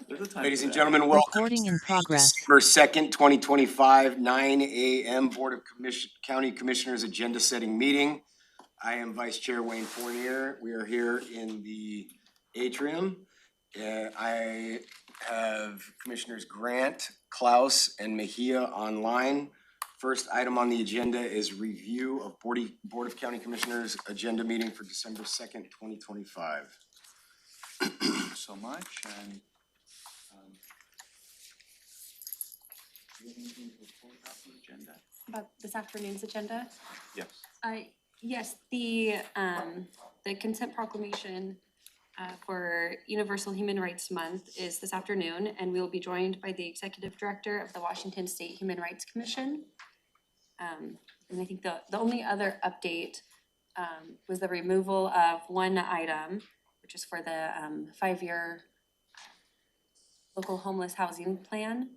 Ladies and gentlemen, welcome Recording in progress. December 2nd, 2025, 9 a.m. Board of County Commissioners Agenda Setting Meeting. I am Vice Chair Wayne Fournier. We are here in the atrium. I have Commissioners Grant, Klaus, and Mejia online. First item on the agenda is review of Board of County Commissioners Agenda Meeting for December 2nd, 2025. Thank you so much, and do you have anything to report about the agenda? About this afternoon's agenda? Yes. Yes, the consent proclamation for Universal Human Rights Month is this afternoon, and we will be joined by the Executive Director of the Washington State Human Rights Commission. And I think the only other update was the removal of one item, which is for the 5-year local homeless housing plan.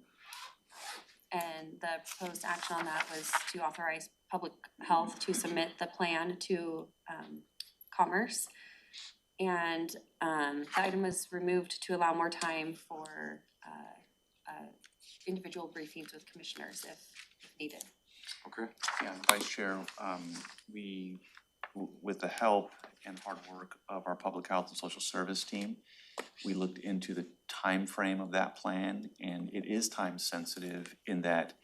And the proposed action on that was to authorize public health to submit the plan to Commerce. And the item was removed to allow more time for individual briefings with commissioners if needed. Okay. Yeah, Vice Chair, we, with the help and hard work of our Public Health and Social Service team, we looked into the time frame of that plan, and it is time sensitive in that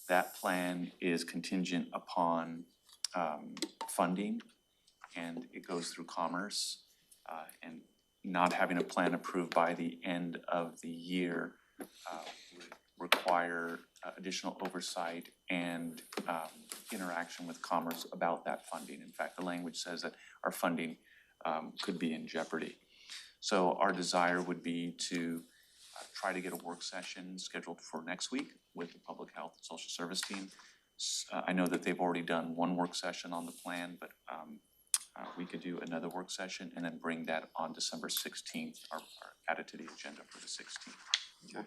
that plan is contingent upon funding, and it goes through Commerce, and not having a plan approved by the end of the year would require additional oversight and interaction with Commerce about that funding. In fact, the language says that our funding could be in jeopardy. So our desire would be to try to get a work session scheduled for next week with the Public Health and Social Service team. I know that they've already done one work session on the plan, but we could do another work session and then bring that on December 16th, or add it to the agenda for the 16th. Okay.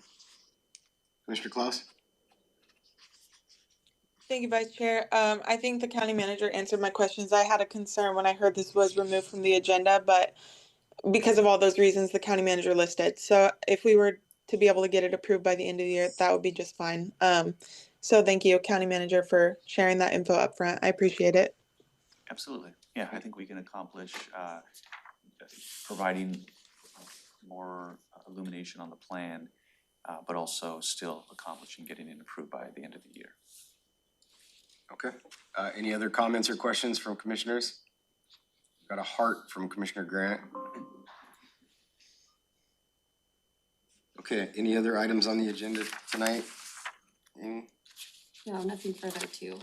Commissioner Klaus? Thank you, Vice Chair. I think the county manager answered my questions. I had a concern when I heard this was removed from the agenda, but because of all those reasons the county manager listed. So if we were to be able to get it approved by the end of the year, that would be just fine. So thank you, county manager, for sharing that info up front. I appreciate it. Absolutely. Yeah, I think we can accomplish providing more illumination on the plan, but also still accomplishing getting it approved by the end of the year. Okay. Any other comments or questions from commissioners? Got a heart from Commissioner Grant. Okay, any other items on the agenda tonight? Amy? No, nothing further to.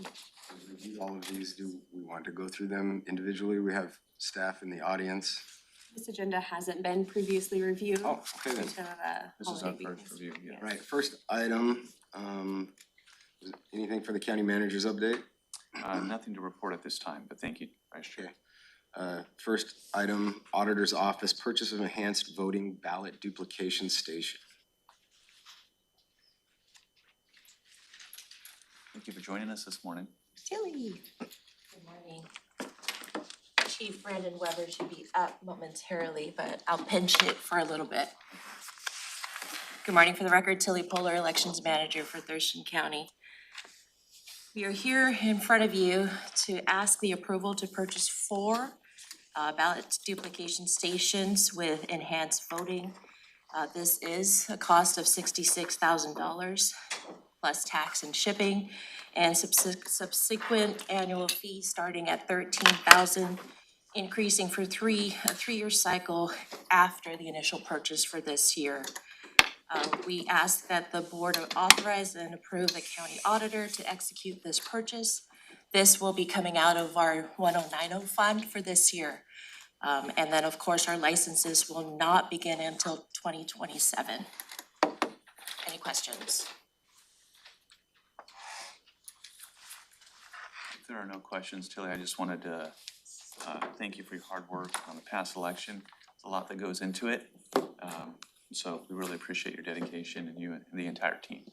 Review all of these. Do we want to go through them individually? We have staff in the audience. This agenda hasn't been previously reviewed. Oh, okay then. This is our first review, yeah. Right, first item, anything for the county manager's update? Nothing to report at this time, but thank you, Vice Chair. First item, auditor's office, purchase of enhanced voting ballot duplication station. Thank you for joining us this morning. Tilly. Good morning. Chief Brandon Weber should be up momentarily, but I'll pinch it for a little bit. Good morning. For the record, Tilly Polar, Elections Manager for Thurston County. We are here in front of you to ask the approval to purchase 4 ballot duplication stations with enhanced voting. This is a cost of $66,000 plus tax and shipping, and subsequent annual fee starting at $13,000, increasing for a 3-year cycle after the initial purchase for this year. We ask that the board authorize and approve the county auditor to execute this purchase. This will be coming out of our 1090 fund for this year. And then, of course, our licenses will not begin until 2027. Any questions? If there are no questions, Tilly, I just wanted to thank you for your hard work on the past election. There's a lot that goes into it. So we really appreciate your dedication, and you and the entire team.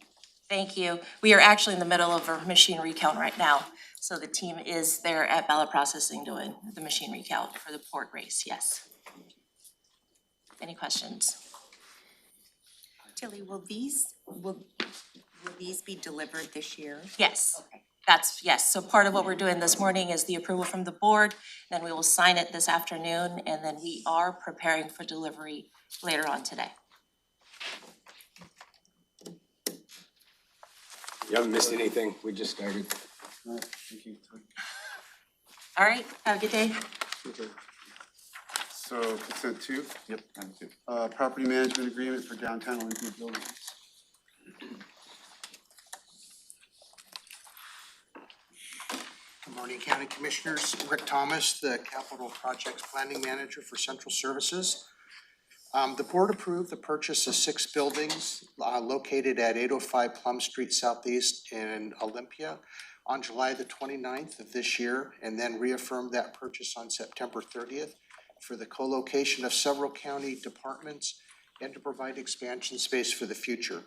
Thank you. We are actually in the middle of a machine recount right now. So the team is there at ballot processing doing the machine recount for the port race, yes. Any questions? Tilly, will these be delivered this year? Yes. Okay. Yes, so part of what we're doing this morning is the approval from the board, then we will sign it this afternoon, and then we are preparing for delivery later on today. You haven't missed anything, we just started. Thank you. All right, have a good day. So consent two, Yep, I'm good. property management agreement for downtown Olympia buildings. Good morning, County Commissioners. Rick Thomas, the Capital Projects Planning Manager for Central Services. The board approved the purchase of 6 buildings located at 805 Plum Street Southeast in Olympia on July the 29th of this year, and then reaffirmed that purchase on September 30th for the co-location of several county departments and to provide expansion space for the future.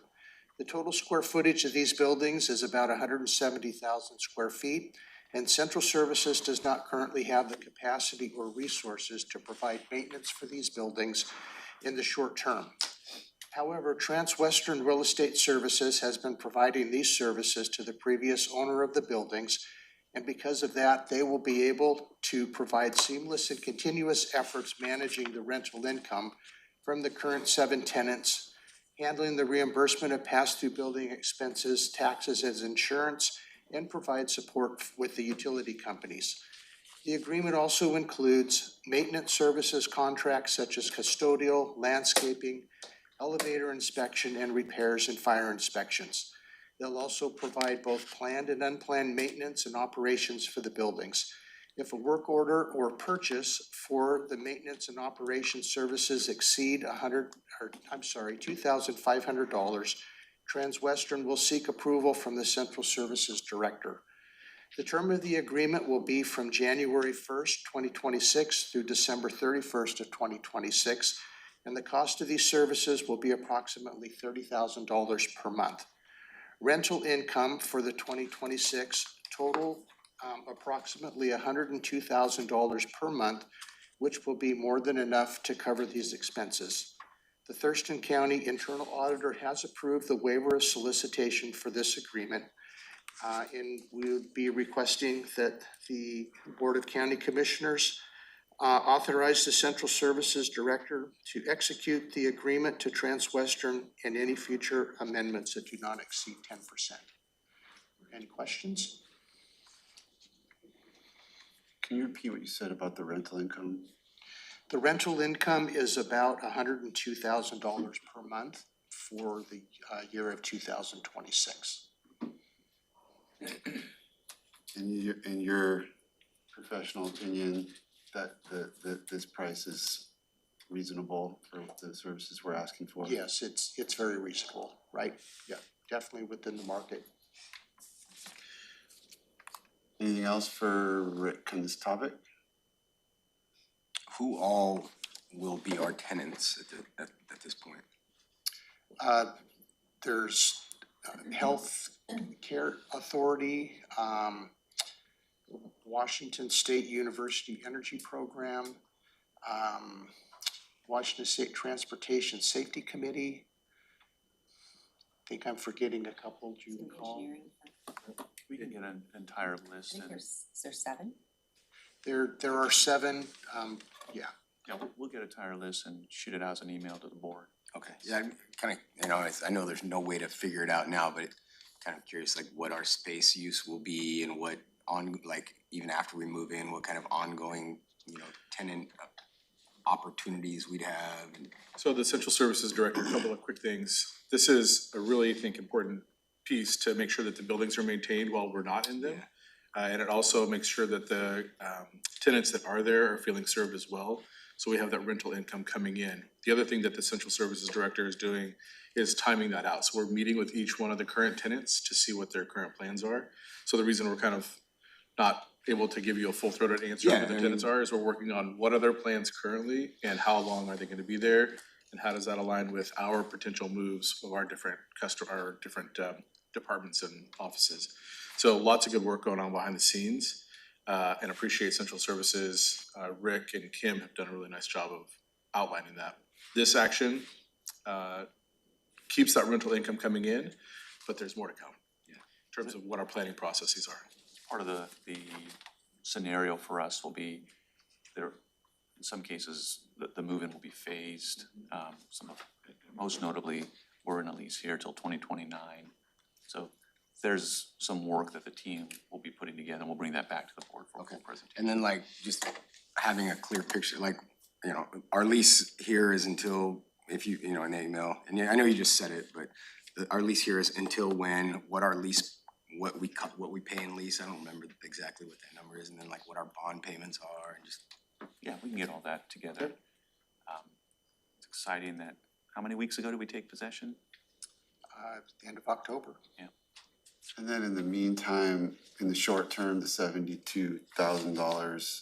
The total square footage of these buildings is about 170,000 square feet, and Central Services does not currently have the capacity or resources to provide maintenance for these buildings in the short term. However, Transwestern Real Estate Services has been providing these services to the previous owner of the buildings, and because of that, they will be able to provide seamless and continuous efforts managing the rental income from the current 7 tenants, handling the reimbursement of pass-through building expenses, taxes, and insurance, and provide support with the utility companies. The agreement also includes maintenance services contracts such as custodial, landscaping, elevator inspection, and repairs and fire inspections. They'll also provide both planned and unplanned maintenance and operations for the buildings. If a work order or purchase for the maintenance and operation services exceed $2,500, Transwestern will seek approval from the Central Services Director. The term of the agreement will be from January 1st, 2026 through December 31st of 2026, and the cost of these services will be approximately $30,000 per month. Rental income for the 2026 total approximately $102,000 per month, which will be more than enough to cover these expenses. The Thurston County Internal Auditor has approved the waiver of solicitation for this agreement. And we would be requesting that the Board of County Commissioners authorize the Central Services Director to execute the agreement to Transwestern and any future amendments that do not exceed 10%. Any questions? Can you repeat what you said about the rental income? The rental income is about $102,000 per month for the year of 2026. In your professional opinion, that this price is reasonable for the services we're asking for? Yes, it's very reasonable, right? Yeah, definitely within the market. Anything else for Rick on this topic? Who all will be our tenants at this point? There's Health Care Authority, Washington State University Energy Program, Washington State Transportation Safety Committee. I think I'm forgetting a couple, do you recall? Engineering. We can get an entire I list think and, is there 7? There are 7, yeah. yeah, we'll get an entire list and shoot it out as an email to the board. Okay, yeah, I'm kind of, I know there's no way to figure it out now, but kind of curious, like what our space use will be and what even after we move in, what kind of ongoing, tenant opportunities we'd have. So the Central Services Director, a couple of quick things. This is a really, I think, important piece to make sure that the buildings are maintained while we're not in them. And it also makes sure that the tenants that are there are feeling served as well. So we have that rental income coming in. The other thing that the Central Services Director is doing is timing that out. So we're meeting with each one of the current tenants to see what their current plans are. So the reason we're kind of not able to give you a full-throated answer on what the tenants are is we're working on what are their plans currently and how long are they gonna be there? And how does that align with our potential moves of our different departments and offices? So lots of good work going on behind the scenes, and appreciate Central Services. Rick and Kim have done a really nice job of outlining that. This action keeps that rental income coming in, but there's more to come. Yeah. In terms of what our planning processes are. Part of the scenario for us will be there, in some cases, the move-in will be phased. Most notably, we're in a lease here till 2029. So there's some work that the team will be putting together, and we'll bring that back to the board for a full presentation. And then like, just having a clear picture, like, you know, our lease here is until, if you, you know, in the email, and yeah, I know you just said it, but our lease here is until when, what our lease, what we pay in lease, I don't remember exactly what that number is, and then like what our bond payments are, and just. Yeah, we can get all that together. It's exciting that, how many weeks ago did we take possession? At the end of October. And then in the meantime, in the short term, the $72,000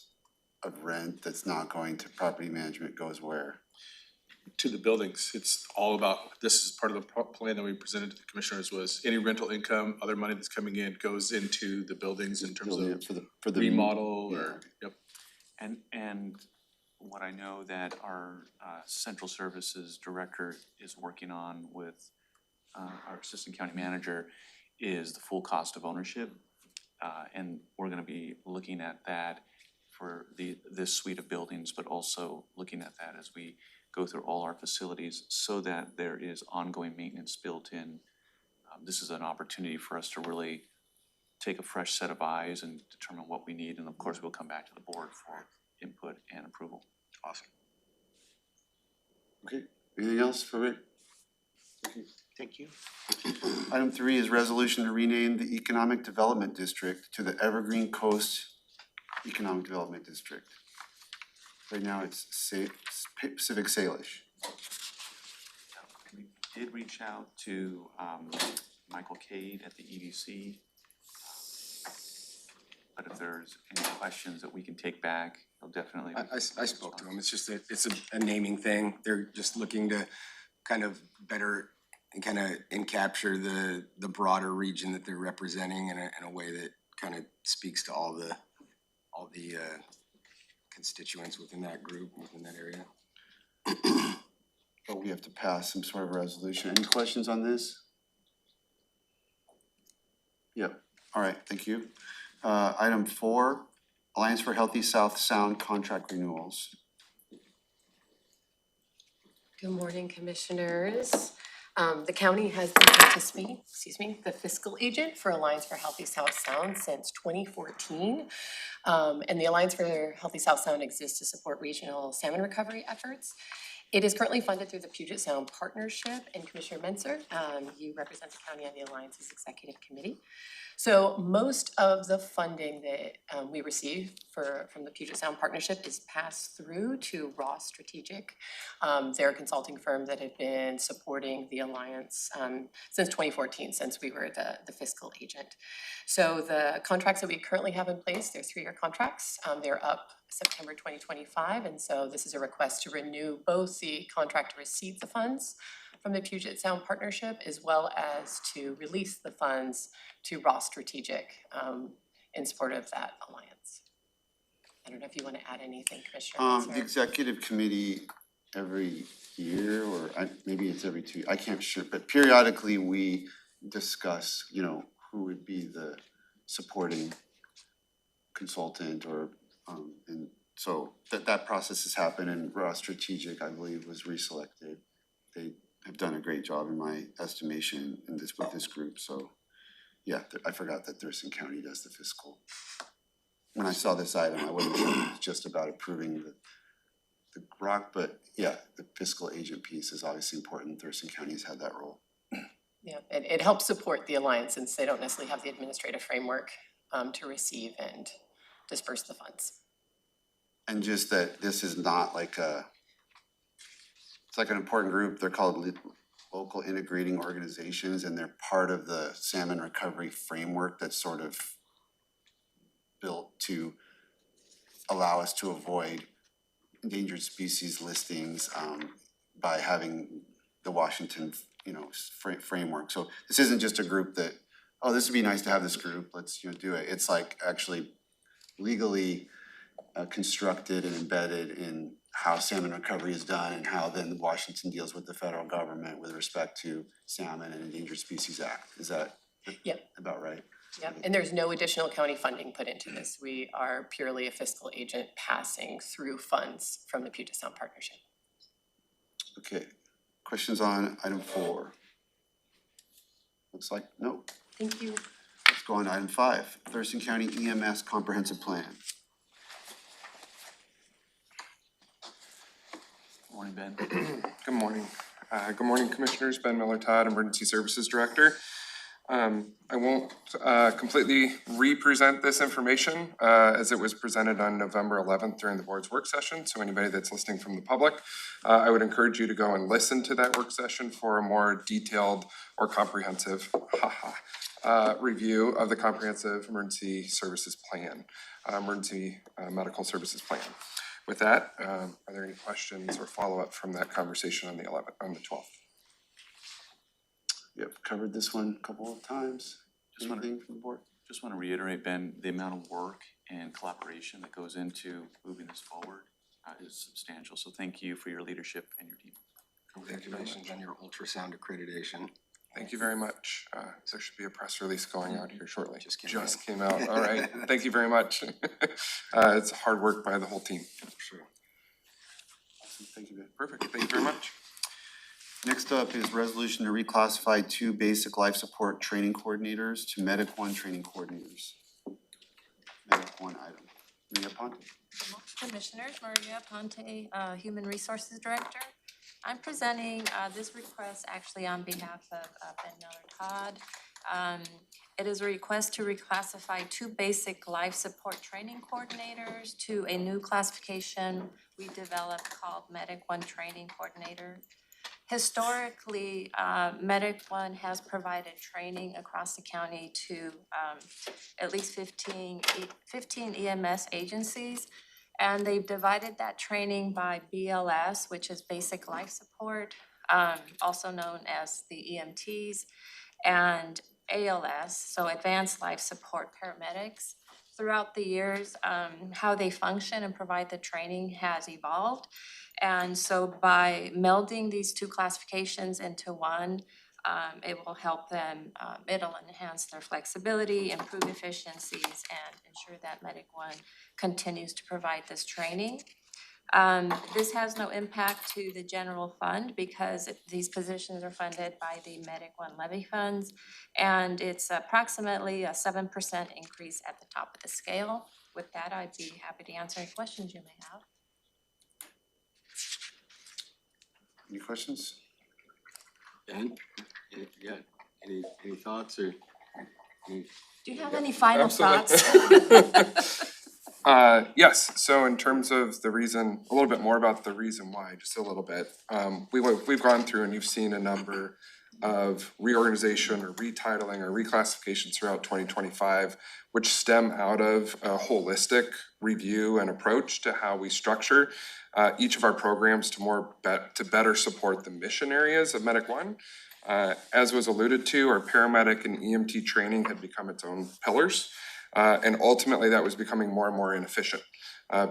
of rent that's not going to property management goes where? To the buildings, it's all about, this is part of the plan that we presented to the commissioners, was any rental income, other money that's coming in goes into the buildings in terms of For the remodel yeah. or, yep. And what I know that our central services director is working on with our assistant county manager is the full cost of ownership. And we're gonna be looking at that for this suite of buildings, but also looking at that as we go through all our facilities so that there is ongoing maintenance built in. This is an opportunity for us to really take a fresh set of eyes and determine what we need, and of course, we'll come back to the board for input and approval. Awesome. Okay, anything else for Rick? Thank you. Item 3 is resolution to rename the Economic Development District to the Evergreen Coast Economic Development District. Right now, it's Civic Salish. We did reach out to Michael Cade at the EDC. But if there's any questions that we can take back, he'll definitely. I spoke to him, it's just it's a naming thing, they're just looking to kind of better and kind of capture the broader region that they're representing in a way that kind of speaks to all the constituents within that group, within that area. But we have to pass some sort of resolution. Any questions on this? Yep, all right, thank you. Item 4, Alliance for Healthy South Sound contract renewals. Good morning, commissioners. The county has been participating, the fiscal agent for Alliance for Healthy South Sound since 2014. And the Alliance for Healthy South Sound exists to support regional salmon recovery efforts. It is currently funded through the Puget Sound Partnership, and Commissioner Menser, you represent the county on the Alliance's executive committee. So most of the funding that we receive from the Puget Sound Partnership is passed through to Ross Strategic. They're a consulting firm that had been supporting the Alliance since 2014, since we were the fiscal agent. So the contracts that we currently have in place, they're 3-year contracts. They're up September 2025, and so this is a request to renew both the contract to receive the funds from the Puget Sound Partnership as well as to release the funds to Ross Strategic in support of that alliance. I don't know if you want to add anything, Commissioner Menser. The executive committee every year, or maybe it's every 2, I can't sure, but periodically we discuss, you know, who would be the supporting consultant or and so that process has happened, and Ross Strategic, I believe, was reselected. They have done a great job in my estimation in this with this group, so yeah, I forgot that Thurston County does the fiscal. When I saw this item, I wasn't sure it was just about approving the ROC, but yeah, the fiscal agent piece is obviously important. Thurston County has had that role. Yeah, it helps support the alliance since they don't necessarily have the administrative framework to receive and disperse the funds. And just that this is not like it's like an important group. They're called local integrating organizations, and they're part of the salmon recovery framework that's sort of built to allow us to avoid endangered species listings by having the Washington, you know, framework. So this isn't just a group that, oh, this would be nice to have this group, let's do it. It's like actually legally constructed and embedded in how salmon recovery is done and how then Washington deals with the federal government with respect to Salmon and Endangered Species Act. Is that Yep. about right? Yep, and there's no additional county funding put into this. We are purely a fiscal agent passing through funds from the Puget Sound Partnership. Okay, questions on item 4? Looks like no. Thank you. Let's go on to item 5, Thurston County EMS Comprehensive Plan. Morning, Ben. Good morning. Good morning, Commissioners. Ben Miller-Todd, Emergency Services Director. I won't completely re-present this information as it was presented on November 11th during the board's work session. So anybody that's listening from the public, I would encourage you to go and listen to that work session for a more detailed or comprehensive review of the Comprehensive Emergency Services Plan, Emergency Medical Services Plan. With that, are there any questions or follow-up from that conversation on the 12th? Yep, covered this one a couple of times. Anything from the board? Just want to reiterate, Ben, the amount of work and collaboration that goes into moving this forward is substantial. So thank you for your leadership and your team. Congratulations on your ultrasound accreditation. Thank you very much. There should be a press release going out here shortly. Just came out. All right. Thank you very much. It's hard work by the whole team. Sure. Awesome, thank you, Ben. Perfect. Thank you very much. Next up is resolution to reclassify 2 basic life support training coordinators to Medic 1 training coordinators. Medic 1 item. Maria Ponte. Commissioners, Maria Ponte, Human Resources Director. I'm presenting this request actually on behalf of Ben Miller-Todd. It is a request to reclassify 2 basic life support training coordinators to a new classification we developed called Medic 1 Training Coordinator. Historically, Medic 1 has provided training across the county to at least 15 EMS agencies. And they've divided that training by BLS, which is Basic Life Support, also known as the EMTs, and ALS, so Advanced Life Support Paramedics. Throughout the years, how they function and provide the training has evolved. And so by melding these 2 classifications into one, it will help them, it'll enhance their flexibility, improve efficiencies, and ensure that Medic 1 continues to provide this training. This has no impact to the general fund because these positions are funded by the Medic 1 levy funds, and it's approximately a 7% increase at the top of the scale. With that, I'd be happy to answer any questions you may have. Any questions? Ben, yeah, any thoughts or? Do you have any final Absolutely. thoughts? Yes, so in terms of the reason, a little bit more about the reason why, just a little bit. We've gone through and you've seen a number of reorganization or retitling or reclassifications throughout 2025, which stem out of a holistic review and approach to how we structure each of our programs to better support the mission areas of Medic 1. As was alluded to, our paramedic and EMT training had become its own pillars. And ultimately that was becoming more and more inefficient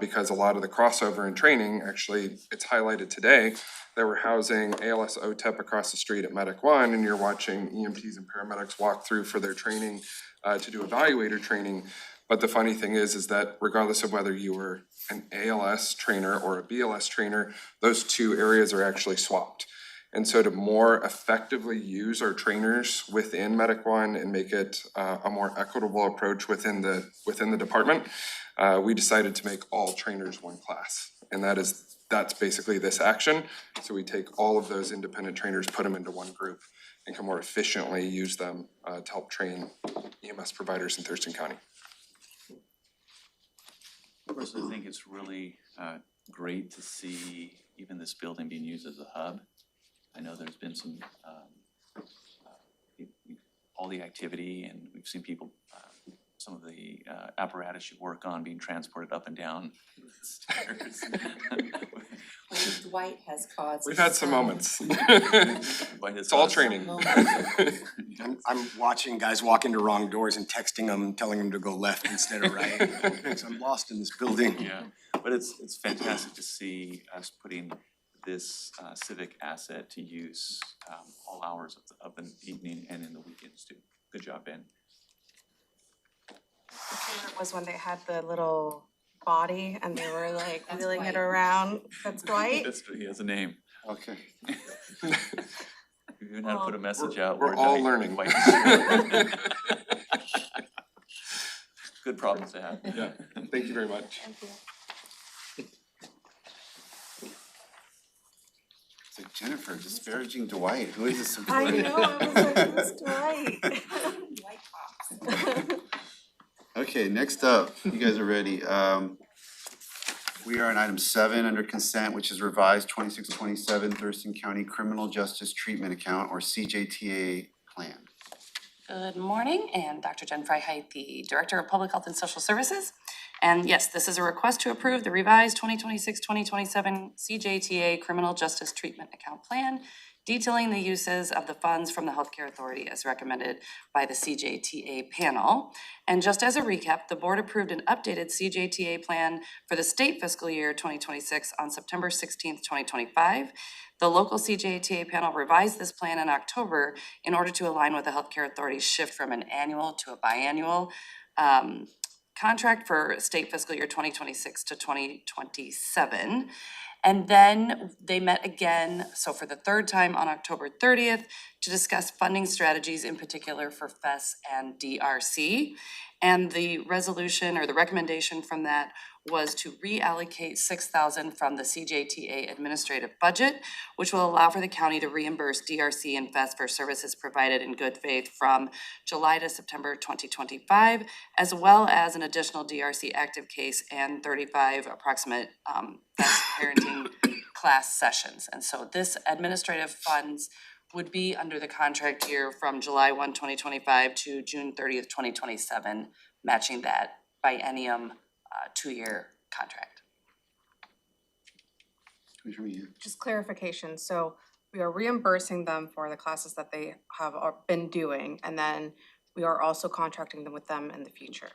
because a lot of the crossover in training, actually it's highlighted today, that we're housing ALS OTEP across the street at Medic 1 and you're watching EMTs and paramedics walk through for their training to do evaluator training. But the funny thing is that regardless of whether you were an ALS trainer or a BLS trainer, those 2 areas are actually swapped. And so to more effectively use our trainers within Medic 1 and make it a more equitable approach within the department, we decided to make all trainers one class. And that's basically this action. So we take all of those independent trainers, put them into one group, and can more efficiently use them to help train EMS providers in Thurston County. I personally think it's really great to see even this building being used as a hub. I know there's been some, all the activity and we've seen people some of the apparatus you work on being transported up and down the stairs. Dwight has caused. We've had some moments. But It's all training. I'm watching guys walk into wrong doors and texting them, telling them to go left instead of right. Thanks, I'm lost in this building. Yeah, but it's fantastic to see us putting this civic asset to use all hours of the evening and in the weekends too. Good job, Ben. Was when they had the little body and they were like That's wheeling it Dwight. around. That's Dwight? He has a name. Okay. You even had to put a message out. We're all Dwight- learning. Dwight- Good problems to have. Yeah, thank you very much. So Jennifer, disparaging Dwight, who is this I supporting? know, I was like, who's Dwight? Dwight Cox. Okay, next up, you guys are ready. We are on item 7 under consent, which is revised 26-27 Thurston County Criminal Justice Treatment Account, or CJTA plan. Good morning, and Dr. Jen Freiheit, the Director of Public Health and Social Services. And yes, this is a request to approve the revised 2026-2027 CJTA Criminal Justice Treatment Account Plan, detailing the uses of the funds from the Healthcare Authority as recommended by the CJTA panel. And just as a recap, the board approved an updated CJTA plan for the state fiscal year 2026 on September 16th, 2025. The local CJTA panel revised this plan in October in order to align with the Healthcare Authority's shift from an annual to a biannual contract for state fiscal year 2026 to 2027. And then they met again, so for the third time on October 30th, to discuss funding strategies in particular for FES and DRC. And the resolution or the recommendation from that was to reallocate $6,000 from the CJTA administrative budget, which will allow for the county to reimburse DRC and FES for services provided in good faith from July to September 2025, as well as an additional DRC active case and 35 approximate FES parenting class sessions. And so this administrative funds would be under the contract year from July 1, 2025 to June 30th, 2027, matching that biennium 2-year contract. Just clarification, so we are reimbursing them for the classes that they have been doing, and then we are also contracting them with them in the future.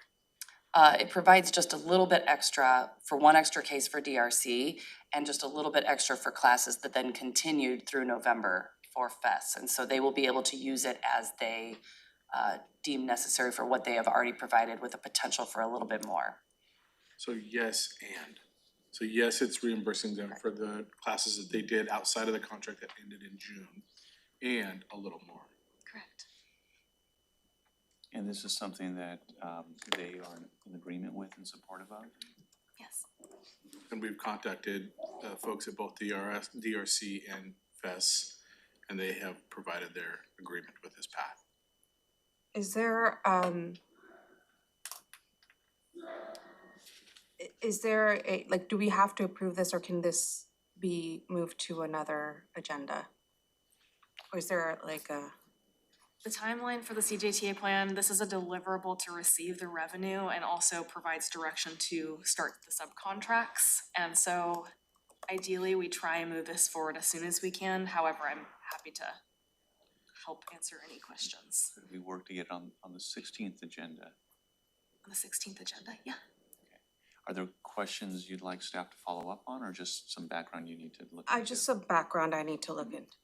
It provides just a little bit extra for one extra case for DRC and just a little bit extra for classes that then continued through November for FES. And so they will be able to use it as they deem necessary for what they have already provided with a potential for a little bit more. So yes, it's reimbursing them for the classes that they did outside of the contract that ended in June, and a little more. Correct. And this is something that they are in agreement with and supportive of? Yes. And we've contacted folks at both DRC and FES, and they have provided their agreement with this path. Is there a, like, do we have to approve this, or can this be moved to another agenda? Or is there like a? The timeline for the CJTA plan, this is a deliverable to receive the revenue and also provides direction to start the subcontracts. And so ideally, we try and move this forward as soon as we can. However, I'm happy to help answer any questions. Could we work to get on the 16th agenda? On the 16th agenda, yeah. Are there questions you'd like staff to follow up on, or just some background you need to look into? Just some background I need to look into,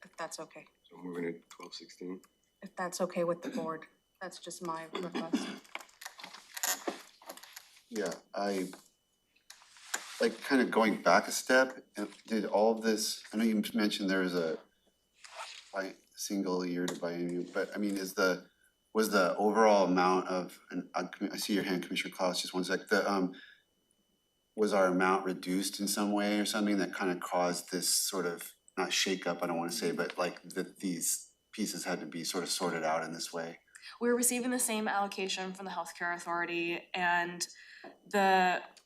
if that's okay. So moving to 12-16. If that's okay with the board, that's just my request. Yeah, I, like, kind of going back a step, did all of this, I know you mentioned there is a single year to biennium, but I mean, was the overall amount of, and I see your hand, Commissioner Klaus, just one sec, was our amount reduced in some way or something that kind of caused this sort of, not shakeup, I don't wanna say, but like that these pieces had to be sort of sorted out in this way? We're receiving the same allocation from the Healthcare Authority, and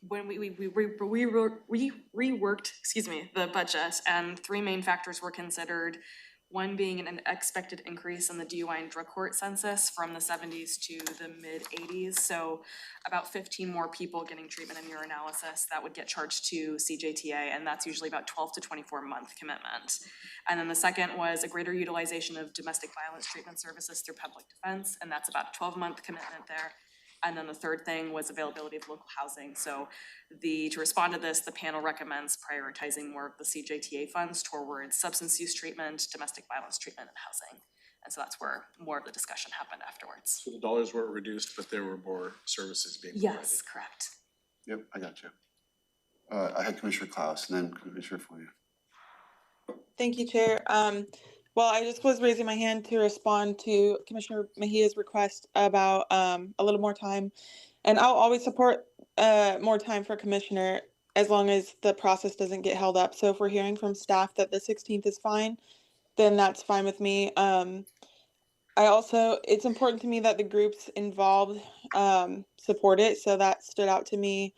when we reworked, the budget, and 3 main factors were considered. One being an expected increase in the DUI and drug court census from the 70s to the mid-80s. So about 15 more people getting treatment in urinalysis that would get charged to CJTA, and that's usually about 12 to 24-month commitment. And then the second was a greater utilization of domestic violence treatment services through public defense, and that's about a 12-month commitment there. And then the third thing was availability of local housing. So to respond to this, the panel recommends prioritizing more of the CJTA funds towards substance use treatment, domestic violence treatment, and housing. And so that's where more of the discussion happened afterwards. So the dollars weren't reduced, but there were more services being provided. Yes, correct. Yep, I got you. I had Commissioner Klaus and then Commissioner Fournier. Thank you, Chair. Well, I just was raising my hand to respond to Commissioner Mejia's request about a little more time. And I'll always support more time for Commissioner as long as the process doesn't get held up. So if we're hearing from staff that the 16th is fine, then that's fine with me. It's important to me that the groups involved support it. So that stood out to me.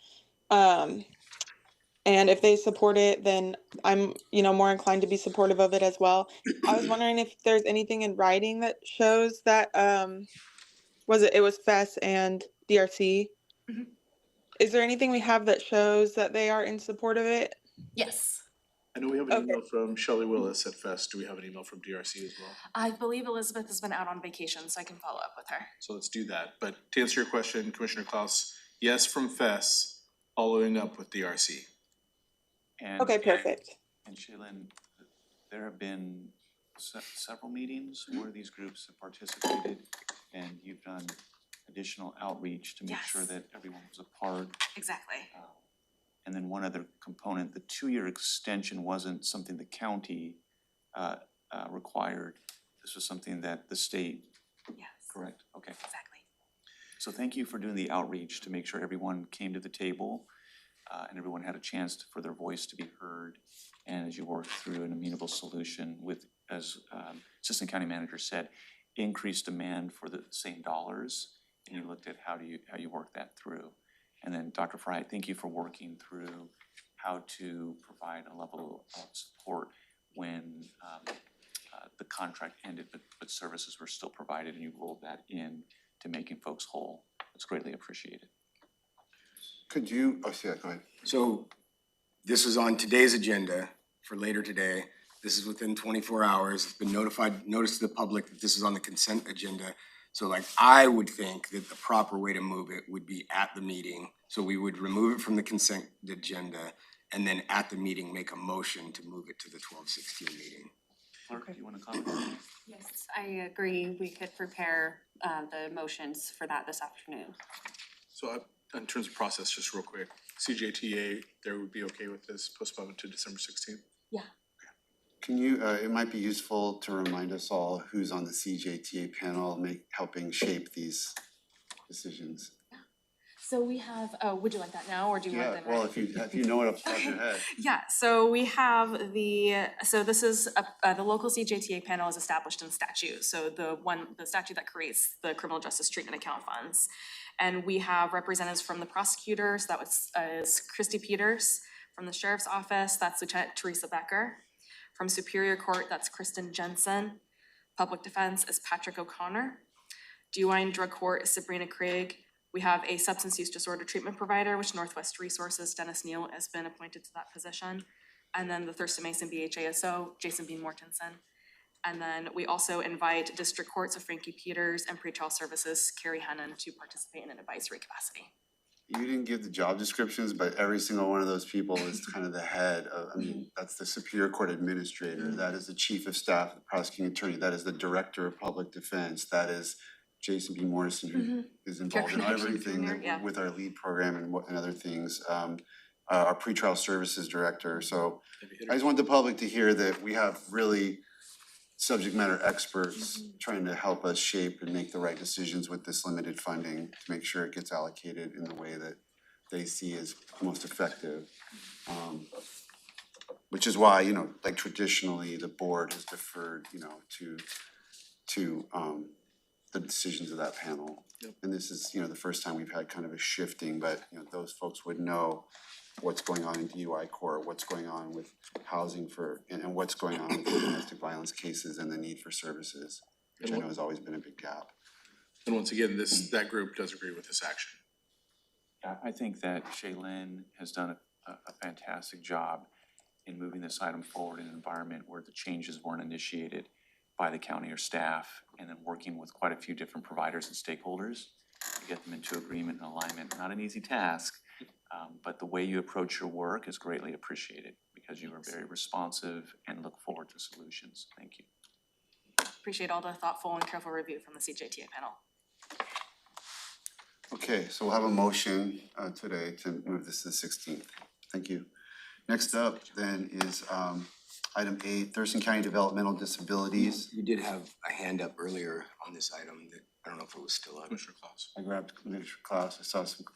And if they support it, then I'm, more inclined to be supportive of it as well. I was wondering if there's anything in writing that shows that, it was FES and DRC? Mhm. Is there anything we have that shows that they are in support of it? Yes. I know we have an email from Shelley Willis at Fest. Do we have an email from DRC as well? I believe Elizabeth has been out on vacation, so I can follow up with her. So let's do that. But to answer your question, Commissioner Klaus, yes from FES, following up with DRC. And Okay, perfect. And Shaylin, there have been several meetings where these groups have participated, and you've done additional outreach to make sure that everyone was a part. Exactly. And then one other component, the 2-year extension wasn't something the county required. This was something that the state, Yes. correct? Okay. Exactly. So thank you for doing the outreach to make sure everyone came to the table and everyone had a chance for their voice to be heard. And as you worked through an amenable solution with, as Assistant County Manager said, increased demand for the same dollars, and you looked at how you work that through. And then Dr. Fry, thank you for working through how to provide a level of support when the contract ended, but services were still provided, and you rolled that in to making folks whole. It's greatly appreciated. Could you, go ahead. So this is on today's agenda for later today. This is within 24 hours. It's been noticed to the public that this is on the consent agenda. So I would think that the proper way to move it would be at the meeting. So we would remove it from the consent agenda and then at the meeting, make a motion to move it to the 12/16 meeting. Clerk, do you want to comment? Yes, I agree. We could prepare the motions for that this afternoon. So in terms of process, just real quick, CJTA, they would be okay with this postponement to December 16th? Yeah. Can you, it might be useful to remind us all who's on the CJTA panel helping shape these decisions. So we have, would you like that now, or do you want them? Well, if you know it off the top of your head. Yeah, so we have this is, the local CJTA panel is established in statute. So the statute that creates the criminal justice treatment account funds. And we have representatives from the prosecutors, that is Christy Peters. From the sheriff's office, that's Lieutenant Teresa Becker. From Superior Court, that's Kristen Jensen. Public Defense is Patrick O'Connor. DUI and Drug Court is Sabrina Craig. We have a substance use disorder treatment provider, which Northwest Resources, Dennis Neal, has been appointed to that position. And then the Thurston Mason BHASO, Jason Bean Mortensen. And then we also invite district courts of Frankie Peters and pretrial services, Carrie Hennon, to participate in an advisory capacity. You didn't give the job descriptions, but every single one of those people is kind of the head of, that's the Superior Court Administrator, that is the Chief of Staff, the Prosecuting Attorney, that is the Director of Public Defense, that is Jason B. Morrison, who is involved in everything with our LEAD program and other things. Our Pretrial Services Director. So I just want the public to hear that we have really subject matter experts trying to help us shape and make the right decisions with this limited funding to make sure it gets allocated in the way that they see as most effective. Which is why, traditionally the board has deferred, to the decisions of that panel. And this is, the first time we've had kind of a shifting, but those folks would know what's going on in DUI court, what's going on with housing and what's going on with domestic violence cases and the need for services, which I know has always been a big gap. And once again, that group does agree with this action. Yeah, I think that Shaylin has done a fantastic job in moving this item forward in an environment where the changes weren't initiated by the county or staff, and then working with quite a few different providers and stakeholders to get them into agreement and alignment. Not an easy task, but the way you approach your work is greatly appreciated because you are very responsive and look forward to solutions. Thank you. Appreciate all the thoughtful and careful review from the CJTA panel. Okay, so we'll have a motion today to move this to the 16th. Thank you. Next up then is item 8, Thurston County Developmental Disabilities. You did have a hand up earlier on this item that, I don't know if it was still up. Commissioner Claus. I grabbed Commissioner Claus, I saw some.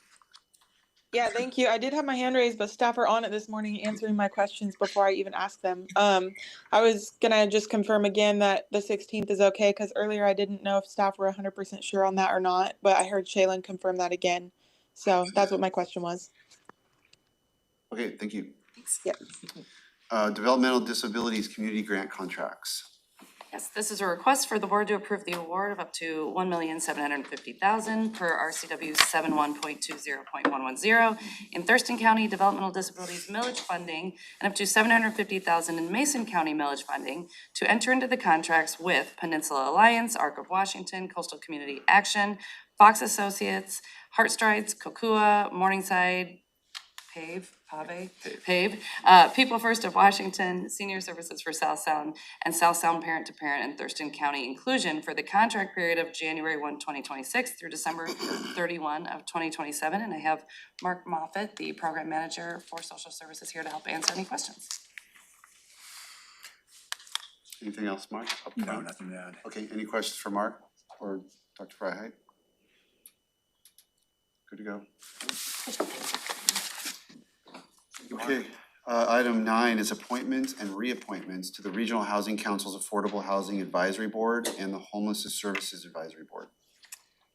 Yeah, thank you. I did have my hand raised, but staff are on it this morning answering my questions before I even asked them. I was gonna just confirm again that the 16th is okay, because earlier I didn't know if staff were 100% sure on that or not, but I heard Shaylin confirm that again. So that's what my question was. Okay, thank you. Thanks. Yep. Developmental Disabilities Community Grant Contracts. Yes, this is a request for the board to approve the award of up to $1,750,000 per RCW 71.20.110 in Thurston County Developmental Disabilities millage funding and up to $750,000 in Mason County millage funding to enter into the contracts with Peninsula Alliance, Arc of Washington, Coastal Community Action, Fox Associates, Heartstrides, Kokua, Morningside, PAVE, People First of Washington, Senior Services for South Sound, and South Sound Parent to Parent and Thurston County Inclusion for the contract period of January 1, 2026 through December 31 of 2027. And I have Mark Moffett, the Program Manager for Social Services, here to help answer any questions. Anything else, Mark? No, nothing to add. Okay, any questions for Mark or Dr. Freiheit? Good to go. Okay, item 9 is appointments and reappointments to the Regional Housing Council's Affordable Housing Advisory Board and the Homelessness Services Advisory Board.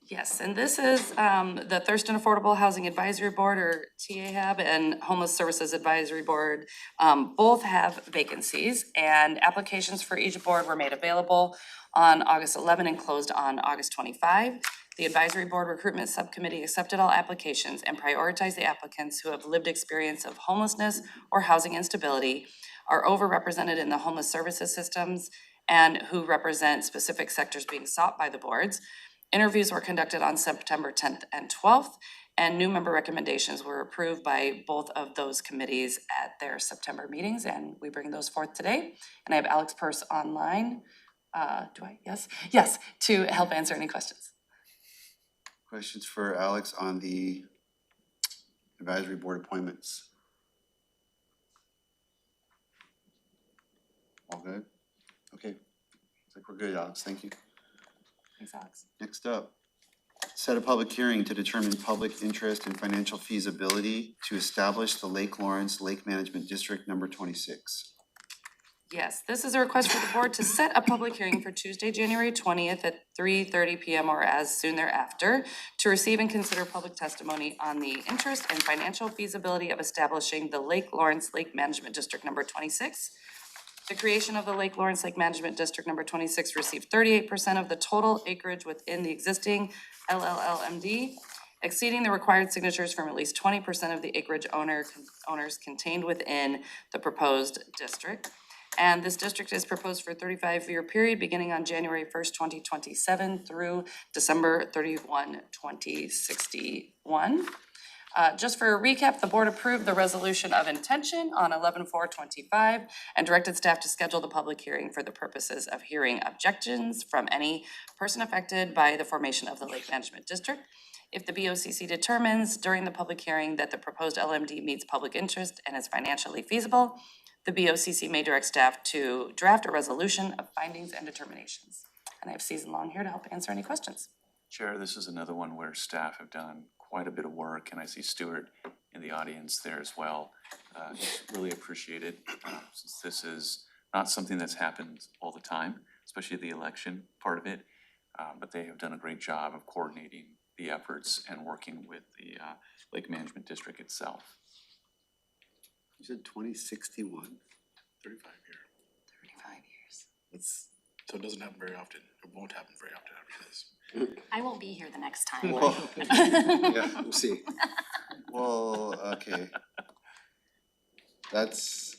Yes, and this is the Thurston Affordable Housing Advisory Board, or TAHAB, and Homeless Services Advisory Board. Both have vacancies, and applications for each board were made available on August 11 and closed on August 25. The Advisory Board Recruitment Subcommittee accepted all applications and prioritized the applicants who have lived experience of homelessness or housing instability, are overrepresented in the homeless services systems, and who represent specific sectors being sought by the boards. Interviews were conducted on September 10th and 12th, and new member recommendations were approved by both of those committees at their September meetings, and we bring those forth today. And I have Alex Purse online. Do I? Yes? Yes, to help answer any questions. Questions for Alex on the advisory board appointments? All good? Okay, looks like we're good, Alex, thank you. Thanks, Alex. Next up, set a public hearing to determine public interest and financial feasibility to establish the Lake Lawrence Lake Management District number 26. Yes, this is a request for the board to set a public hearing for Tuesday, January 20th at 3:30 p.m. or as soon thereafter to receive and consider public testimony on the interest and financial feasibility of establishing the Lake Lawrence Lake Management District number 26. The creation of the Lake Lawrence Lake Management District number 26 received 38% of the total acreage within the existing LLLMD, exceeding the required signatures from at least 20% of the acreage owners contained within the proposed district. And this district is proposed for a 35-year period beginning on January 1st, 2027 through December 31, 2061. Just for a recap, the board approved the resolution of intention on 11/4/25 and directed staff to schedule the public hearing for the purposes of hearing objections from any person affected by the formation of the Lake Management District. If the BOCC determines during the public hearing that the proposed LMD meets public interest and is financially feasible, the BOCC may direct staff to draft a resolution of findings and determinations. And I have Susan Long here to help answer any questions. Chair, this is another one where staff have done quite a bit of work, and I see Stuart in the audience there as well. It's really appreciated, since this is not something that's happened all the time, especially the election part of it. But they have done a great job of coordinating the efforts and working with the Lake Management District itself. said 2061? 35 year. 35 years. It's, So it doesn't happen very often. It won't happen very often after this. I won't be here the next time. well, Yeah, we'll see. well, okay. That's,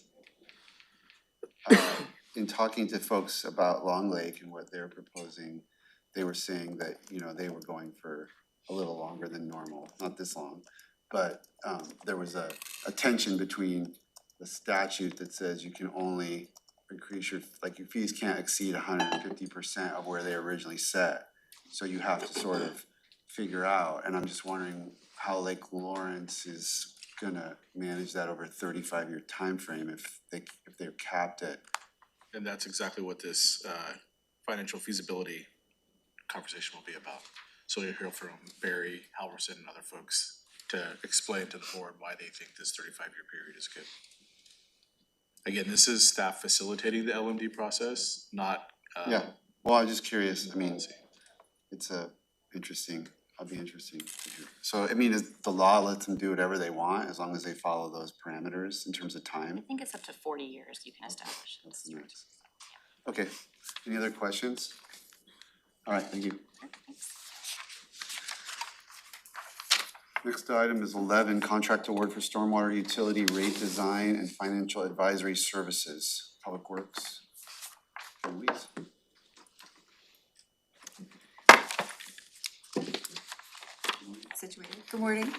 in talking to folks about Long Lake and what they're proposing, they were saying that, you know, they were going for a little longer than normal, not this long. But there was a tension between the statute that says you can only increase your, like your fees can't exceed 150% of where they originally set. So you have to sort of figure out, and I'm just wondering how Lake Lawrence is gonna manage that over a 35-year timeframe if they're capped at. And that's exactly what this financial feasibility conversation will be about. So you'll hear from Barry, Halverson, and other folks to explain to the board why they think this 35-year period is good. Again, this is staff facilitating the LMD process, not Yeah, well, I'm just curious, I mean, it's interesting, I'll be interesting to hear. So, I mean, the law lets them do whatever they want as long as they follow those parameters in terms of time? I think it's up to 40 years you can establish. That's nice. Okay, any other questions? All right, thank you. Next item is 11, contract award for stormwater utility rate design and financial advisory services, Public Works. Louise. Situated. Good morning.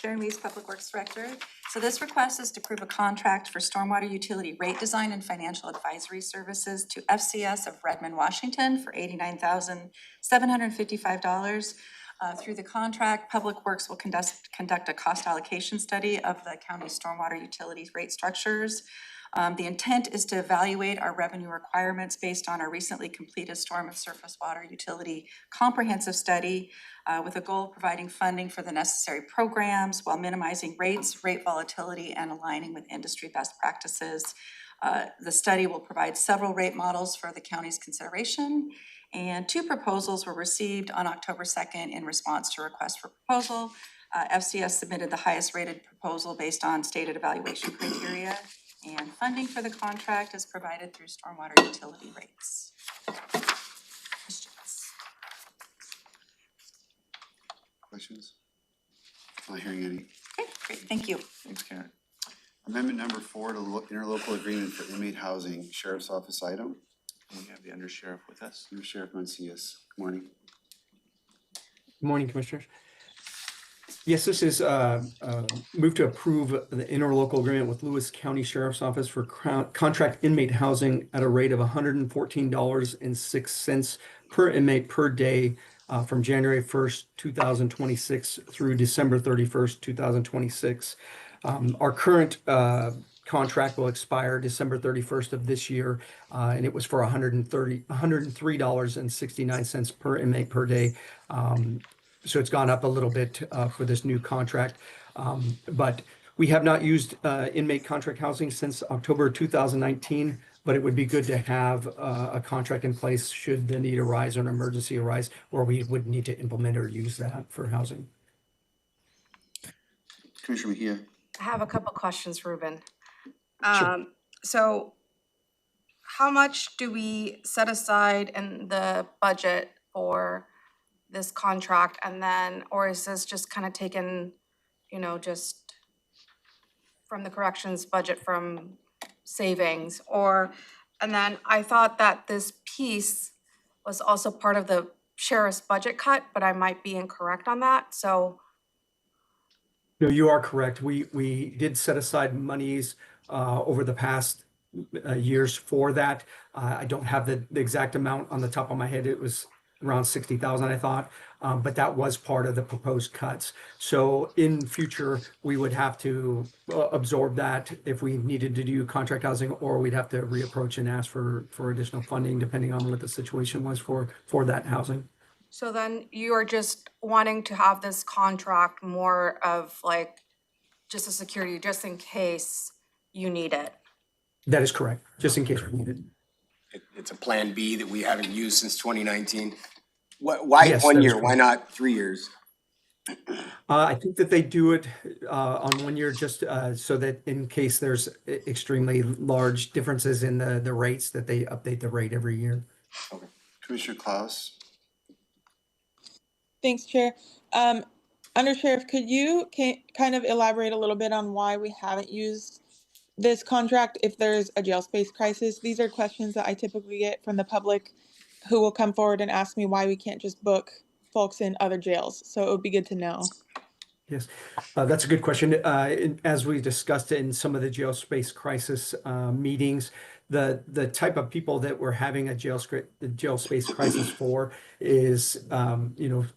Karen Weiss, Public Works Director. So this request is to approve a contract for stormwater utility rate design and financial advisory services to FCS of Redmond, Washington for $89,755. Through the contract, Public Works will conduct a cost allocation study of the county's stormwater utilities rate structures. The intent is to evaluate our revenue requirements based on our recently completed storm and surface water utility comprehensive study with a goal of providing funding for the necessary programs while minimizing rates, rate volatility, and aligning with industry best practices. The study will provide several rate models for the county's consideration, and 2 proposals were received on October 2nd in response to request for proposal. FCS submitted the highest rated proposal based on stated evaluation criteria, and funding for the contract is provided through stormwater utility rates. Questions? Questions? Not hearing any. Okay, great, thank you. Thanks, Karen. Amendment number 4 to interlocal agreement for inmate housing, Sheriff's Office item. We have the undersheriff with us. Under Sheriff Mancias, good morning. Good morning, Commissioners. Yes, this is move to approve the interlocal agreement with Lewis County Sheriff's Office for contract inmate housing at a rate of $114.06 per inmate per day from January 1st, 2026 through December 31st, 2026. Our current contract will expire December 31st of this year, and it was for $103.69 per inmate per day. So it's gone up a little bit for this new contract. But we have not used inmate contract housing since October 2019, but it would be good to have a contract in place should the need arise or an emergency arise, or we would need to implement or use that for housing. Commissioner Mejia. I have a couple questions, Ruben. Sure. So how much do we set aside in the budget for this contract, and then, or is this just kind of taken, you know, just from the corrections budget from savings? Or, and then I thought that this piece was also part of the sheriff's budget cut, but I might be incorrect on that, so. No, you are correct. We did set aside monies over the past years for that. I don't have the exact amount on the top of my head. It was around 60,000, I thought, but that was part of the proposed cuts. So in future, we would have to absorb that if we needed to do contract housing, or we'd have to reapproach and ask for additional funding depending on what the situation was for that housing. So then you are just wanting to have this contract more of like just a security, just in case you need it? That is correct, just in case we need it. It's a plan B that we haven't used since 2019. Why Yes, 1 that is year? Why correct. not 3 years? I think that they do it on 1 year just so that in case there's extremely large differences in the rates, that they update the rate every year. Commissioner Klaus? Thanks, Chair. Under Sheriff, could you kind of elaborate a little bit on why we haven't used this contract if there's a jail space crisis? These are questions that I typically get from the public who will come forward and ask me why we can't just book folks in other jails. So it would be good to know. Yes, that's a good question. As we discussed in some of the jail space crisis meetings, the type of people that we're having the jail space crisis for is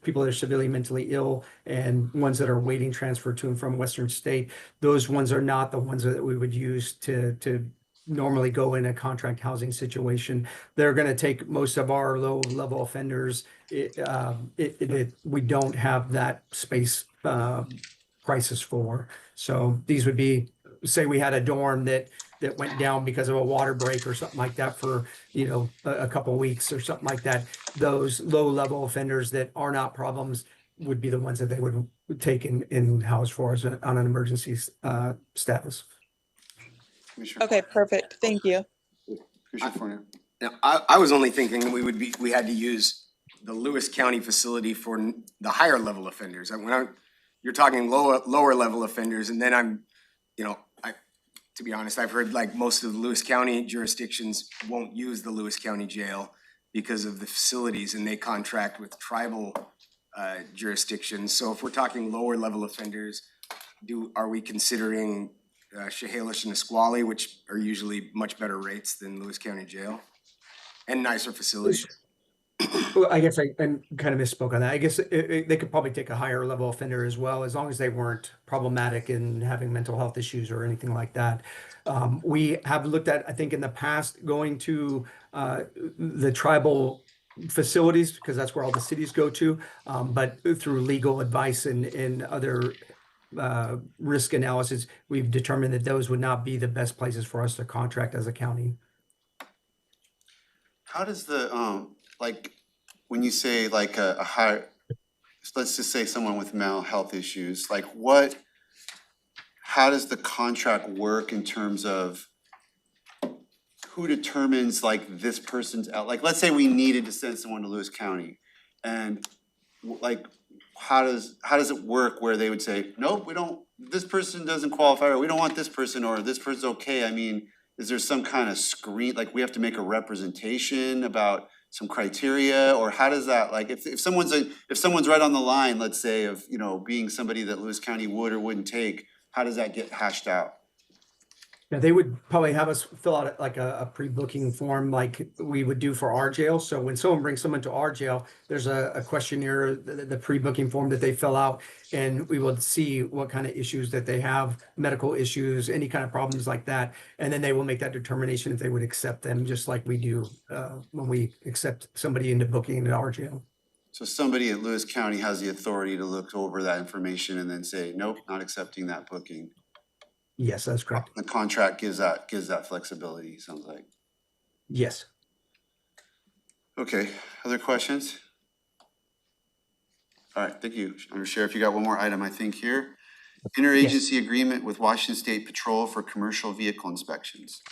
people that are severely mentally ill and ones that are waiting transfer to and from Western State. Those ones are not the ones that we would use to normally go in a contract housing situation. They're going to take most of our low-level offenders. We don't have that space crisis for. So these would be, say we had a dorm that went down because of a water break or something like that for, a couple weeks or something like that. Those low-level offenders that are not problems would be the ones that they would take in house for us on an emergency status. Okay, perfect. Thank you. Commissioner Fournier? Now, I was only thinking we had to use the Lewis County facility for the higher level offenders. You're talking lower level offenders, and then to be honest, I've heard like most of the Lewis County jurisdictions won't use the Lewis County jail because of the facilities, and they contract with tribal jurisdictions. So if we're talking lower level offenders, are we considering Chehalis and Nisqually, which are usually much better rates than Lewis County Jail and nicer facilities? Well, I guess I kind of misspoke on that. I guess they could probably take a higher level offender as well, as long as they weren't problematic and having mental health issues or anything like that. We have looked at, I think in the past, going to the tribal facilities because that's where all the cities go to, but through legal advice and other risk analysis, we've determined that those would not be the best places for us to contract as a county. How does the, when you say like a higher, let's just say someone with mental health issues, how does the contract work in terms of who determines like this person's out? Like, let's say we needed to send someone to Lewis County and how does it work where they would say, nope, we don't, this person doesn't qualify, or we don't want this person, or this person's okay? I mean, is there some kind of screen, like we have to make a representation about some criteria, or how does that, like if someone's right on the line, let's say, of, being somebody that Lewis County would or wouldn't take, how does that get hashed out? Yeah, they would probably have us fill out like a pre-booking form like we would do for our jail. So when someone brings someone to our jail, there's a questionnaire, the pre-booking form that they fill out, and we will see what kind of issues that they have, medical issues, any kind of problems like that. And then they will make that determination if they would accept them, just like we do when we accept somebody into booking in our jail. So somebody at Lewis County has the authority to look over that information and then say, nope, not accepting that booking. Yes, that's correct. The contract gives that flexibility, sounds like. Yes. Okay, other questions? All right, thank you. Under Sheriff, you got one more item, I think, here. Interagency agreement with Washington State Patrol for commercial vehicle inspections.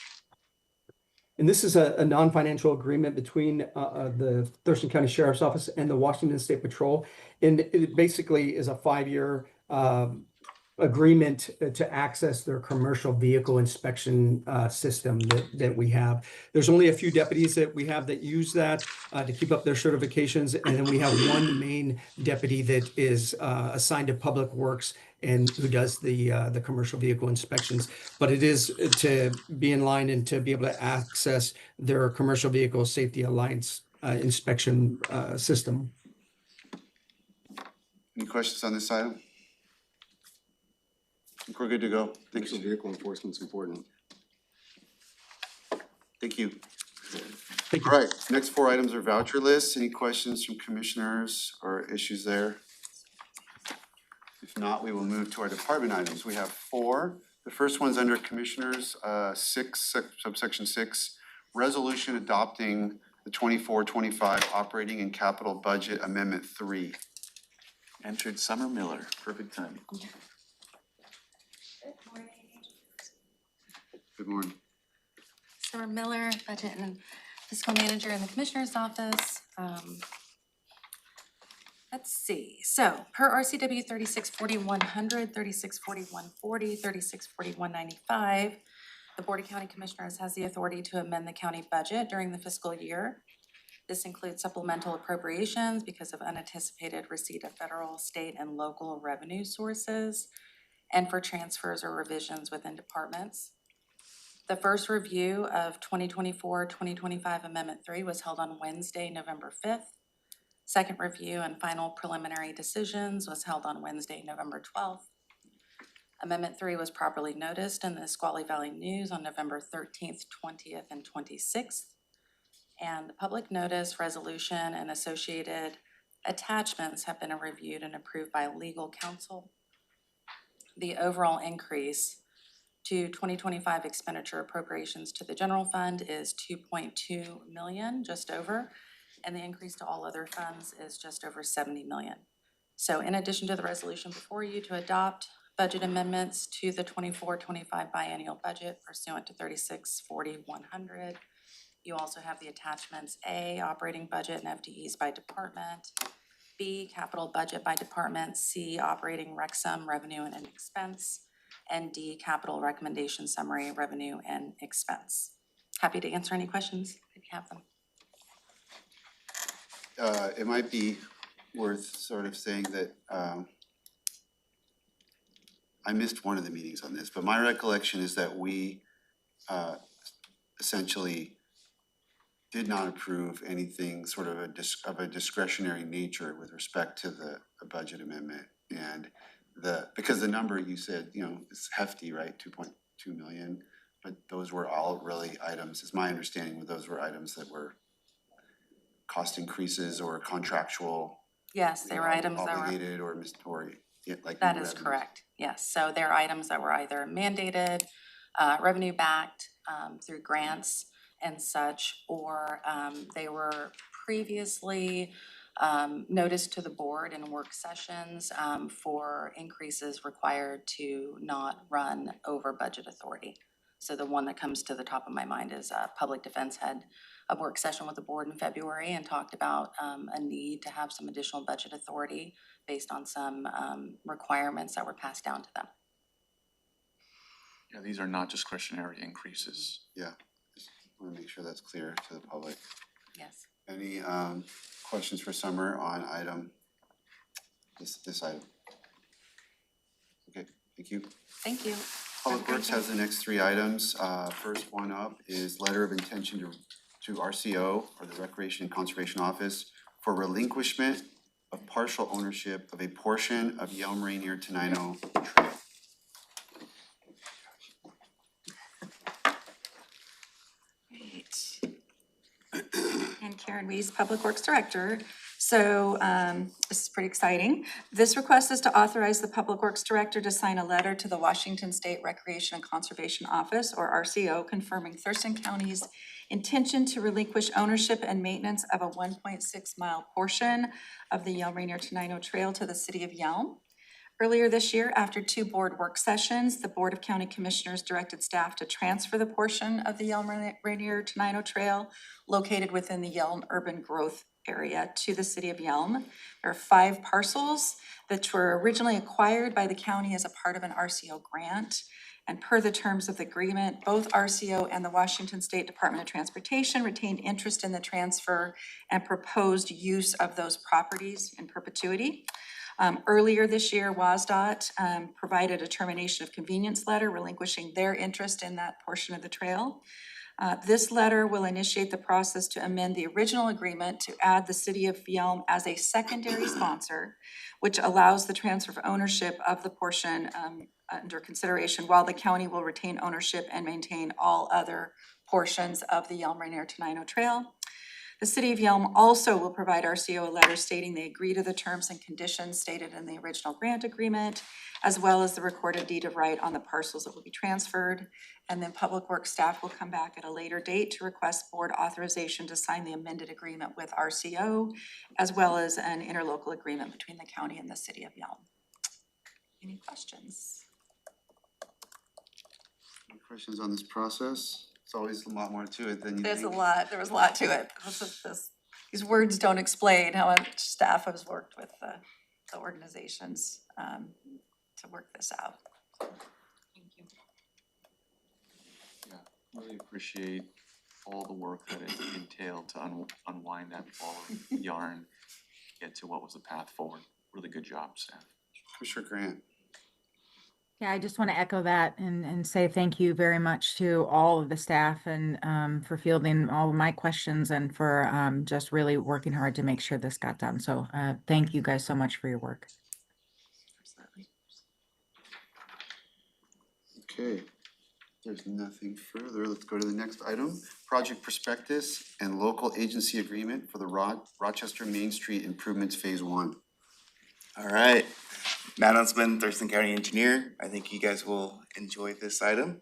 And this is a non-financial agreement between the Thurston County Sheriff's Office and the Washington State Patrol. And it basically is a 5-year agreement to access their commercial vehicle inspection system that we have. There's only a few deputies that we have that use that to keep up their certifications. And then we have one main deputy that is assigned to Public Works and who does the commercial vehicle inspections. But it is to be in line and to be able to access their Commercial Vehicle Safety Alliance inspection system. Any questions on this item? I think we're good to go. Thanks. Vehicle enforcement's important. Thank you. Thank you. All right, next 4 items are voucher lists. Any questions from commissioners or issues there? If not, we will move to our department items. We have 4. The first one's under Commissioners, 6, subsection 6, resolution adopting the 24-25 operating and capital budget amendment 3. Entered Summer Miller, perfect timing. Good morning. Summer Miller, Budget and Fiscal Manager in the Commissioner's Office. Let's see, so per RCW 3640-100, 3640-140, 3640-195, the Board of County Commissioners has the authority to amend the county budget during the fiscal year. This includes supplemental appropriations because of unanticipated receipt of federal, state, and local revenue sources, and for transfers or revisions within departments. The first review of 2024-2025 Amendment 3 was held on Wednesday, November 5th. Second review and final preliminary decisions was held on Wednesday, November 12th. Amendment 3 was properly noticed in the Squally Valley News on November 13th, 20th, and 26th. And the public notice, resolution, and associated attachments have been reviewed and approved by legal counsel. The overall increase to 2025 expenditure appropriations to the general fund is 2.2 million, just over, and the increase to all other funds is just over 70 million. So in addition to the resolution before you to adopt budget amendments to the 24-25 biennial budget pursuant to 3640-100, you also have the attachments A, operating budget and FTEs by department, B, capital budget by department, C, operating rec sum, revenue and expense, and D, capital recommendation summary, revenue and expense. Happy to answer any questions if you have them. It might be worth sort of saying that I missed one of the meetings on this, but my recollection is that we essentially did not approve anything sort of a discretionary nature with respect to the budget amendment. And because the number you said, you know, is hefty, right, 2.2 million, but those were all really items, is my understanding, those were items that were cost increases or contractual. Yes, they were items that were. Obligated or like. That is correct, yes. So they're items that were either mandated, revenue backed through grants and such, or they were previously noticed to the board in work sessions for increases required to not run over budget authority. So the one that comes to the top of my mind is Public Defense had a work session with the board in February and talked about a need to have some additional budget authority based on some requirements that were passed down to them. Yeah, these are not discretionary increases. Yeah, just want to make sure that's clear to the public. Yes. Any questions for Summer on this item? Okay, thank you. Thank you. Public Works has the next three items. First one up is letter of intention to RCO, or the Recreation and Conservation Office, for relinquishment of partial ownership of a portion of Yelm Rainier Tenino Trail. And Karen Weiss, Public Works Director. So this is pretty exciting. This request is to authorize the Public Works Director to sign a letter to the Washington State Recreation and Conservation Office, or RCO, confirming Thurston County's intention to relinquish ownership and maintenance of a 1.6 mile portion of the Yelm Rainier Tenino Trail to the City of Yelm. Earlier this year, after two board work sessions, the Board of County Commissioners directed staff to transfer the portion of the Yelm Rainier Tenino Trail located within the Yelm Urban Growth Area to the City of Yelm. There are 5 parcels that were originally acquired by the county as a part of an RCO grant. And per the terms of the agreement, both RCO and the Washington State Department of Transportation retained interest in the transfer and proposed use of those properties in perpetuity. Earlier this year, WSDOT provided a termination of convenience letter relinquishing their interest in that portion of the trail. This letter will initiate the process to amend the original agreement to add the City of Yelm as a secondary sponsor, which allows the transfer of ownership of the portion under consideration, while the county will retain ownership and maintain all other portions of the Yelm Rainier Tenino Trail. The City of Yelm also will provide RCO a letter stating they agree to the terms and conditions stated in the original grant agreement, as well as the recorded deed of right on the parcels that will be transferred. And then Public Works staff will come back at a later date to request board authorization to sign the amended agreement with RCO, as well as an interlocal agreement between the county and the City of Yelm. Any questions? Any questions on this process? It's always a lot more to it than you think. There was a lot to it. These words don't explain how much staff has worked with the organizations to work this out. Thank you. Yeah, really appreciate all the work that it entailed to unwind that ball of yarn, get to what was the path forward. Really good job, staff. Commissioner Grant. Yeah, I just want to echo that and say thank you very much to all of the staff and for fielding all of my questions and for just really working hard to make sure this got done. So thank you guys so much for your work. Okay, there's nothing further. Let's go to the next item. Project prospectus and local agency agreement for the Rochester Main Street Improvements Phase 1. All right, Matt Huntsman, Thurston County Engineer. I think you guys will enjoy this item.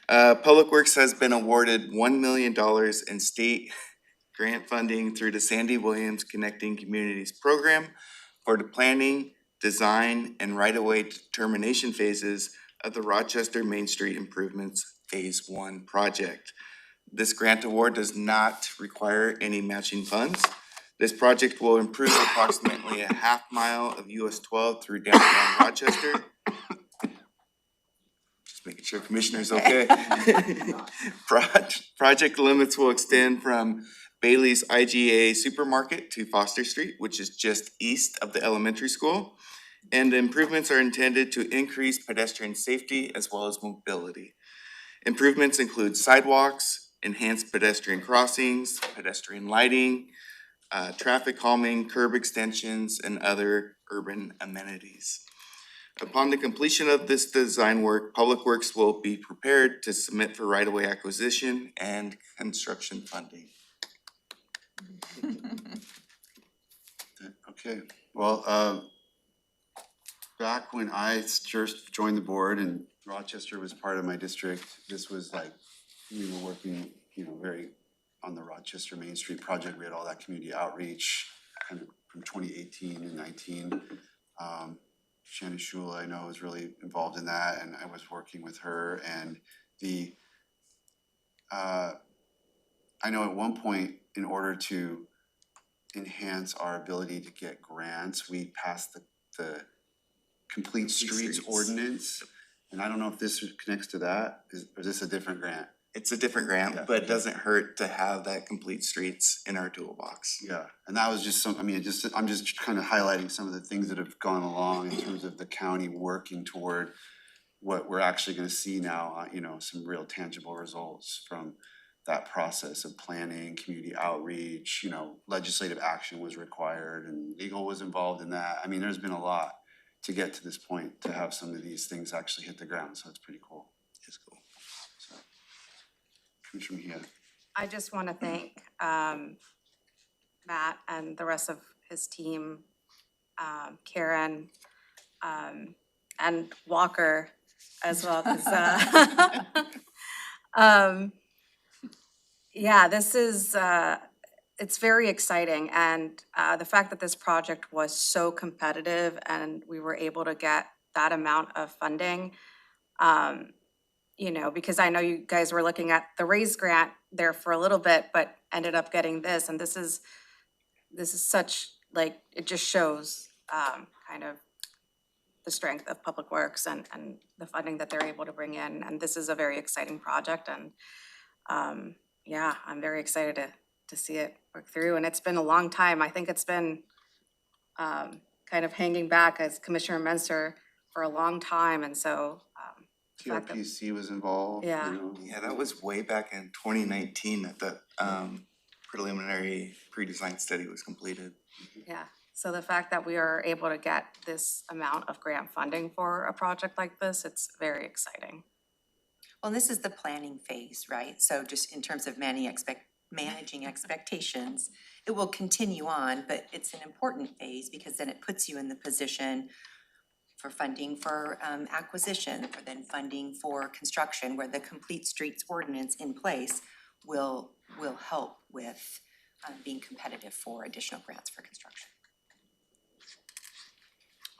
Public Works has been awarded $1 million in state grant funding through the Sandy Williams Connecting Communities Program for the planning, design, and right-of-way determination phases of the Rochester Main Street Improvements Phase 1 project. This grant award does not require any matching funds. This project will improve approximately a half-mile of US 12 through downtown Rochester. Just making sure Commissioner's okay. Project limits will extend from Bailey's IGA Supermarket to Foster Street, which is just east of the elementary school. And the improvements are intended to increase pedestrian safety as well as mobility. Improvements include sidewalks, enhanced pedestrian crossings, pedestrian lighting, traffic calming, curb extensions, and other urban amenities. Upon the completion of this design work, Public Works will be prepared to submit for right-of-way acquisition and construction funding. Okay, well, back when I first joined the board and Rochester was part of my district, this was like, we were working, very on the Rochester Main Street project. We had all that community outreach kind of from 2018 and 19. Shannon Shula, I know, was really involved in that, and I was working with her. And I know at one point, in order to enhance our ability to get grants, we passed the Complete Streets Ordinance. And I don't know if this connects to that. Is this a different grant? It's a different grant, Yeah. but it doesn't hurt to have that Complete Streets in our toolbox. Yeah, and that was just I'm just kind of highlighting some of the things that have gone along in terms of the county working toward what we're actually gonna see now, some real tangible results from that process of planning, community outreach, legislative action was required and legal was involved in that. I mean, there's been a lot to get to this point, to have some of these things actually hit the ground, so it's pretty cool. It's cool. So, Commissioner Mejia. I just want to thank Matt and the rest of his team, Karen, and Walker as well, because yeah, this is it's very exciting, and the fact that this project was so competitive and we were able to get that amount of funding, because I know you guys were looking at the RAISE grant there for a little bit, but ended up getting this, and this is such, it just shows kind of the strength of Public Works and the funding that they're able to bring in, and this is a very exciting project, and yeah, I'm very excited to see it work through, and it's been a long time. I think it's been kind of hanging back as Commissioner Menser for a long time, and so TRPC was involved. Yeah. Yeah, that was way back in 2019 that the preliminary pre-design study was completed. yeah, so the fact that we are able to get this amount of grant funding for a project like this, it's very exciting. Well, this is the planning phase, right? So just in terms of managing managing expectations. It will continue on, but it's an important phase because then it puts you in the position for funding for acquisition, for then funding for construction, where the Complete Streets ordinance in place will help with being competitive for additional grants for construction.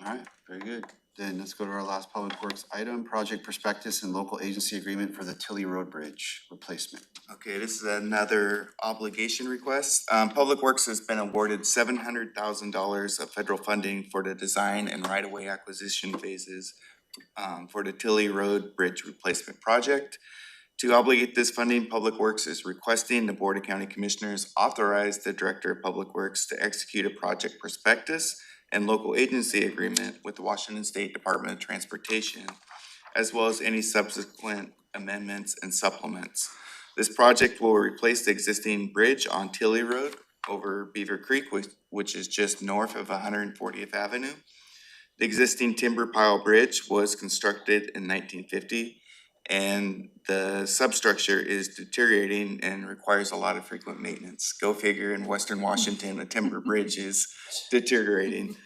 All right, very good. Then let's go to our last Public Works item, project prospectus and local agency agreement for the Tilly Road Bridge replacement. Okay, this is another obligation request. Public Works has been awarded $700,000 of federal funding for the design and right-of-way acquisition phases for the Tilly Road Bridge Replacement Project. To obligate this funding, Public Works is requesting the Board of County Commissioners authorize the Director of Public Works to execute a project prospectus and local agency agreement with the Washington State Department of Transportation, as well as any subsequent amendments and supplements. This project will replace the existing bridge on Tilly Road over Beaver Creek, which is just north of 140th Avenue. The existing timber pile bridge was constructed in 1950, and the substructure is deteriorating and requires a lot of frequent maintenance. Go figure, in Western Washington, a timber bridge is deteriorating.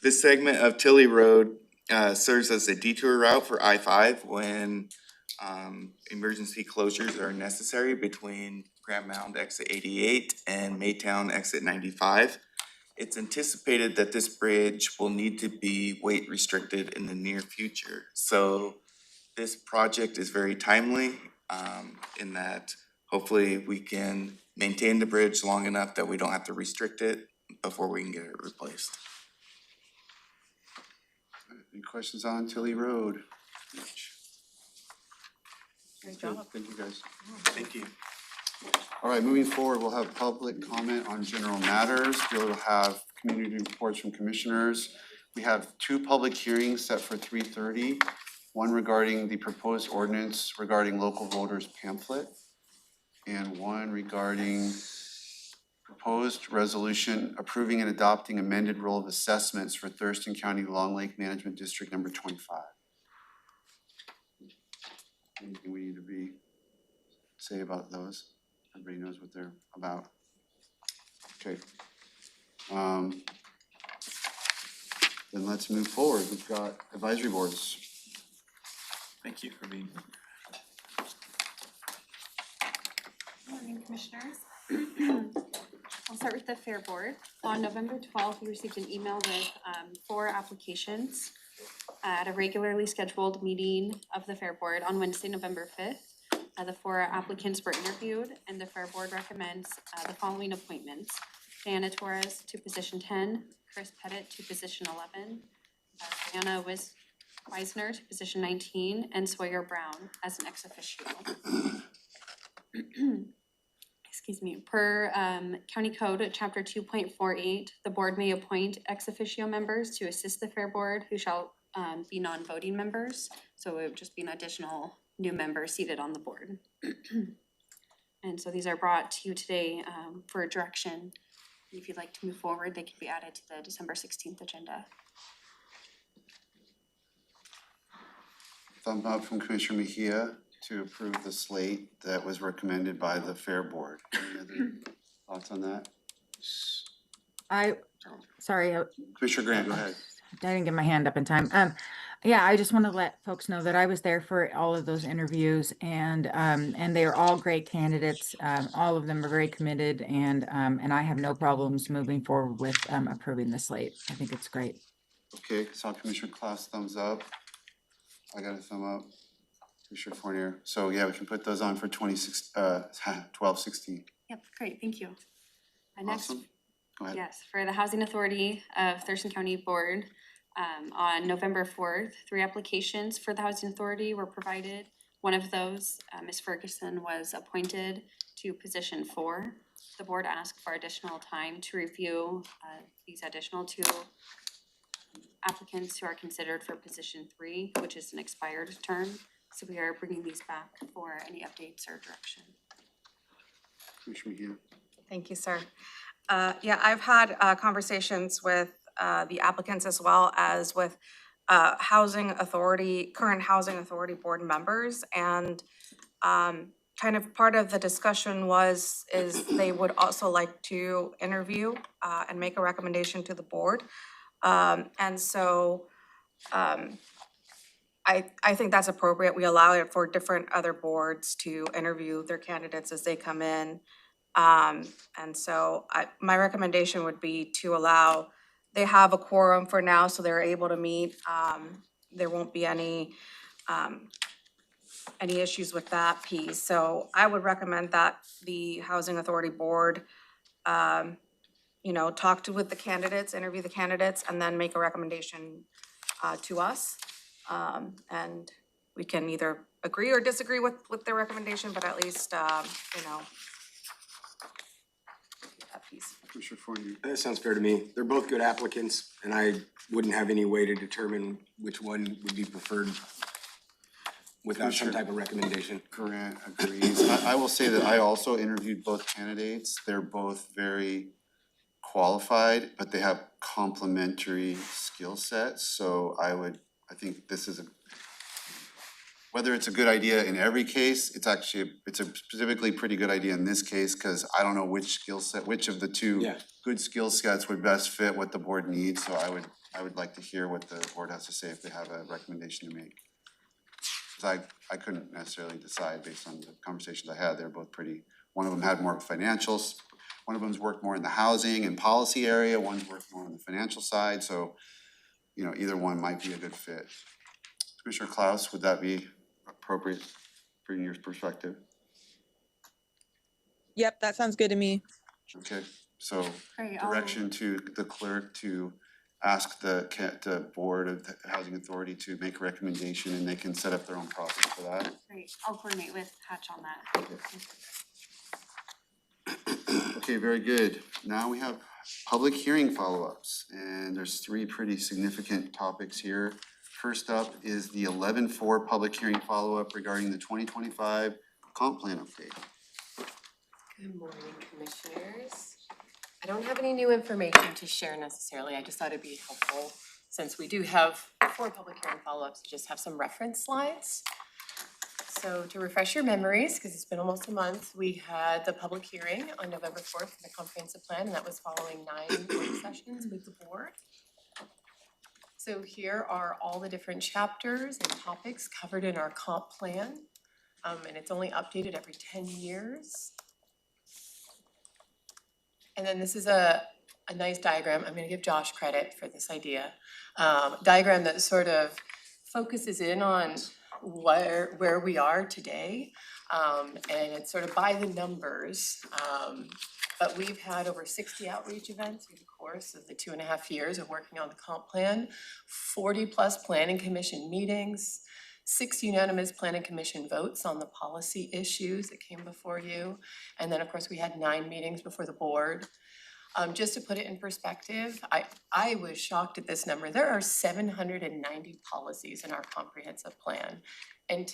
This segment of Tilly Road serves as a detour route for I-5 when emergency closures are necessary between Grand Mound exit 88 and Maytown exit 95. It's anticipated that this bridge will need to be weight restricted in the near future. So this project is very timely in that hopefully we can maintain the bridge long enough that we don't have to restrict it before we can get it replaced. Any questions on Tilly Road? Great job. Thank you, guys. Thank you. All right, moving forward, we'll have public comment on general matters. We'll have community reports from commissioners. We have 2 public hearings set for 3:30. One regarding the proposed ordinance regarding local voters pamphlet, and one regarding proposed resolution approving and adopting amended rule of assessments for Thurston County Long Lake Management District number 25. Anything we need to say about those? Everybody knows what they're about. Okay. Then let's move forward. We've got advisory boards. Thank you for being here. Morning, Commissioners. I'll start with the Fair Board. On November 12th, we received an email with 4 applications at a regularly scheduled meeting of the Fair Board on Wednesday, November 5th. The 4 applicants were interviewed, and the Fair Board recommends the following appointments. Diana Torres to position 10, Chris Pettit to position 11, Diana Weisner to position 19, and Sawyer Brown as an ex officio. Excuse me, per County Code, Chapter 2.48, the board may appoint ex officio members to assist the Fair Board who shall be non-voting members. So it would just be an additional new member seated on the board. And so these are brought to you today for direction. If you'd like to move forward, they can be added to the December 16th agenda. Thumb up from Commissioner Mejia to approve the slate that was recommended by the Fair Board. Any other thoughts on that? Sorry, Commissioner Grant, go ahead. I didn't get my hand up in time. Yeah, I just want to let folks know that I was there for all of those interviews, and they are all great candidates. All of them are very committed, and I have no problems moving forward with approving the slate. I think it's great. Okay, saw Commissioner Klaus thumbs up. I got a thumb up. Commissioner Fournier. So yeah, we can put those on for 12/16. Yep, great, thank you. Next, Awesome. Go ahead. yes, for the Housing Authority of Thurston County Board, on November 4th, 3 applications for the Housing Authority were provided. One of those, Ms. Ferguson, was appointed to position 4. The board asked for additional time to review these additional 2 applicants who are considered for position 3, which is an expired term. So we are bringing these back for any updates or direction. Commissioner Mejia. Thank you, sir. Yeah, I've had conversations with the applicants as well as with current housing authority board members. And kind of part of the discussion is they would also like to interview and make a recommendation to the board. And so I think that's appropriate. We allow it for different other boards to interview their candidates as they come in. And so my recommendation would be to allow, they have a quorum for now, so they're able to meet. There won't be any issues with that piece. So I would recommend that the Housing Authority Board, talk with the candidates, interview the candidates, and then make a recommendation to us. And we can either agree or disagree with their recommendation, but at least, that piece. Commissioner Fournier. That sounds fair to me. They're both good applicants, and I wouldn't have any way to determine which one would be preferred without some type of recommendation. Grant agrees. I will say that I also interviewed both candidates. They're both very qualified, but they have complementary skill sets. So I think this is whether it's a good idea in every case, it's a specifically pretty good idea in this case, because I don't know which of the two good skill sets would best fit what the board needs. So I would like to hear what the board has to say if they have a recommendation to make. Because I couldn't necessarily decide based on the conversations I had. They're both pretty, one of them had more financials, one of them's worked more in the housing and policy area, one's worked more on the financial side, so either one might be a good fit. Commissioner Klaus, would that be appropriate from your perspective? Yep, that sounds good to me. Okay, so Great, direction to the clerk to ask the board of the Housing Authority to make a recommendation, and they can set up their own process for that. Great, I'll coordinate with Hatch on that. Okay, very good. Now we have public hearing follow-ups, and there's three pretty significant topics here. First up is the 11-4 public hearing follow-up regarding the 2025 comp plan update. Good morning, commissioners. I don't have any new information to share necessarily. I just thought it'd be helpful, since we do have 4 public hearing follow-ups, to just have some reference slides. So to refresh your memories, because it's been almost a month, we had the public hearing on November 4th for the comprehensive plan, and that was following 9 work sessions with the board. So here are all the different chapters and topics covered in our comp plan, and it's only updated every 10 years. And then this is a nice diagram. I'm gonna give Josh credit for this idea. Diagram that sort of focuses in on where we are today. And it's sort of by the numbers. But we've had over 60 outreach events through the course of the 2.5 years of working on the comp plan, 40+ planning commission meetings, 6 unanimous planning commission votes on the policy issues that came before you. And then, of course, we had 9 meetings before the board. Just to put it in perspective, I was shocked at this number. There are 790 policies in our comprehensive plan. And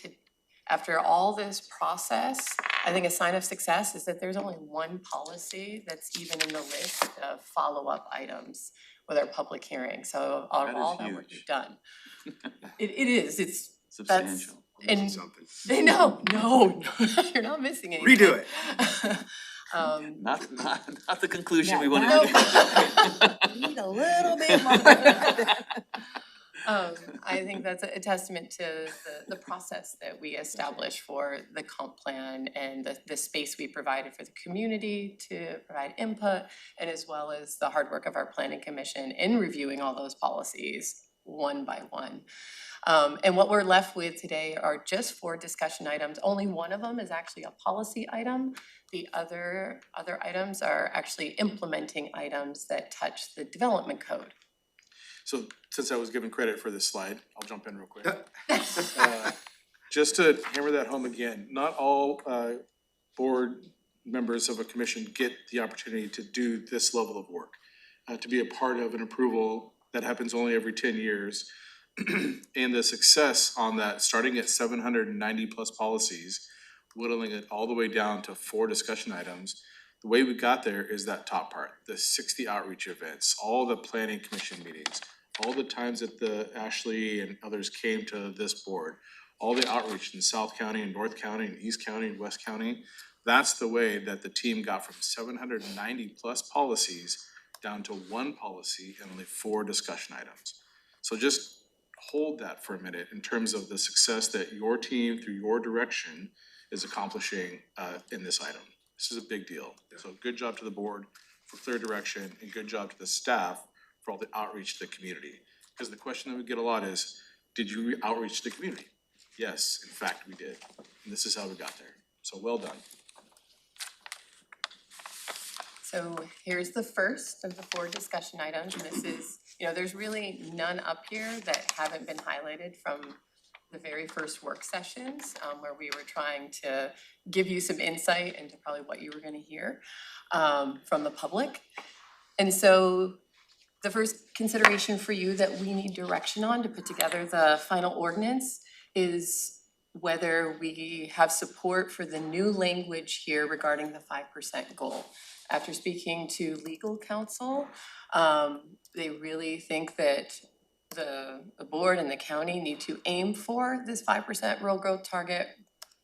after all this process, I think a sign of success is that there's only 1 policy that's even in the list of follow-up items with our public hearing. So all that work we've done. It is, it's Substantial. And no, you're not missing anything. Redo it. Not the conclusion we wanted no. to get. Need a little bit more. I think that's a testament to the process that we established for the comp plan and the space we provided for the community to provide input, and as well as the hard work of our planning commission in reviewing all those policies one by one. And what we're left with today are just 4 discussion items. Only one of them is actually a policy item. The other items are actually implementing items that touch the development code. So since I was given credit for this slide, I'll jump in real quick. Just to hammer that home again, not all board members of a commission get the opportunity to do this level of work. To be a part of an approval that happens only every 10 years. And the success on that, starting at 790+ policies, whittling it all the way down to 4 discussion items. The way we got there is that top part, the 60 outreach events, all the planning commission meetings, all the times that the Ashley and others came to this board, all the outreach in South County and North County and East County and West County. That's the way that the team got from 790 plus policies down to one policy and only 4 discussion items. So just hold that for a minute in terms of the success that your team, through your direction, is accomplishing in this item. This is a big deal. So good job to the board for clear direction, and good job to the staff for all the outreach to the community. Because the question that we get a lot is, did you outreach to the community? Yes, in fact, we did. And this is how we got there. So well done. So here's the first of the 4 discussion items, and this is, there's really none up here that haven't been highlighted from the very first work sessions, where we were trying to give you some insight into probably what you were gonna hear from the public. And so the first consideration for you that we need direction on to put together the final ordinance is whether we have support for the new language here regarding the 5% goal. After speaking to legal counsel, they really think that the board and the county need to aim for this 5% rural growth target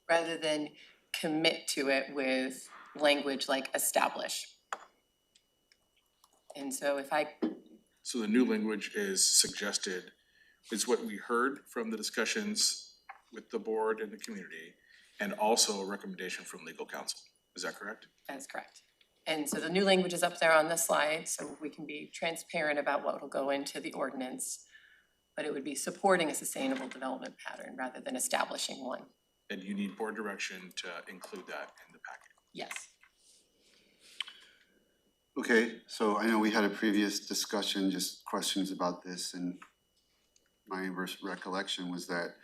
rather than commit to it with language like establish. And so So the new language is suggested, is what we heard from the discussions with the board and the community, and also a recommendation from legal counsel. Is that correct? That is correct. And so the new language is up there on the slide, so we can be transparent about what will go into the ordinance. But it would be supporting a sustainable development pattern rather than establishing one. And you need board direction to include that in the packet. Yes. Okay, so I know we had a previous discussion, just questions about this, and my recollection was that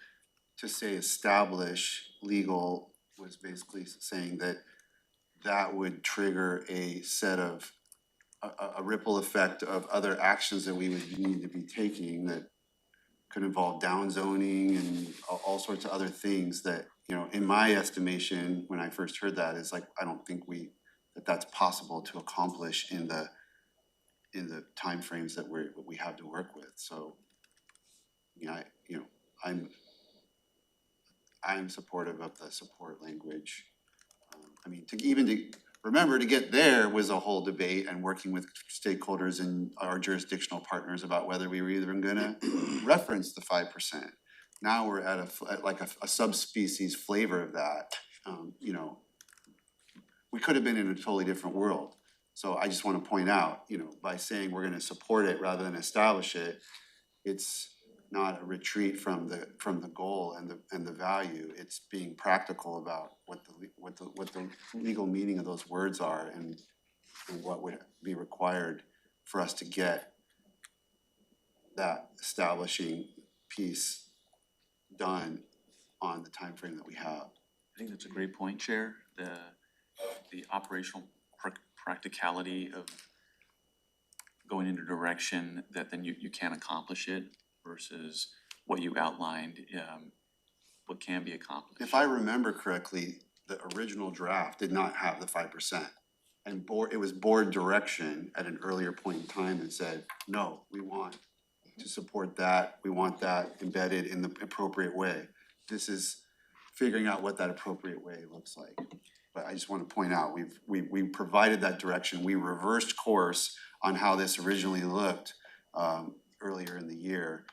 to say establish legal was basically saying that that would trigger a set of, a ripple effect of other actions that we would need to be taking that could involve downzoning and all sorts of other things that, in my estimation, when I first heard that, is like, I don't think that's possible to accomplish in the timeframes that we have to work with. So, I'm supportive of the support language. Remember, to get there was a whole debate and working with stakeholders and our jurisdictional partners about whether we were even gonna reference the 5%. Now we're at a subspecies flavor of that. We could have been in a totally different world. So I just wanna point out, by saying we're gonna support it rather than establish it, it's not a retreat from the goal and the value. It's being practical about what the legal meaning of those words are and what would be required for us to get that establishing piece done on the time frame that we have. I think that's a great point, Chair. The operational practicality of going in a direction that then you can't accomplish it versus what you outlined, what can be accomplished. If I remember correctly, the original draft did not have the 5%. And it was board direction at an earlier point in time that said, no, we want to support that. We want that embedded in the appropriate way. This is figuring out what that appropriate way looks like. But I just want to point out, we provided that direction. We reversed course on how this originally looked earlier in the year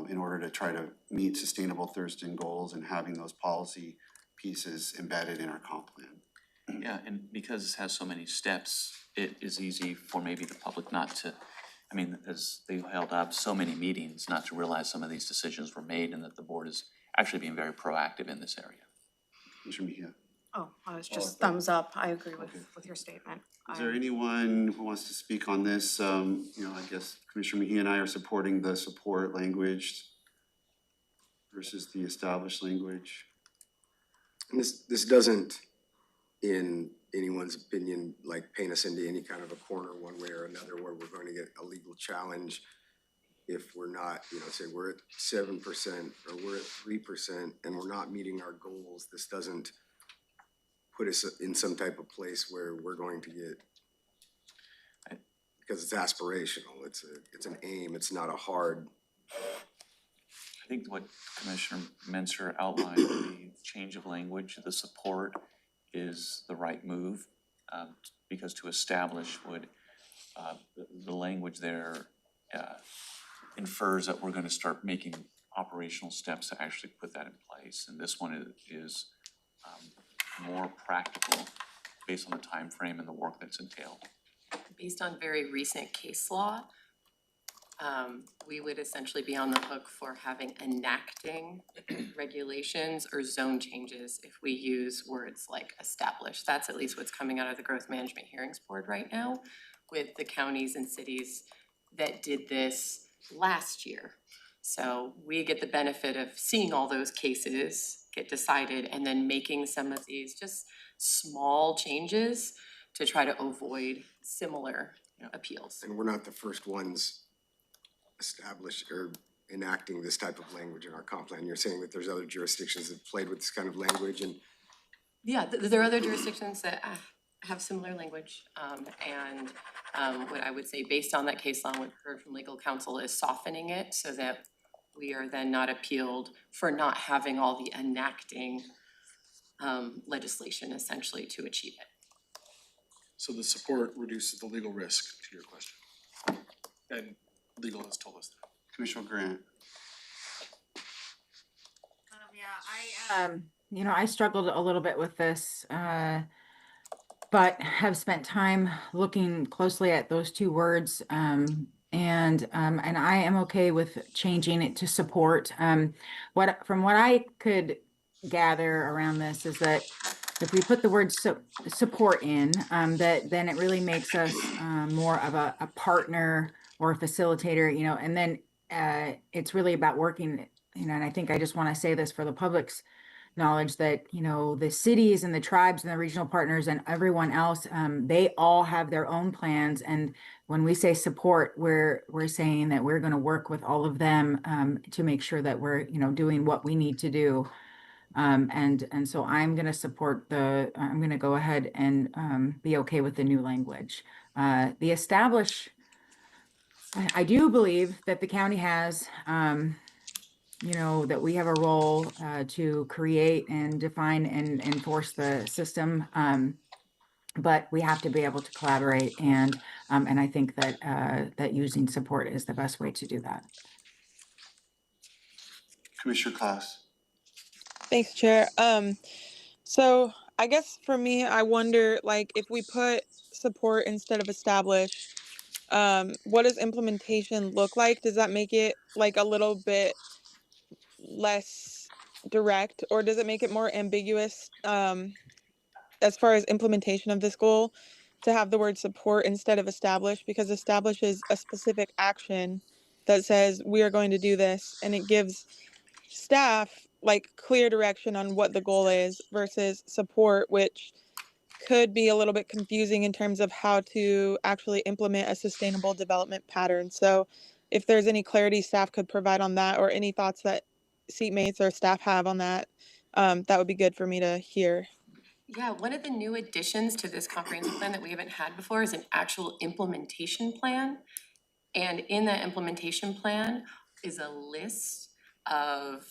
in order to try to meet sustainable Thurston goals and having those policy pieces embedded in our comp plan. Yeah, and because this has so many steps, it is easy for maybe the public not to, as they held up so many meetings, not to realize some of these decisions were made and that the board is actually being very proactive in this area. Commissioner Mejia. Oh, I was just thumbs up. I agree with your statement. Is there anyone who wants to speak on this? I guess Commissioner Mejia and I are supporting the support language versus the established language. And this doesn't, in anyone's opinion, like paint us into any kind of a corner one way or another where we're going to get a legal challenge if we're not, say we're at 7% or we're at 3% and we're not meeting our goals. This doesn't put us in some type of place where we're going to get, because it's aspirational, it's an aim, it's not a hard. I think what Commissioner Menser outlined, the change of language, the support is the right move. Because to establish would, the language there infers that we're gonna start making operational steps to actually put that in place. And this one is more practical based on the time frame and the work that's entailed. Based on very recent case law, we would essentially be on the hook for having enacting regulations or zone changes if we use words like establish. That's at least what's coming out of the Growth Management Hearings Board right now with the counties and cities that did this last year. So we get the benefit of seeing all those cases get decided and then making some of these just small changes to try to avoid similar appeals. And we're not the first ones established or enacting this type of language in our comp plan. You're saying that there's other jurisdictions that played with this kind of language and Yeah, there are other jurisdictions that have similar language, what I would say, based on that case law, what we've heard from legal counsel is softening it so that we are then not appealed for not having all the enacting legislation essentially to achieve it. So the support reduces the legal risk to your question. And legal has told us that. Commissioner Grant. You know, I struggled a little bit with this, but have spent time looking closely at those two words. And I am okay with changing it to support. From what I could gather around this is that if we put the word support in, that then it really makes us more of a partner or a facilitator, you know, and then it's really about working, you know, and I think I just want to say this for the public's knowledge that, you know, the cities and the tribes and the regional partners and everyone else, they all have their own plans. And when we say support, we're saying that we're going to work with all of them to make sure that we're, you know, doing what we need to do. And so I'm going to support I'm going to go ahead and be okay with the new language. The establish, I do believe that the county has, you know, that we have a role to create and define and enforce the system. But we have to be able to collaborate, and I think that that using support is the best way to do that. Commissioner Klaus. Thanks, Chair. So I guess for me, I wonder, like, if we put support instead of establish, what does implementation look like? Does that make it like a little bit less direct, or does it make it more ambiguous as far as implementation of this goal to have the word support instead of establish? Because establish is a specific action that says we are going to do this, and it gives staff like clear direction on what the goal is, versus support, which could be a little bit confusing in terms of how to actually implement a sustainable development pattern. So if there's any clarity staff could provide on that, or any thoughts that seatmates or staff have on that, that would be good for me to hear. Yeah, one of the new additions to this comprehensive plan that we haven't had before is an actual implementation plan. And in that implementation plan is a list of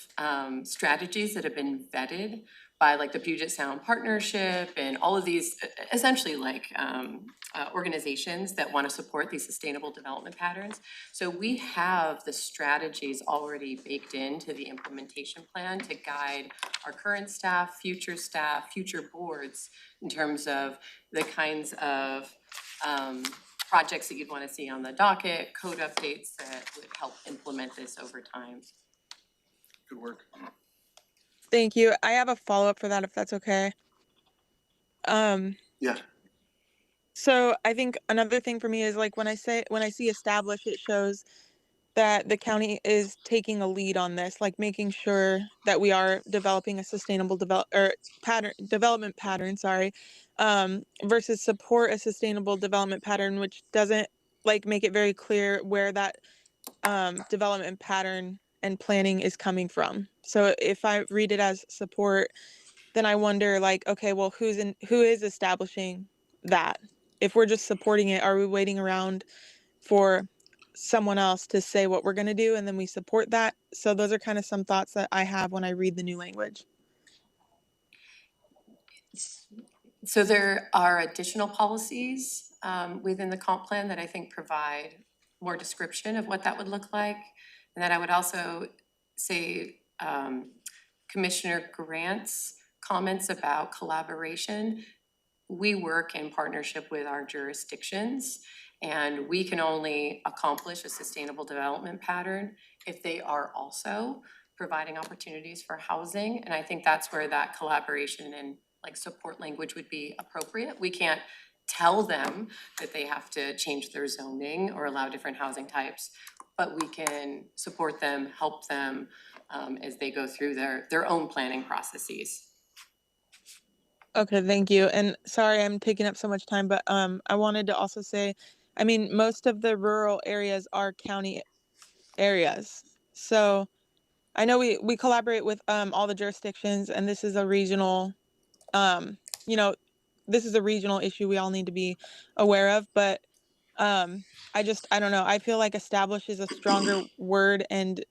strategies that have been vetted by like the Puget Sound Partnership and all of these essentially like organizations that want to support these sustainable development patterns. So we have the strategies already baked into the implementation plan to guide our current staff, future boards in terms of the kinds of projects that you'd want to see on the docket, code updates that would help implement this over time. Good work. Thank you. I have a follow-up for that, if that's okay. Yeah. So I think another thing for me is like when I see establish, it shows that the county is taking a lead on this, like making sure that we are developing a sustainable development pattern, versus support a sustainable development pattern, which doesn't like make it very clear where that development pattern and planning is coming from. So if I read it as support, then I wonder like, okay, well, who is establishing that? If we're just supporting it, are we waiting around for someone else to say what we're gonna do and then we support that. So those are kind of some thoughts that I have when I read the new language. So there are additional policies within the comp plan that I think provide more description of what that would look like. And then I would also say Commissioner Grant's comments about collaboration. We work in partnership with our jurisdictions, and we can only accomplish a sustainable development pattern if they are also providing opportunities for housing. And I think that's where that collaboration and like support language would be appropriate. We can't tell them that they have to change their zoning or allow different housing types, but we can support them, help them as they go through their own planning processes. Okay, thank you. And sorry I'm taking up so much time, but I wanted to also say, I mean, most of the rural areas are county areas. So I know we collaborate with all the jurisdictions, and this is a regional you know, this is a regional issue we all need to be aware of, but I don't know. I feel like establish is a stronger word, and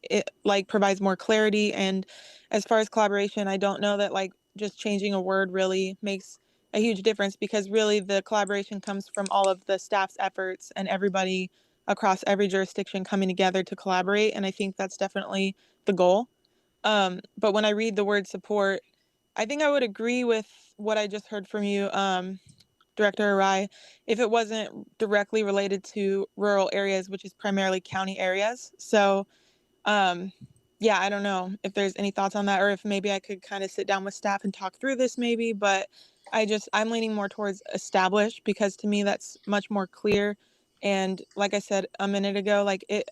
it like provides more clarity. And as far as collaboration, I don't know that like just changing a word really makes a huge difference, because really the collaboration comes from all of the staff's efforts and everybody across every jurisdiction coming together to collaborate, and I think that's definitely the goal. But when I read the word support, I think I would agree with what I just heard from you, Director Arai, if it wasn't directly related to rural areas, which is primarily county areas. So, yeah, I don't know if there's any thoughts on that, or if maybe I could kind of sit down with staff and talk through this maybe, but I'm leaning more towards establish, because to me that's much more clear. And like I said a minute ago, like it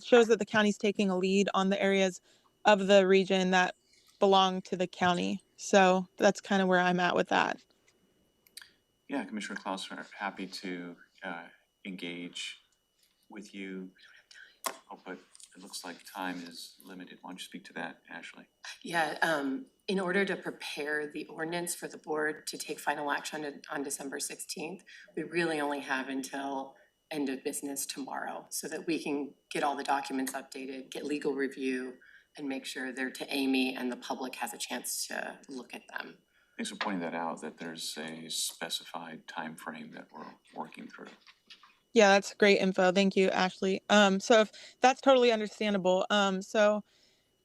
shows that the county's taking a lead on the areas of the region that belong to the county. So that's kind of where I'm at with that. Yeah, Commissioner Klaus, we're happy to engage with you. Oh, but it looks like time is limited. Why don't you speak to that, Ashley? Yeah, in order to prepare the ordinance for the board to take final action on December 16th, we really only have until end of business tomorrow so that we can get all the documents updated, get legal review, and make sure they're to Amy and the public has a chance to look at them. Thanks for pointing that out, that there's a specified time frame that we're working through. Yeah, that's great info. Thank you, Ashley. So if that's totally understandable. So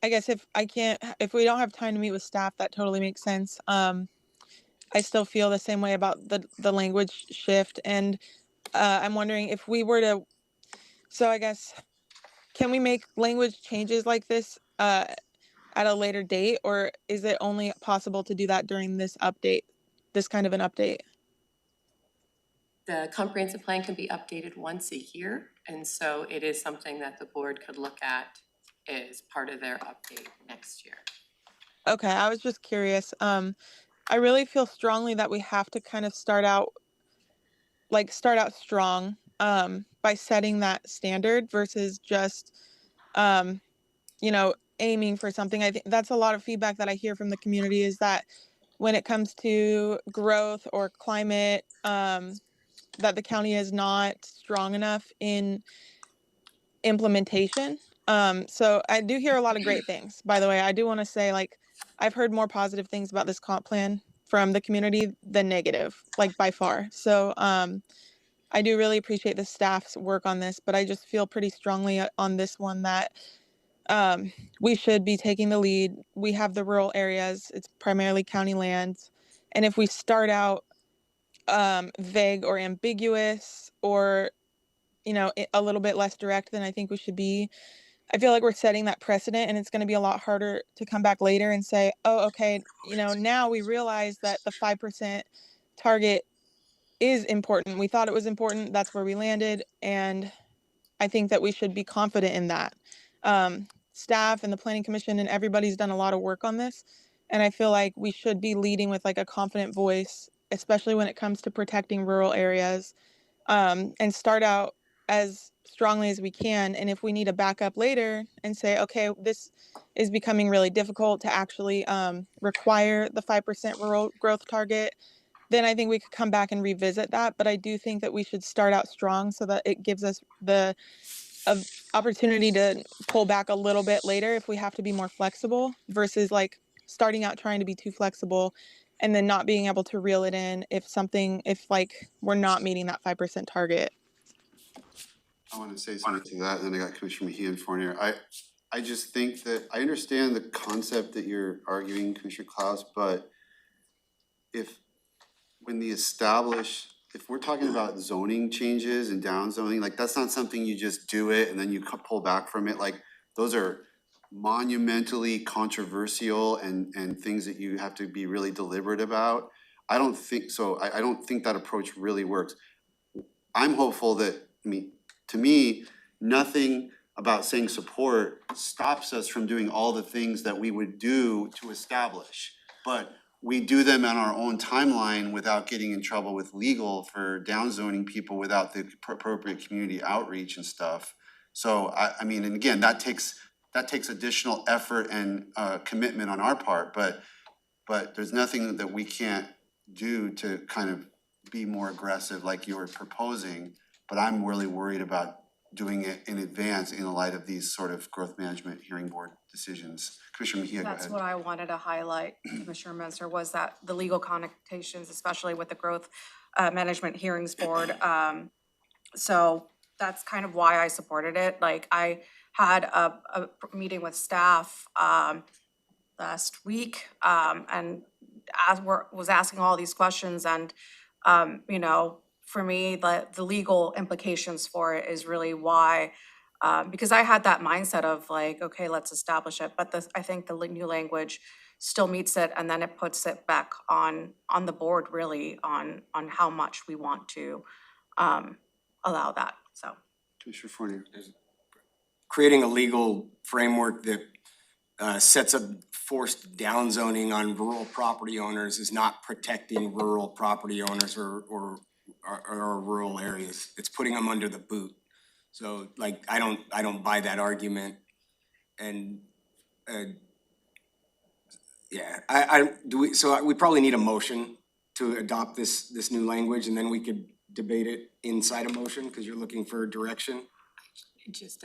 I guess if we don't have time to meet with staff, that totally makes sense. I still feel the same way about the language shift, and I'm wondering if we were to, so I guess, can we make language changes like this at a later date, or is it only possible to do that during this update, this kind of an update? The comprehensive plan can be updated once a year, and so it is something that the board could look at as part of their update next year. Okay, I was just curious. I really feel strongly that we have to kind of start out strong by setting that standard versus just um aiming for something. I think that's a lot of feedback that I hear from the community, is that when it comes to growth or climate, that the county is not strong enough in implementation. So I do hear a lot of great things. By the way, I do want to say, like, I've heard more positive things about this comp plan from the community than negative, like by far. So I do really appreciate the staff's work on this, but I just feel pretty strongly on this one that we should be taking the lead. We have the rural areas, it's primarily county lands. And if we start out vague or ambiguous, or a little bit less direct than I think we should be, I feel like we're setting that precedent, and it's going to be a lot harder to come back later and say, oh, okay, now we realize that the 5% target is important. We thought it was important. That's where we landed. And I think that we should be confident in that. Staff and the Planning Commission and everybody's done a lot of work on this. And I feel like we should be leading with like a confident voice, especially when it comes to protecting rural areas, and start out as strongly as we can. And if we need a backup later and say, okay, this is becoming really difficult to actually require the 5% rural growth target, then I think we could come back and revisit that. But I do think that we should start out strong so that it gives us the opportunity to pull back a little bit later if we have to be more flexible versus like starting out trying to be too flexible and then not being able to reel it in if like we're not meeting that 5% target. I wanna say something to that, and then I got Commissioner Mejia and Fournier. I just think that, I understand the concept that you're arguing, Commissioner Klaus, but if, if we're talking about zoning changes and down zoning, like, that's not something you just do it and then you pull back from it, like, those are monumentally controversial and things that you have to be really deliberate about. I don't think so, I don't think that approach really works. I'm hopeful that, I mean, to me, nothing about saying support stops us from doing all the things that we would do to establish. But we do them on our own timeline without getting in trouble with legal for downzoning people without the appropriate community outreach and stuff. So I mean, and again, that takes additional effort and commitment on our part, but there's nothing that we can't do to kind of be more aggressive like you were proposing. But I'm really worried about doing it in advance in the light of these sort of growth management hearing board decisions. Commissioner Mejia, go ahead. That's what I wanted to highlight, Commissioner Menzer, was that the legal connotations, especially with the growth management hearings board. So that's kind of why I supported it. Like, I had a meeting with staff last week and was asking all these questions, and you know, for me, the legal implications for it is really why, because I had that mindset of like, okay, let's establish it, but I think the new language still meets it, and then it puts it back on the board really on how much we want to allow that, so. Commissioner Fournier. Creating a legal framework that sets up forced downzoning on rural property owners is not protecting rural property owners or rural areas. It's putting them under the boot. So like, I don't buy that argument. And yeah, we probably need a motion to adopt this new language, and then we could debate it inside a motion, because you're looking for direction. Just,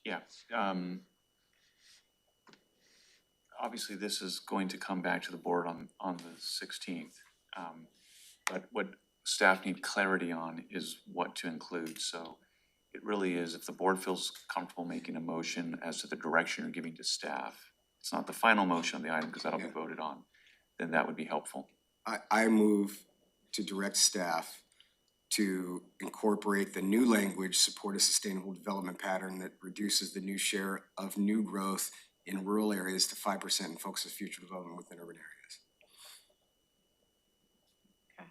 Yeah, obviously, this is going to come back to the board on the 16th. But what staff need clarity on is what to include, so it really is, if the board feels comfortable making a motion as to the direction you're giving to staff, it's not the final motion on the item, because that'll be voted on, then that would be helpful. I move to direct staff to incorporate the new language, support a sustainable development pattern that reduces the new share of new growth in rural areas to 5% and focuses future development within urban areas. Okay,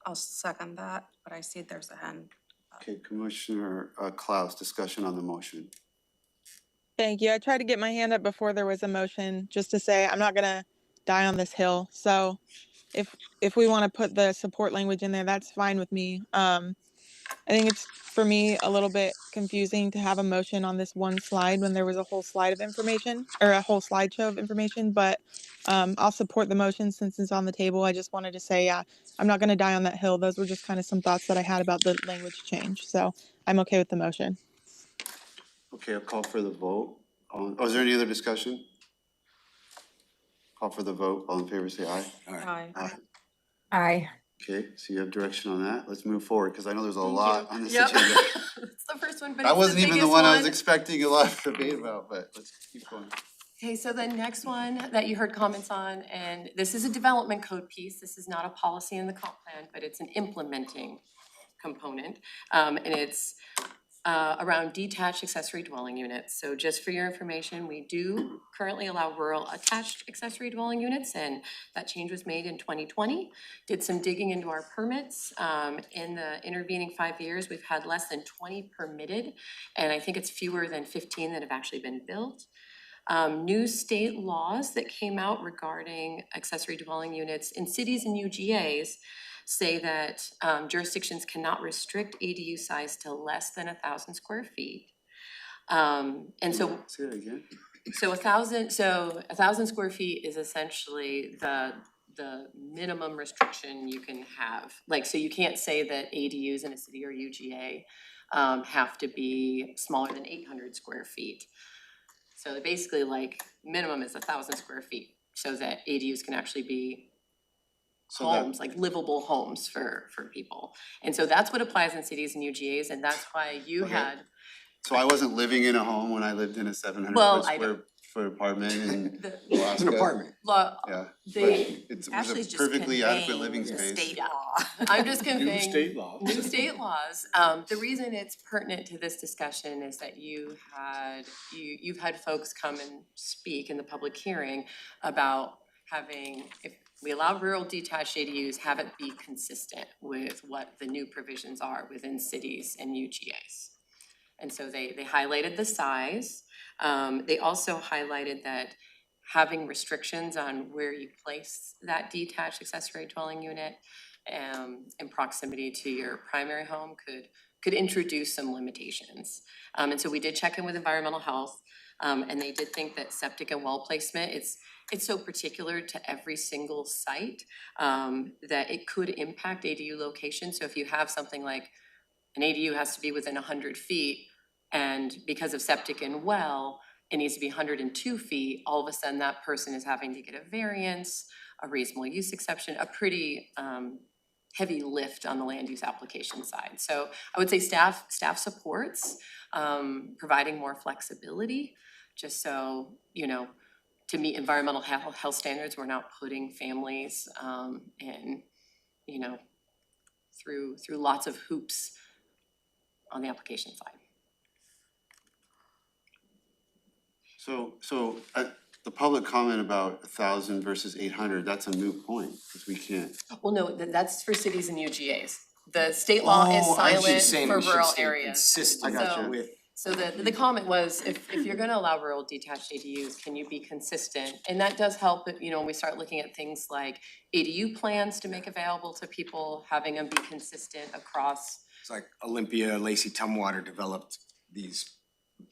I'll second that, but I see there's a hand. Okay, Commissioner Klaus, discussion on the motion. Thank you. I tried to get my hand up before there was a motion, just to say I'm not gonna die on this hill. So if we want to put the support language in there, that's fine with me. I think it's, for me, a little bit confusing to have a motion on this one slide when there was a whole slide of information, or a whole slideshow of information, but I'll support the motion since it's on the table. I just wanted to say, yeah, I'm not gonna die on that hill. Those were just kind of some thoughts that I had about the language change. So I'm okay with the motion. Okay, I'll call for the vote. Is there any other discussion? Call for the vote. All in favor, say aye. Aye. Aye. Okay, so you have direction on that. Let's move forward, because I know there's a Thank lot you. on this Yep. agenda. It's the first one, but That it's wasn't the even the biggest one I was expecting a lot of debate about, but let's keep going. Okay, so the next one that you heard comments on, and this is a development code piece, this is not a policy in the comp plan, but it's an implementing component. And it's around detached accessory dwelling units. So just for your information, we do currently allow rural attached accessory dwelling units, and that change was made in 2020. Did some digging into our permits. In the intervening 5 years, we've had less than 20 permitted, and I think it's fewer than 15 that have actually been built. New state laws that came out regarding accessory dwelling units in cities and UGAs say that jurisdictions cannot restrict ADU size to less than 1,000 square feet. And so. Say that again. So 1,000 square feet is essentially the the minimum restriction you can have. Like, so you can't say that ADUs in a city or UGA have to be smaller than 800 square feet. So they're basically like, minimum is 1,000 square feet, so that ADUs can actually be So that- homes, like livable homes for people. And so that's what applies in cities and UGAs, and that's why you Okay. had, So I wasn't living in a home when I lived in a 700 Well, foot I square foot apartment in the, It's Alaska. an apartment. law, Yeah, but the, it was Ashley's a just perfectly adequate conveying living the space. state Yeah. law. I'm just New conveying. state law. New state laws. The reason it's pertinent to this discussion is that you've had folks come and speak in the public hearing about having, if we allow rural detached ADUs, have it be consistent with what the new provisions are within cities and UGAs. And so they highlighted the size. They also highlighted that having restrictions on where you place that detached accessory dwelling unit in proximity to your primary home could introduce some limitations. And so we did check in with environmental health, and they did think that septic and well placement, it's so particular to every single site, that it could impact ADU location. So if you have something like an ADU has to be within 100 feet, and because of septic and well, it needs to be 102 feet, all of a sudden that person is having to get a variance, a reasonable use exception, a pretty heavy lift on the land use application side. So I would say staff supports providing more flexibility, just so, you know, to meet environmental health standards, we're not putting families in, you know, through lots of hoops on the application side. So the public comment about 1,000 versus 800, that's a moot point, because we can't. Well, no, that's for cities and UGAs. The state law is Oh, I was just silent saying for we should rural stay areas. consistent I got you. with. So the comment was, if you're gonna allow rural detached ADUs, can you be consistent? And that does help, you know, when we start looking at things like ADU plans to make available to people, having them be consistent across. It's like Olympia, Lacey Tumwater developed these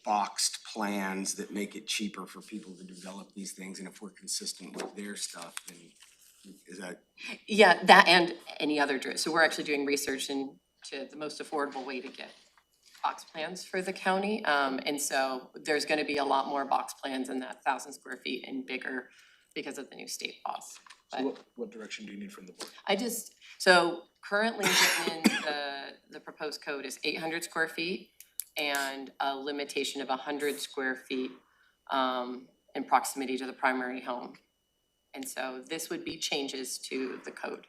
boxed plans that make it cheaper for people to develop these things, and if we're consistent with their stuff, then is that? Yeah, that and any other, so we're actually doing research into the most affordable way to get box plans for the county. And so there's gonna be a lot more box plans in that 1,000 square feet and bigger because of the new state laws. So what direction do you need from the board? So currently written in the proposed code is 800 square feet and a limitation of 100 square feet in proximity to the primary home. And so this would be changes to the code,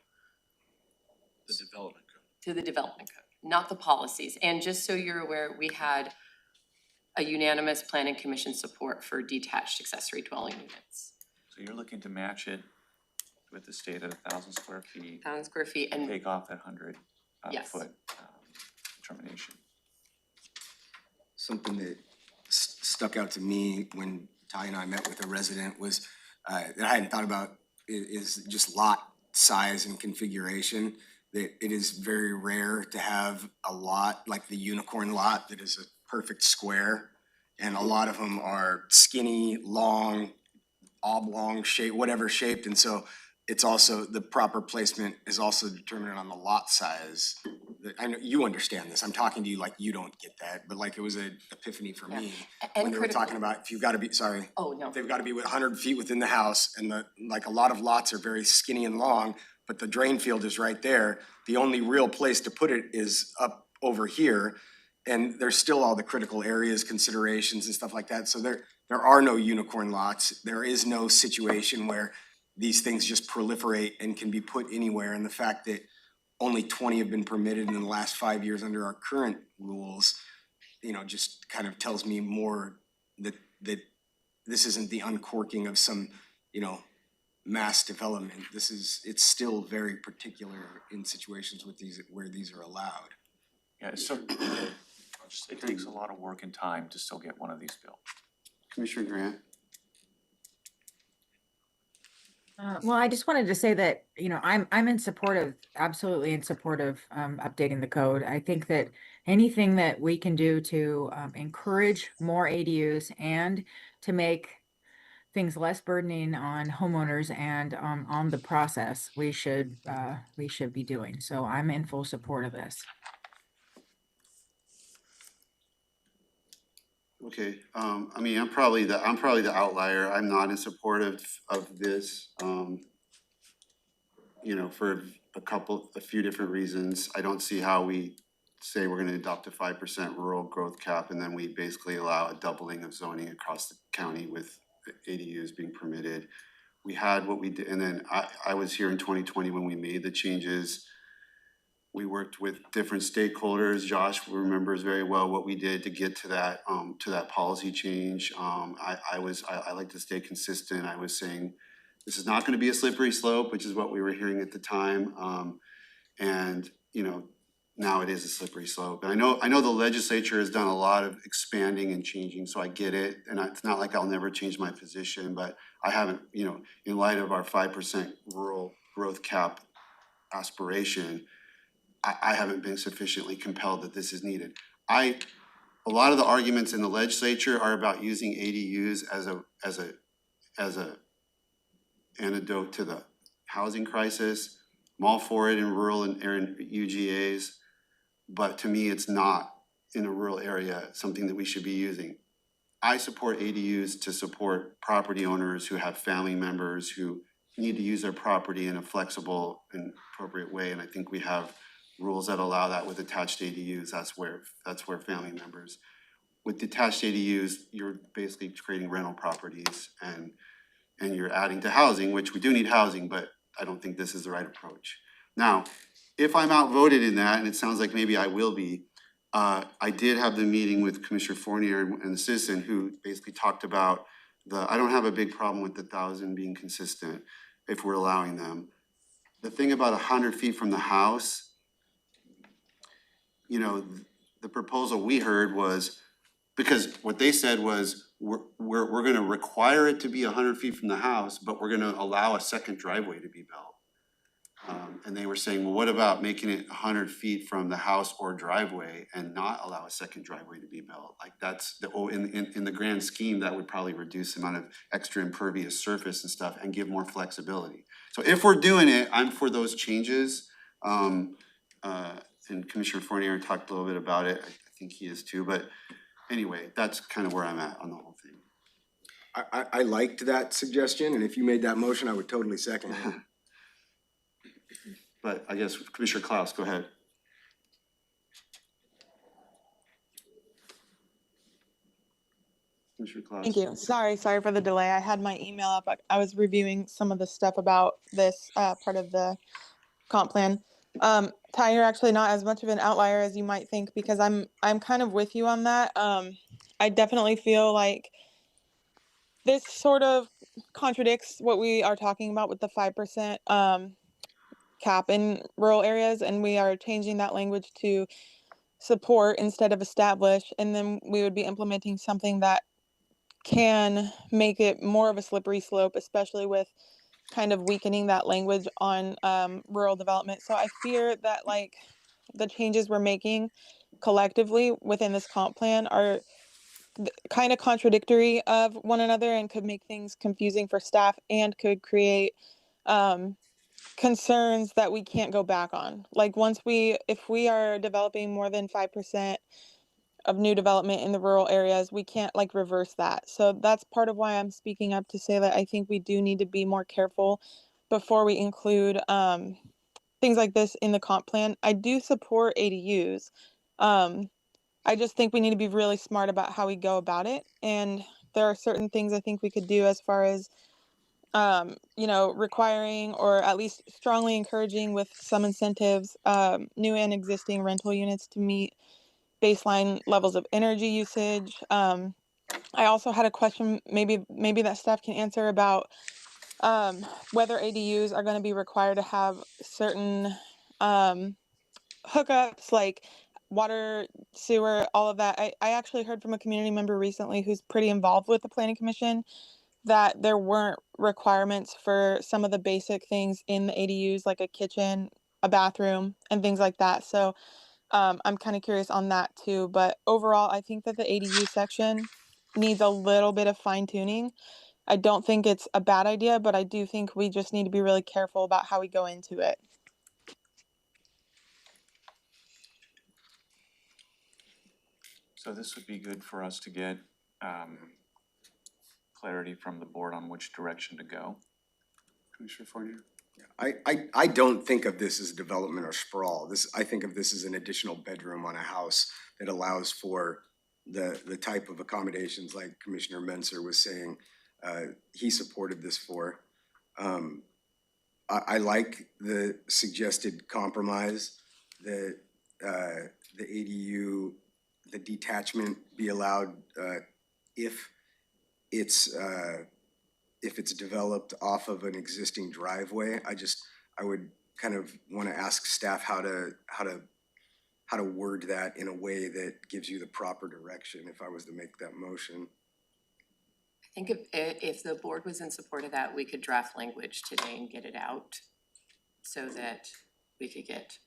The development code. to the development code, not the policies. And just so you're aware, we had a unanimous planning commission support for detached accessory dwelling units. So you're looking to match it with the state at 1,000 square feet, 1,000 square feet and take off that 100 Yes. foot determination. Something that stuck out to me when Ty and I met with a resident was, that I hadn't thought about, is just lot size and configuration. That it is very rare to have a lot like the unicorn lot that is a perfect square. And a lot of them are skinny, long, oblong shape, whatever shaped, and so it's also, the proper placement is also determined on the lot size. I know you understand this, I'm talking to you like you don't get that, but like it was an epiphany for me. and When they were talking about, if you've gotta be, sorry, Oh, no. they've gotta be 100 feet within the house, and like a lot of lots are very skinny and long, but the drain field is right there. The only real place to put it is up over here, and there's still all the critical areas considerations and stuff like that, so there are no unicorn lots. There is no situation where these things just proliferate and can be put anywhere, and the fact that only 20 have been permitted in the last 5 years under our current rules, you know, just kind of tells me more that this isn't the uncorking of some, you know, mass development. It's still very particular in situations with these, where these are allowed. Yeah, so it takes a lot of work and time to still get one of these built. Commissioner Grant? Well, I just wanted to say that, you know, I'm in support of, absolutely in support of updating the code. I think that anything that we can do to encourage more ADUs and to make things less burdening on homeowners and on the process, we should be doing. So I'm in full support of this. Okay, I mean, I'm probably the outlier. I'm not in support of this, you know, for a few different reasons. I don't see how we say we're gonna adopt a 5% rural growth cap and then we basically allow a doubling of zoning across the county with ADUs being permitted. We had what we did, and then I was here in 2020 when we made the changes. We worked with different stakeholders. Josh remembers very well what we did to get to that policy change. I like to stay consistent. I was saying, this is not gonna be a slippery slope, which is what we were hearing at the time. And, you know, now it is a slippery slope. And I know the legislature has done a lot of expanding and changing, so I get it. And it's not like I'll never change my position, but I haven't, you know, in light of our 5% rural growth cap aspiration, I haven't been sufficiently compelled that this is needed. A lot of the arguments in the legislature are about using ADUs as a antidote to the housing crisis. I'm all for it in rural and UGAs, but to me, it's not in a rural area something that we should be using. I support ADUs to support property owners who have family members who need to use their property in a flexible and appropriate way, and I think we have rules that allow that with attached ADUs. That's where family members. With detached ADUs, you're basically creating rental properties and you're adding to housing, which we do need housing, but I don't think this is the right approach. Now, if I'm outvoted in that, and it sounds like maybe I will be, I did have the meeting with Commissioner Fournier and the citizen who basically talked about I don't have a big problem with the 1,000 being consistent if we're allowing them. The thing about 100 feet from the house, you know, the proposal we heard was, because what they said was, we're gonna require it to be 100 feet from the house, but we're gonna allow a second driveway to be built. And they were saying, well, what about making it 100 feet from the house or driveway and not allow a second driveway to be built? Like that's in the grand scheme, that would probably reduce the amount of extra impervious surface and stuff and give more flexibility. So if we're doing it, I'm for those changes. And Commissioner Fournier talked a little bit about it. I think he is too, but anyway, that's kind of where I'm at on the whole thing. I liked that suggestion, and if you made that motion, I would totally second it. But I guess Commissioner Klaus, go ahead. Commissioner Klaus. Thank you. Sorry for the delay. I had my email up. I was reviewing some of the stuff about this part of the comp plan. Ty, you're actually not as much of an outlier as you might think, because I'm kind of with you on that. I definitely feel like this sort of contradicts what we are talking about with the 5% cap in rural areas, and we are changing that language to support instead of establish, and then we would be implementing something that can make it more of a slippery slope, especially with kind of weakening that language on rural development. So I fear that like the changes we're making collectively within this comp plan are kind of contradictory of one another and could make things confusing for staff and could create concerns that we can't go back on. Like if we are developing more than 5% of new development in the rural areas, we can't like reverse that. So that's part of why I'm speaking up, to say that I think we do need to be more careful before we include things like this in the comp plan. I do support ADUs. I just think we need to be really smart about how we go about it. And there are certain things I think we could do as far as you know, requiring or at least strongly encouraging with some incentives, new and existing rental units to meet baseline levels of energy usage. I also had a question, maybe that staff can answer, about whether ADUs are going to be required to have certain hookups like water, sewer, all of that. I actually heard from a community member recently who's pretty involved with the planning commission that there weren't requirements for some of the basic things in the ADUs, like a kitchen, a bathroom, and things like that. So I'm kind of curious on that too. But overall, I think that the ADU section needs a little bit of fine tuning. I don't think it's a bad idea, but I do think we just need to be really careful about how we go into it. So this would be good for us to get clarity from the board on which direction to go. Commissioner Fournier? I don't think of this as development or sprawl. I think of this as an additional bedroom on a house that allows for the type of accommodations like Commissioner Menser was saying, he supported this for. I like the suggested compromise that the ADU, the detachment be allowed if it's developed off of an existing driveway. I would kind of want to ask staff how to word that in a way that gives you the proper direction if I was to make that motion. I think if the board was in support of that, we could draft language today and get it out so that we could get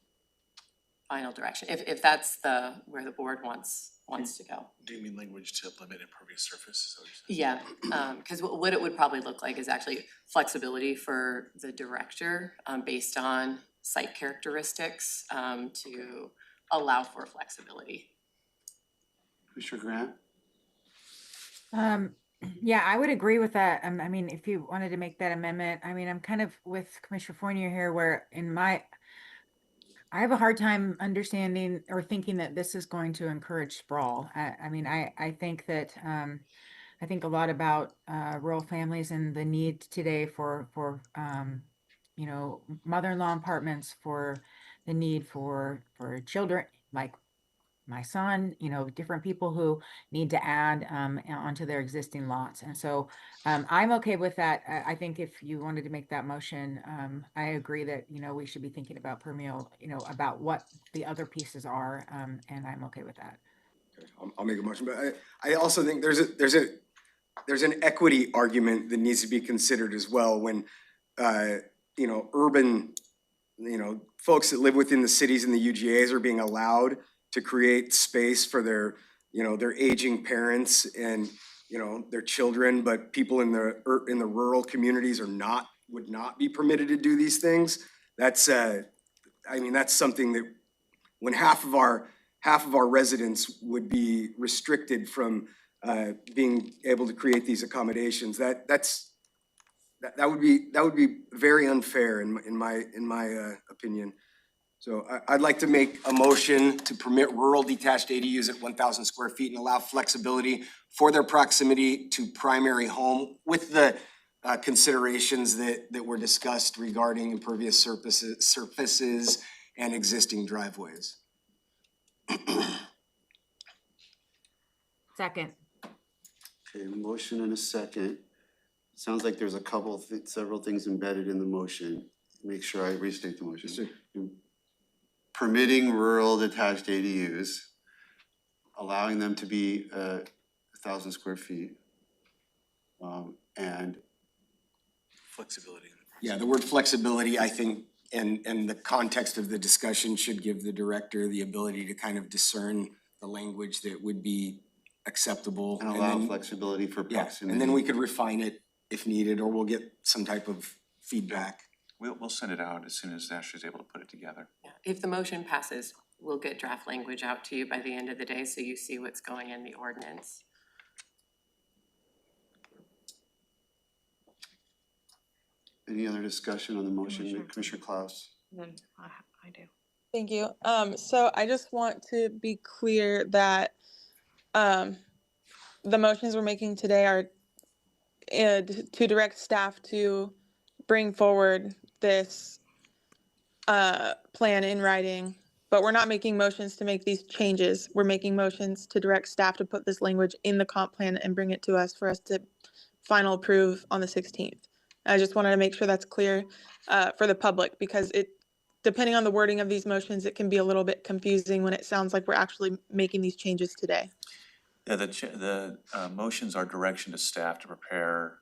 final direction, if that's where the board wants to go. Do you mean language to limit impervious surface? Is that what you're saying? Yeah, because what it would probably look like is actually flexibility for the director based on site characteristics to allow for flexibility. Commissioner Grant? Yeah, I would agree with that. I mean, if you wanted to make that amendment, I mean, I'm kind of with Commissioner Fournier here where I have a hard time understanding or thinking that this is going to encourage sprawl. I mean, I think that, I think a lot about rural families and the need today for you know, mother-in-law apartments, for the need for children, like my son, you know, different people who need to add onto their existing lots. And so I'm okay with that. I think if you wanted to make that motion, I agree that, you know, we should be thinking about permeable, you know, about what the other pieces are, and I'm okay with that. Okay, I'll make a motion, but I also think there's an equity argument that needs to be considered as well when, you know, urban, you know, folks that live within the cities and the UGAs are being allowed to create space for their, you know, their aging parents and, you know, their children, but people in the rural communities would not be permitted to do these things. That's, I mean, that's something that when half of our residents would be restricted from being able to create these accommodations, that would be very unfair in my opinion. So I'd like to make a motion to permit rural detached ADUs at 1,000 square feet and allow flexibility for their proximity to primary home with the considerations that were discussed regarding impervious surfaces and existing driveways. Second. Okay, motion and a second. Sounds like there's several things embedded in the motion. Make sure I restate the motion. Yes, sir. Permitting rural detached ADUs, allowing them to be 1,000 square feet, and Flexibility. Yeah, the word flexibility, I think, and the context of the discussion should give the director the ability to kind of discern the language that would be acceptable. and allow then- flexibility for Yeah, proximity. and then we could refine it if needed, or we'll get some type of feedback. We'll send it out as soon as Ashley's able to put it together. Yeah, if the motion passes, we'll get draft language out to you by the end of the day, so you see what's going in the ordinance. Any other discussion on the motion, Commissioner Klaus? Then I do. Thank you. So I just want to be clear that the motions we're making today are to direct staff to bring forward this plan in writing, but we're not making motions to make these changes. We're making motions to direct staff to put this language in the comp plan and bring it to us for us to final approve on the 16th. I just wanted to make sure that's clear for the public, because depending on the wording of these motions, it can be a little bit confusing when it sounds like we're actually making these changes today. Yeah, the motions are direction to staff to prepare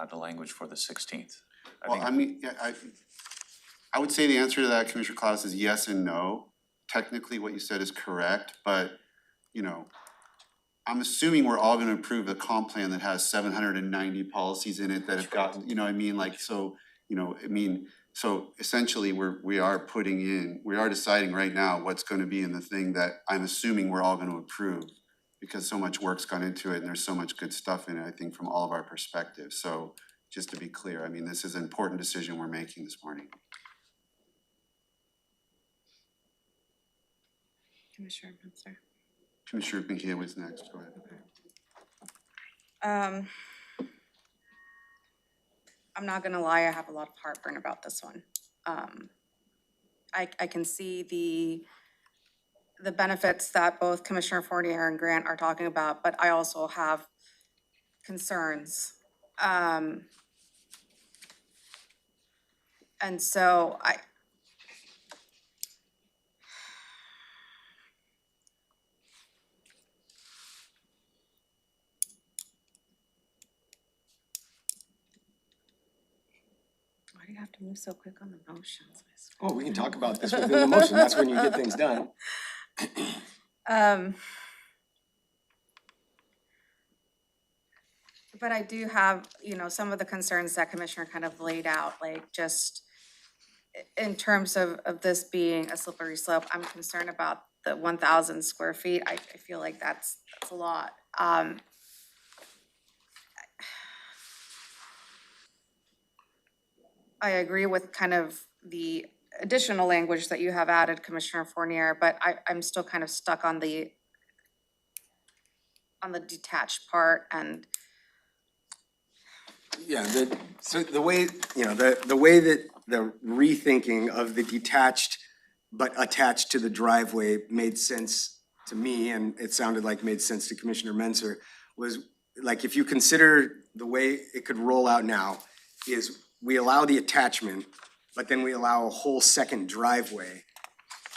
the language for the 16th. Well, I mean, yeah, I would say the answer to that, Commissioner Klaus, is yes and no. Technically, what you said is correct, but, you know, I'm assuming we're all gonna approve a comp plan that has 790 policies in it that have gotten, you know what I mean, like, so, you know, I mean, so essentially, we are deciding right now what's gonna be in the thing that I'm assuming we're all gonna approve. Because so much work's gone into it and there's so much good stuff in it, I think, from all of our perspectives. So just to be clear, I mean, this is an important decision we're making this morning. Commissioner Munster. Commissioner Pinkia was next, go ahead. I'm not gonna lie, I have a lot of heartburn about this one. I can see the benefits that both Commissioner Fournier and Grant are talking about, but I also have concerns. And so why do you have to move so quick on the motions? Oh, we can talk about this within the motion, that's when you get things done. But I do have, you know, some of the concerns that Commissioner kind of laid out, like just in terms of this being a slippery slope, I'm concerned about the 1,000 square feet. I feel like that's a lot. I agree with kind of the additional language that you have added, Commissioner Fournier, but I'm still kind of stuck on the detached part and Yeah, so the way, you know, the way that the rethinking of the detached but attached to the driveway made sense to me, and it sounded like made sense to Commissioner Menzer, was like, if you consider the way it could roll out now, is we allow the attachment, but then we allow a whole second driveway.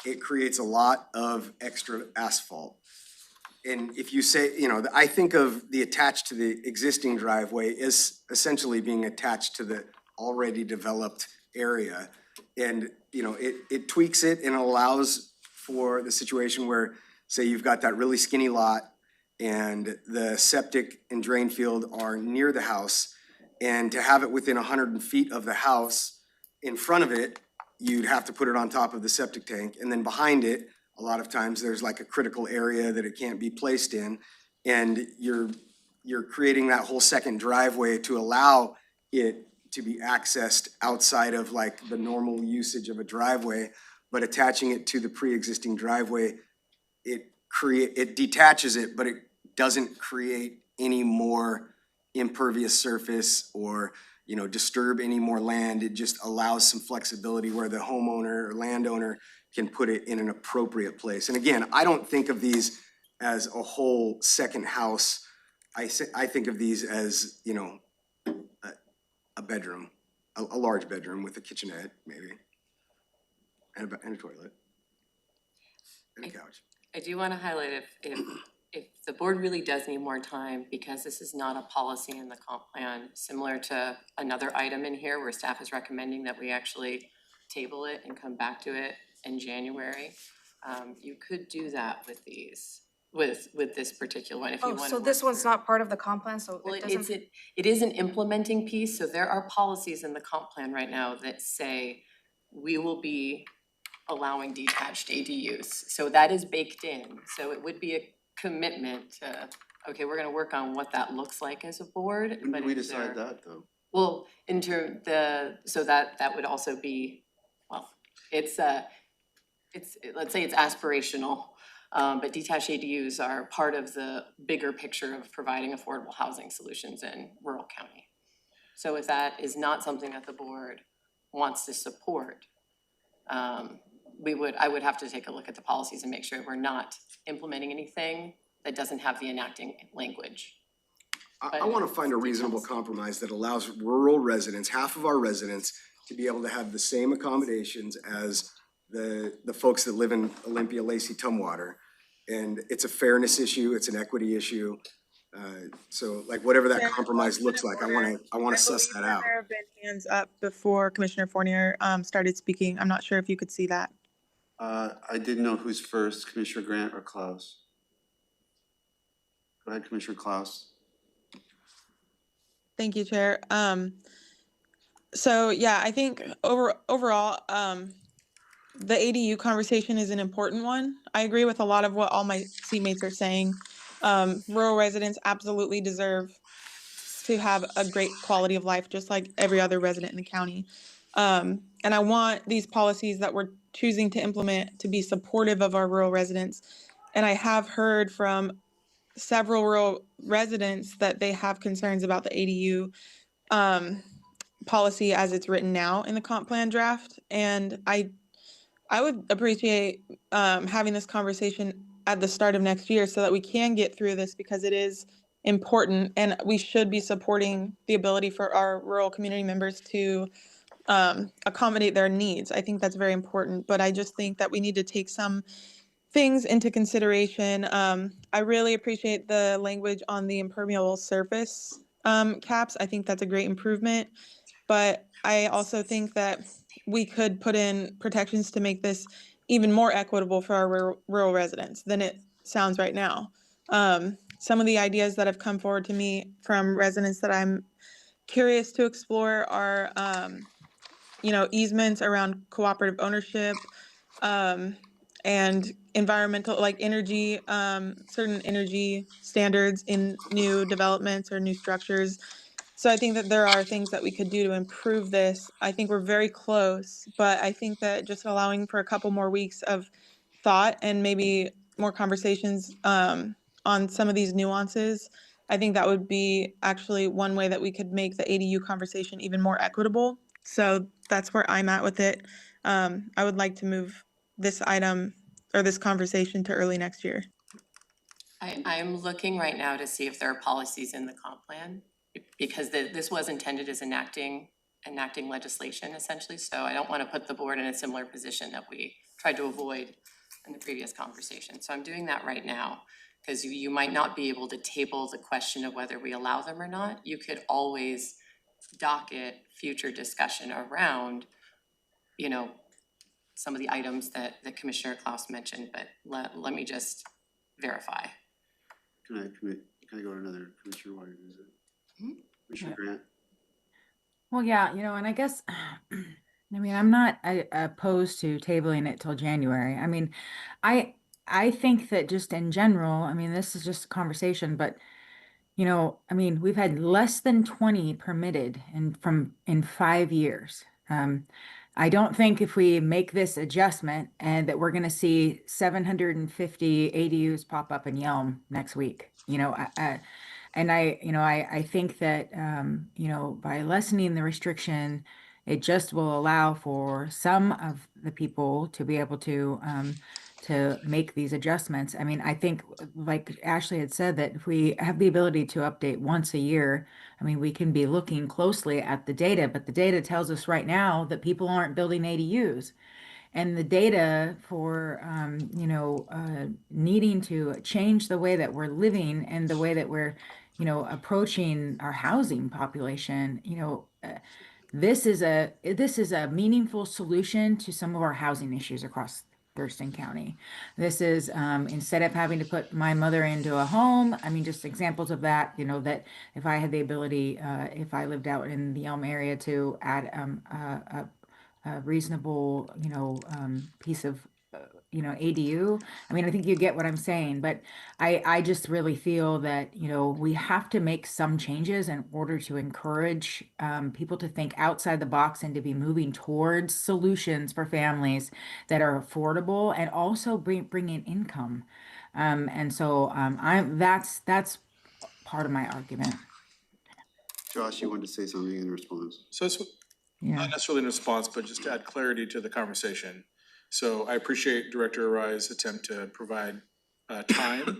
It creates a lot of extra asphalt. And if you say, you know, I think of the attached to the existing driveway as essentially being attached to the already developed area. And, you know, it tweaks it and allows for the situation where, say you've got that really skinny lot and the septic and drain field are near the house, and to have it within 100 feet of the house, in front of it, you'd have to put it on top of the septic tank, and then behind it, a lot of times there's like a critical area that it can't be placed in, and you're creating that whole second driveway to allow it to be accessed outside of like the normal usage of a driveway, but attaching it to the pre-existing driveway, it detaches it, but it doesn't create any more impervious surface or, you know, disturb any more land. It just allows some flexibility where the homeowner or landowner can put it in an appropriate place. And again, I don't think of these as a whole second house. I think of these as, you know, a bedroom, a large bedroom with a kitchenette maybe, and a toilet, and a couch. I do wanna highlight if the board really does need more time, because this is not a policy in the comp plan, similar to another item in here where staff is recommending that we actually table it and come back to it in January. You could do that with these, with this particular one, if you oh, wanna so work this one's through. not part of the comp plan, so Well, it doesn't. it is an implementing piece, so there are policies in the comp plan right now that say we will be allowing detached ADUs, so that is baked in, so it would be a commitment to, okay, we're gonna work on what that looks like as a board, When but do we if decide there- that, though? Well, so that would also be, well, let's say it's aspirational, but detached ADUs are part of the bigger picture of providing affordable housing solutions in rural county. So if that is not something that the board wants to support, I would have to take a look at the policies and make sure we're not implementing anything that doesn't have the enacting language. I wanna find a reasonable compromise that allows rural residents, half of our residents, to be able to have the same accommodations as the folks that live in Olympia, Lacey, Tumwater. And it's a fairness issue, it's an equity issue. So like whatever that compromise looks like, I wanna suss that out. There have been hands up before Commissioner Fournier started speaking. I'm not sure if you could see that. I didn't know who's first, Commissioner Grant or Klaus? Go ahead, Commissioner Klaus. Thank you, Chair. So yeah, I think overall, the ADU conversation is an important one. I agree with a lot of what all my seatmates are saying. Rural residents absolutely deserve to have a great quality of life, just like every other resident in the county. And I want these policies that we're choosing to implement to be supportive of our rural residents. And I have heard from several rural residents that they have concerns about the ADU policy as it's written now in the comp plan draft. And I would appreciate having this conversation at the start of next year so that we can get through this, because it is important and we should be supporting the ability for our rural community members to accommodate their needs. I think that's very important, but I just think that we need to take some things into consideration. I really appreciate the language on the impermeable surface caps. I think that's a great improvement, but I also think that we could put in protections to make this even more equitable for our rural residents than it sounds right now. Some of the ideas that have come forward to me from residents that I'm curious to explore are, easements around cooperative ownership, and environmental, like energy, certain energy standards in new developments or new structures. So I think that there are things that we could do to improve this. I think we're very close, but I think that just allowing for a couple more weeks of thought and maybe more conversations on some of these nuances, I think that would be actually one way that we could make the ADU conversation even more equitable. So that's where I'm at with it. I would like to move this item or this conversation to early next year. I'm looking right now to see if there are policies in the comp plan, because this was intended as enacting legislation essentially, so I don't want to put the board in a similar position that we tried to avoid in the previous conversation. So I'm doing that right now, because you might not be able to table the question of whether we allow them or not. You could always docket future discussion around, some of the items that Commissioner Klaus mentioned, but let me just verify. Can I go to another commissioner while you're doing it? Commissioner Grant? Well, yeah, and I guess, I'm not opposed to tabling it till January. I think that just in general, this is just a conversation, but we've had less than 20 permitted in 5 years. I don't think if we make this adjustment and that we're gonna see 750 ADUs pop up in Yelm next week. I think that, by lessening the restriction, it just will allow for some of the people to be able to make these adjustments. I think, like Ashley had said, that if we have the ability to update once a year, we can be looking closely at the data, but the data tells us right now that people aren't building ADUs. And the data for, needing to change the way that we're living and the way that we're, approaching our housing population, this is a meaningful solution to some of our housing issues across Thurston County. This is, instead of having to put my mother into a home, just examples of that, that if I had the ability, if I lived out in the Elm area, to add a reasonable, piece of, ADU. I think you get what I'm saying, but I just really feel that, we have to make some changes in order to encourage people to think outside the box and to be moving towards solutions for families that are affordable and also bring in income. That's part of my argument. Josh, you wanted to say something in response? So it's not necessarily in response, but just to add clarity to the conversation. So I appreciate Director Arai's attempt to provide time.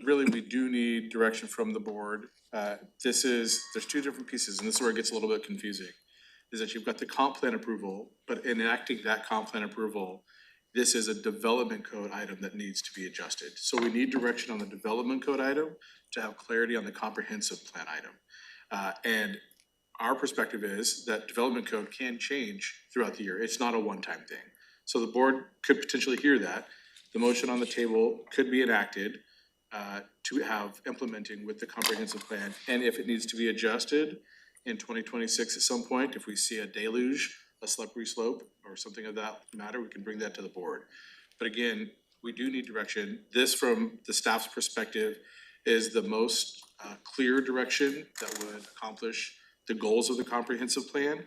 Really, we do need direction from the board. There's two different pieces, and this is where it gets a little bit confusing, is that you've got the comp plan approval, but enacting that comp plan approval, this is a development code item that needs to be adjusted. So we need direction on the development code item to have clarity on the comprehensive plan item. And our perspective is that development code can change throughout the year. It's not a one-time thing. So the board could potentially hear that. The motion on the table could be enacted. to have implementing with the comprehensive plan. And if it needs to be adjusted in 2026 at some point, if we see a deluge, a slippery slope, or something of that matter, we can bring that to the board. But again, we do need direction. This, from the staff's perspective, is the most clear direction that would accomplish the goals of the comprehensive plan.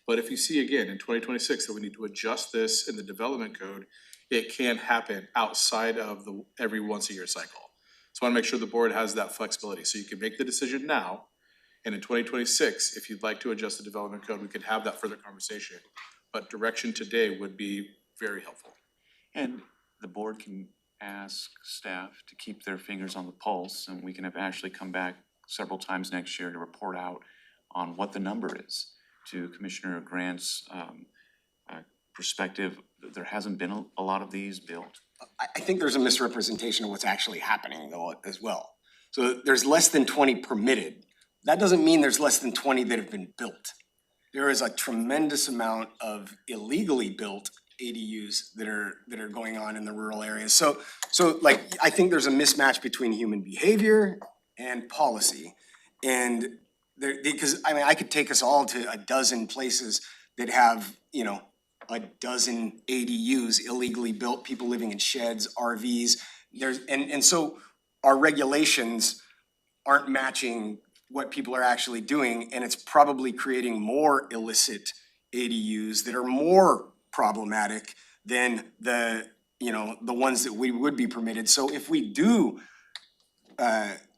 But if you see again in 2026 that we need to adjust this in the development code, it can happen outside of the every once a year cycle. So I wanna make sure the board has that flexibility, so you can make the decision now. And in 2026, if you'd like to adjust the development code, we can have that further conversation. But direction today would be very helpful. And the board can ask staff to keep their fingers on the pulse, and we can have Ashley come back several times next year to report out on what the number is. To Commissioner Grant's perspective, there hasn't been a lot of these built. I think there's a misrepresentation of what's actually happening though as well. So there's less than 20 permitted. That doesn't mean there's less than 20 that have been built. There is a tremendous amount of illegally built ADUs that are going on in the rural areas. So like, I think there's a mismatch between human behavior and policy. And because I mean, I could take us all to a dozen places that have, you know, a dozen ADUs illegally built, people living in sheds, RVs. And so our regulations aren't matching what people are actually doing, and it's probably creating more illicit ADUs that are more problematic than the ones that we would be permitted. So if we do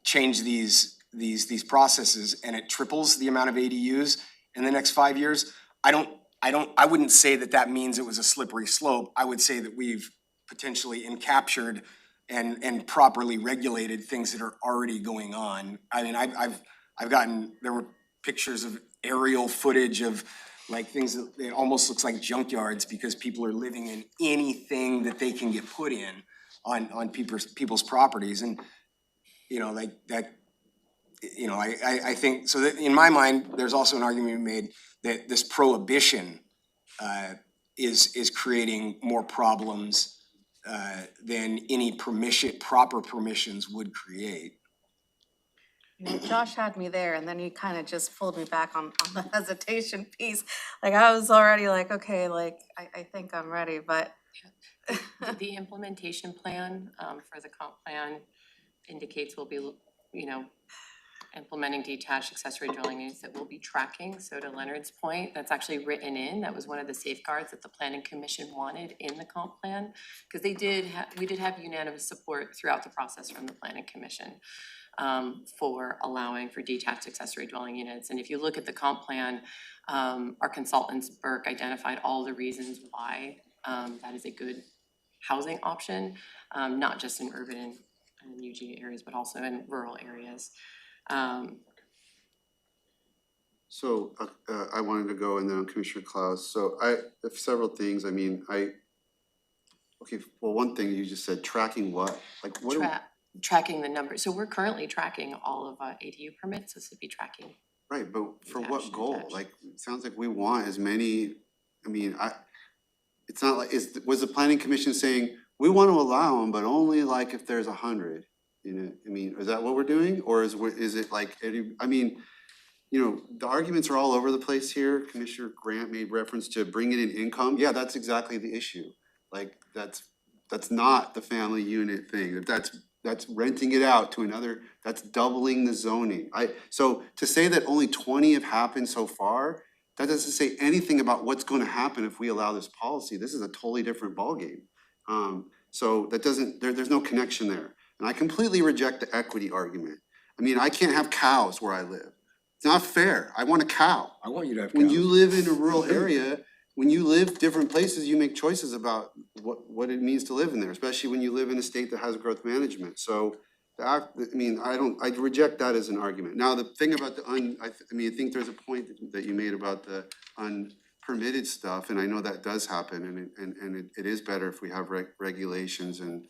change these processes and it triples the amount of ADUs in the next 5 years, I wouldn't say that means it was a slippery slope. I would say that we've potentially encaptured and properly regulated things that are already going on. I mean, there were pictures of aerial footage of like things that it almost looks like junkyards because people are living in anything that they can get put in on people's properties. And like that, I think so that in my mind, there's also an argument made that this prohibition is creating more problems than any proper permissions would create. Josh had me there and then he kind of just pulled me back on the hesitation piece. Like I was already like, okay, like I think I'm ready, but. The implementation plan for the comp plan indicates we'll be, implementing detached accessory dwelling units that we'll be tracking. So to Leonard's point, that's actually written in. That was one of the safeguards that the planning commission wanted in the comp plan. Because we did have unanimous support throughout the process from the planning commission for allowing for detached accessory dwelling units. And if you look at the comp plan, our consultants, Burke, identified all the reasons why that is a good housing option, not just in urban and UG areas, but also in rural areas. So I wanted to go and then on Commissioner Klaus. So I have several things. I mean, one thing you just said, tracking what? Like what? Tracking the numbers. So we're currently tracking all of ADU permits. This would be tracking. Right, but for what goal? Like, it sounds like we want as many, it's not like, was the planning commission saying, we want to allow them, but only like if there's 100? Is that what we're doing? Or is it like, the arguments are all over the place here. Commissioner Grant made reference to bringing in income. Yeah, that's exactly the issue. Like, that's not the family unit thing. That's renting it out to another, that's doubling the zoning. So to say that only 20 have happened so far, that doesn't say anything about what's gonna happen if we allow this policy. This is a totally different ballgame. So that doesn't, there's no connection there. And I completely reject the equity argument. I can't have cows where I live. It's not fair. I want a cow. I want you to have When cows. you live in a rural area, when you live different places, you make choices about what it means to live in there, especially when you live in a state that has growth management. So, I reject that as an argument. Now, the thing about I think there's a point that you made about the unpermitted stuff, and I know that does happen, and it is better if we have regulations and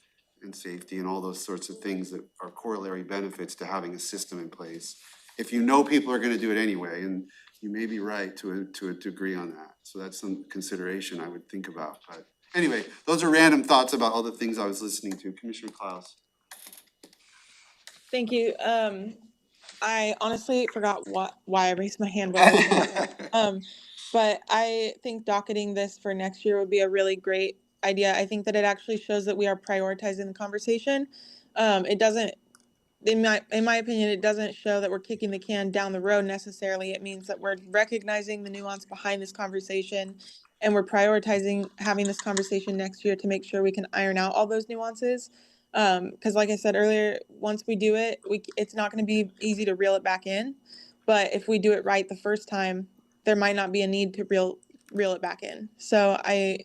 safety and all those sorts of things that are corollary benefits to having a system in place. If people are gonna do it anyway, and you may be right to a degree on that. So that's some consideration I would think about. But anyway, those are random thoughts about all the things I was listening to. Commissioner Klaus. Thank you. I honestly forgot why I raised my hand. What I was gonna say. But I think docketing this for next year would be a really great idea. I think that it actually shows that we are prioritizing the conversation. It doesn't, in my opinion, it doesn't show that we're kicking the can down the road necessarily. It means that we're recognizing the nuance behind this conversation and we're prioritizing having this conversation next year to make sure we can iron out all those nuances. Because like I said earlier, once we do it, it's not going to be easy to reel it back in. But if we do it right the first time, there might not be a need to reel it back in. So I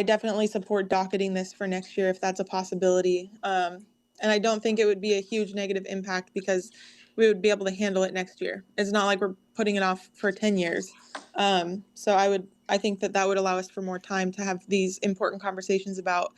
definitely support docketing this for next year if that's a possibility. And I don't think it would be a huge negative impact because we would be able to handle it next year. It's not like we're putting it off for 10 years. So I think that would allow us for more time to have these important conversations about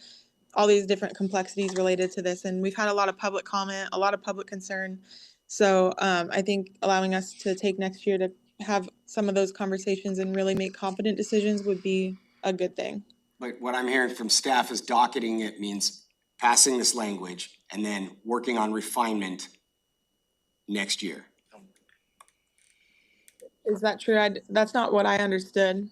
all these different complexities related to this. And we've had a lot of public comment, a lot of public concern. So I think allowing us to take next year to have some of those conversations and really make confident decisions would be a good thing. But what I'm hearing from staff is docketing it means passing this language and then working on refinement next year. Is that true? That's not what I understood.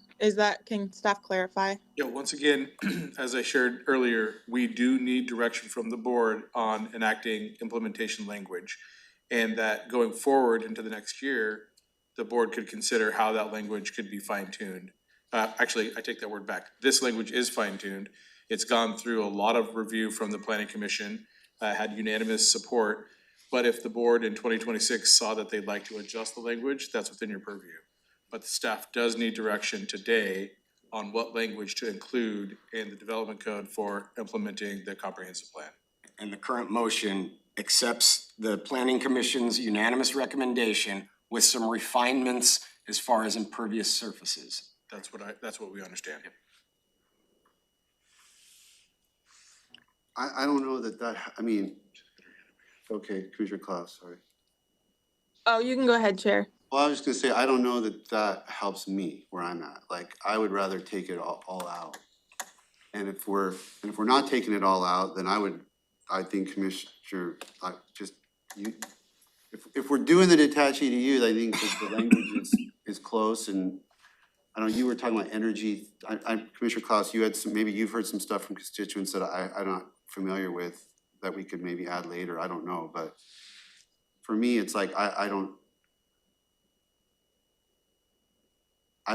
Can staff clarify? Yeah, once again, as I shared earlier, we do need direction from the board on enacting implementation language. And that going forward into the next year, the board could consider how that language could be fine-tuned. Actually, I take that word back. This language is fine-tuned. It's gone through a lot of review from the planning commission, had unanimous support. But if the board in 2026 saw that they'd like to adjust the language, that's within your purview. But the staff does need direction today on what language to include in the development code for implementing the comprehensive plan. And the current motion accepts the planning commission's unanimous recommendation with some refinements as far as impervious surfaces. That's what we understand. I don't know I mean, okay, Commissioner Klaus, sorry. Oh, you can go ahead, Chair. Well, I was just gonna say, I don't know that helps me where I'm at. Like, I would rather take it all out. And if we're not taking it all out, then I think Commissioner, if we're doing the detached EDUs, I think that the language is close. And I don't know, you were talking about energy. Commissioner Klaus, maybe you've heard some stuff from constituents that I'm not familiar with that we could maybe add later. I don't know, but for me, it's like, I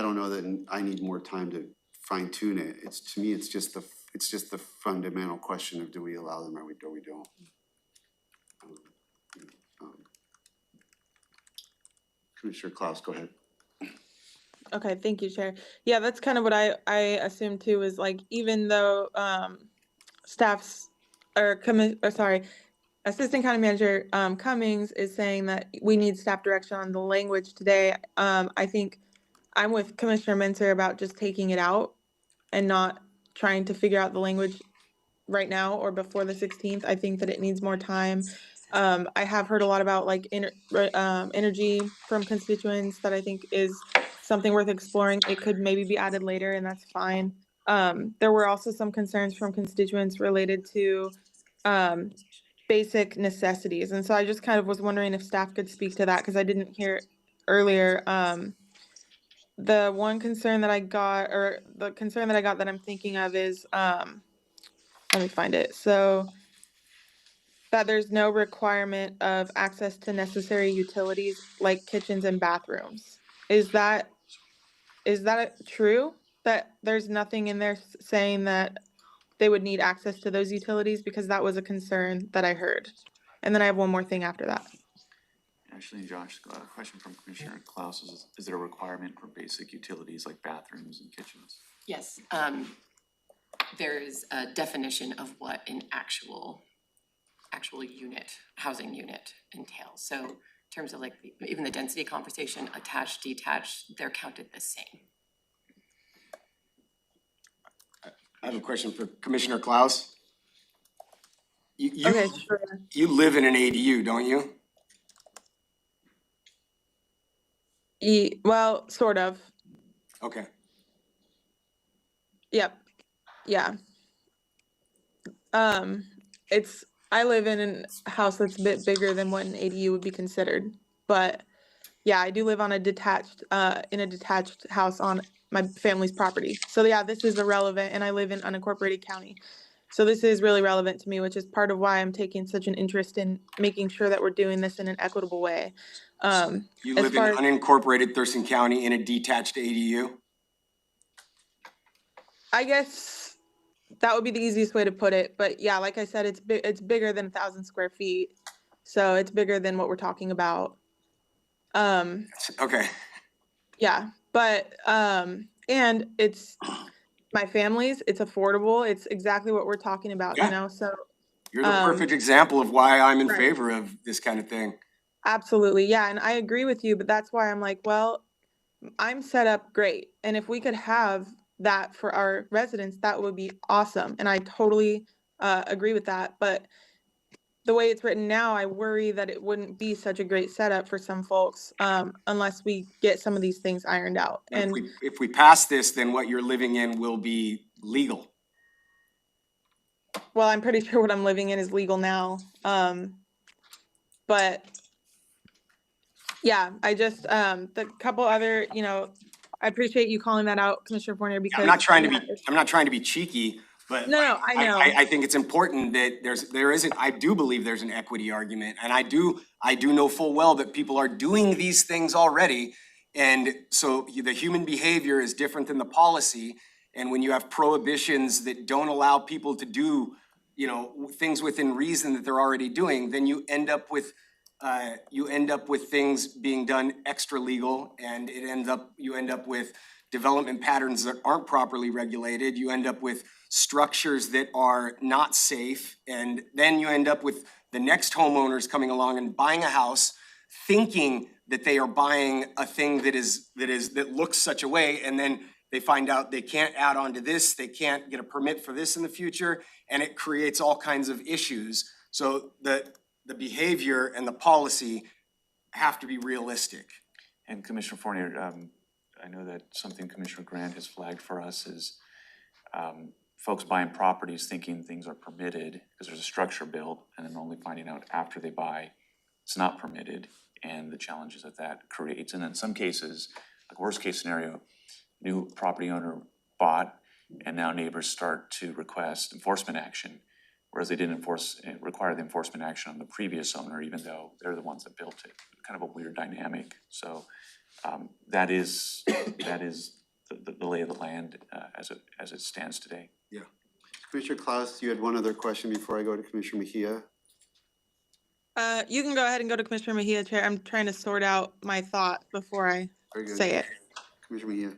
don't know that I need more time to fine tune it. To me, it's just the fundamental question of do we allow them or we don't. Commissioner Klaus, go ahead. Okay, thank you, Chair. Yeah, that's kind of what I assumed too, is like, even though Assistant County Manager Cummings is saying that we need staff direction on the language today. I think I'm with Commissioner Mentor about just taking it out and not trying to figure out the language right now or before the 16th. I think that it needs more time. I have heard a lot about like energy from constituents that I think is something worth exploring. It could maybe be added later, and that's fine. There were also some concerns from constituents related to basic necessities. And so I just kind of was wondering if staff could speak to that because I didn't hear earlier. The one concern that I got, or the concern that I got that I'm thinking of is, let me find it. So that there's no requirement of access to necessary utilities like kitchens and bathrooms. Is that true? That there's nothing in there saying that they would need access to those utilities? Because that was a concern that I heard. And then I have one more thing after that. Actually, Josh, a question from Commissioner Klaus, is there a requirement for basic utilities like bathrooms and kitchens? Yes, there is a definition of what an actual unit, housing unit entails. So in terms of like even the density conversation, attached, detached, they're counted the same. I have a question for Commissioner Klaus. Okay, sure. You live in an ADU, don't you? Well, sort of. Okay. Yep. Yeah. I live in a house that's a bit bigger than what an ADU would be considered, but yeah, I do live on a detached, in a detached house on my family's property. So yeah, this is irrelevant, and I live in unincorporated county. So this is really relevant to me, which is part of why I'm taking such an interest in making sure that we're doing this in an equitable way. You As live in far as, unincorporated Thurston County in a detached ADU? I guess that would be the easiest way to put it, but yeah, like I said, it's bigger than 1,000 square feet. So it's bigger than what we're talking about. Okay. Yeah, but and it's my family's, it's affordable, it's exactly what we're talking about, you Yeah. know, so You're the perfect example of why I'm in right. favor of this kind of thing. Absolutely, yeah, and I agree with you, but that's why I'm like, well, I'm set up great, and if we could have that for our residents, that would be awesome, and I totally agree with that, but the way it's written now, I worry that it wouldn't be such a great setup for some folks, unless we get some of these things ironed out. But And if we pass this, then what you're living in will be legal. well, I'm pretty sure what I'm living in is legal now. But yeah, I just, the couple other, you know, I appreciate you calling that out, Commissioner Fournier, because I'm not trying to yeah, be, I'm not trying to be cheeky, but no, I know. I think it's important that there isn't, I do believe there's an equity argument. And I do know full well that people are doing these things already. And so the human behavior is different than the policy. And when you have prohibitions that don't allow people to do, you know, things within reason that they're already doing, then you end up with things being done extra legal, and you end up with development patterns that aren't properly regulated. You end up with structures that are not safe, and then you end up with the next homeowners coming along and buying a house, thinking that they are buying a thing that looks such a way, and then they find out they can't add on to this, they can't get a permit for this in the future, and it creates all kinds of issues. So the behavior and the policy have to be realistic. And Commissioner Fournier, I know that something Commissioner Grant has flagged for us is folks buying properties thinking things are permitted because there's a structure built, and then only finding out after they buy it's not permitted, and the challenges that creates. And in some cases, like worst case scenario, new property owner bought, and now neighbors start to request enforcement action, whereas they didn't require the enforcement action on the previous owner, even though they're the ones that built it. Kind of a weird dynamic. So that is the lay of the land as it stands today. Yeah. Commissioner Klaus, you had one other question before I go to Commissioner Mejia? You can go ahead and go to Commissioner Mejia, Chair. I'm trying to sort out my thought before I say it. Commissioner Mejia.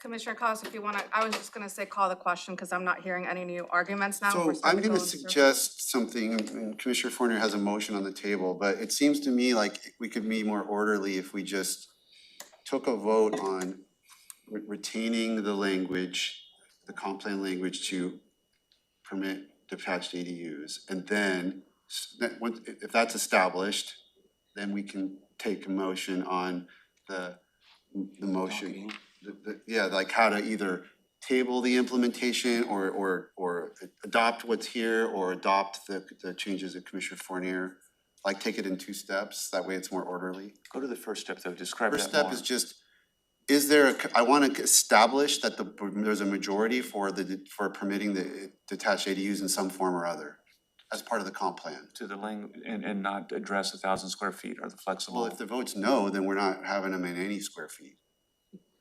Commissioner Cos, if you wanna, I was just gonna say call the question because I'm not hearing any new arguments now. So We're still I'm gonna going through. suggest something, and Commissioner Fournier has a motion on the table, but it seems to me like we could be more orderly if we just took a vote on retaining the language, the comp plan language to permit detached ADUs, and then if that's established, then we can take a motion on the motion. Yeah, like how to either table the implementation or adopt what's here or adopt the changes that Commissioner Fournier, like take it in two steps, that way it's more orderly. Go to the first step though, describe that more. First step is just, is there I wanna establish that there's a majority for permitting the detached ADUs in some form or other as part of the comp plan. To the and not address 1,000 square feet or the flexible. Well, if the vote's no, then we're not having them in any square feet.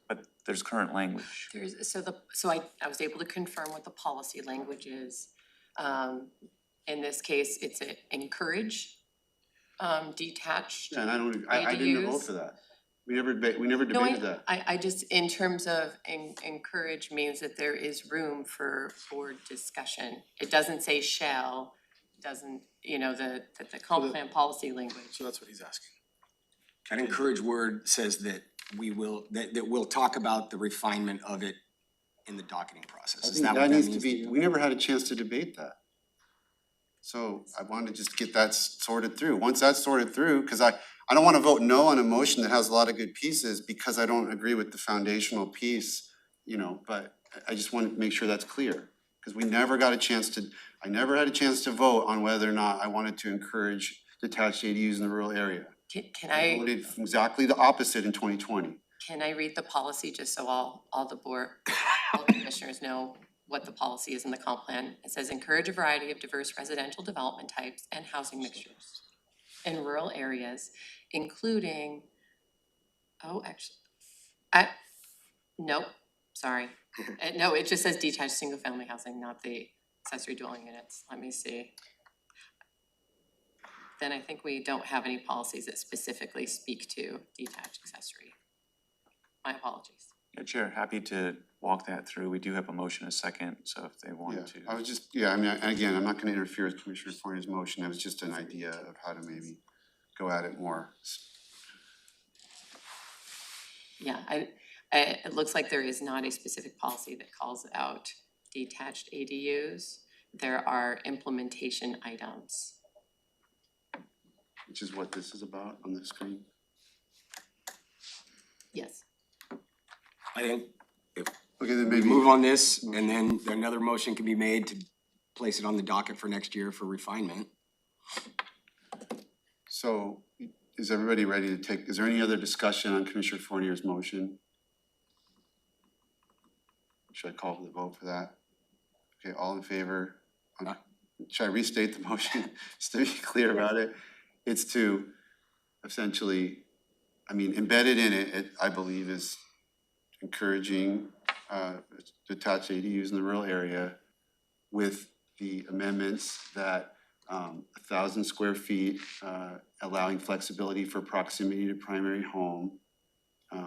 But there's current language. So I was able to confirm what the policy language is. In this case, it's a encourage detached. Yeah, and I didn't vote for that. We never debated that. I just, in terms of encourage means that there is room for discussion. It doesn't say shall, doesn't, the comp plan policy language. So that's what he's asking. That encourage word says that we'll talk about the refinement of it in the docketing process. I Is think that that what that needs means to to be, you? we never had a chance to debate that. So I wanted to just get that sorted through. Once that's sorted through, because I don't wanna vote no on a motion that has a lot of good pieces because I don't agree with the foundational piece, but I just want to make sure that's clear. Because we never got a chance to, I never had a chance to vote on whether or not I wanted to encourage detached ADUs in the rural area. Can I I, voted exactly the opposite in 2020. can I read the policy just so all the board, all the commissioners know what the policy is in the comp plan? It says encourage a variety of diverse residential development types and housing mixtures in rural areas, including, nope, sorry. No, it just says detached single-family housing, not the accessory dwelling units. Let me see. Then I think we don't have any policies that specifically speak to detached accessory. My apologies. Yeah, Chair, happy to walk that through. We do have a motion, a second, so if they want to. I was just, yeah, I mean, again, I'm not gonna interfere with Commissioner Fournier's motion. It was just an idea of how to maybe go at it more. Yeah, it looks like there is not a specific policy that calls out detached ADUs. There are implementation items. Which is what this is about on the screen. Yes. I think if Okay, then we maybe. move on this, and then another motion can be made to place it on the docket for next year for refinement. So is everybody ready to take, is there any other discussion on Commissioner Fournier's motion? Should I call for the vote for that? Okay, all in favor? Should I restate the motion, just to be clear about it? It's to essentially, I mean, embedded in it, I believe, is encouraging detached ADUs in the rural area with the amendments that 1,000 square feet, allowing flexibility for proximity to primary home. Is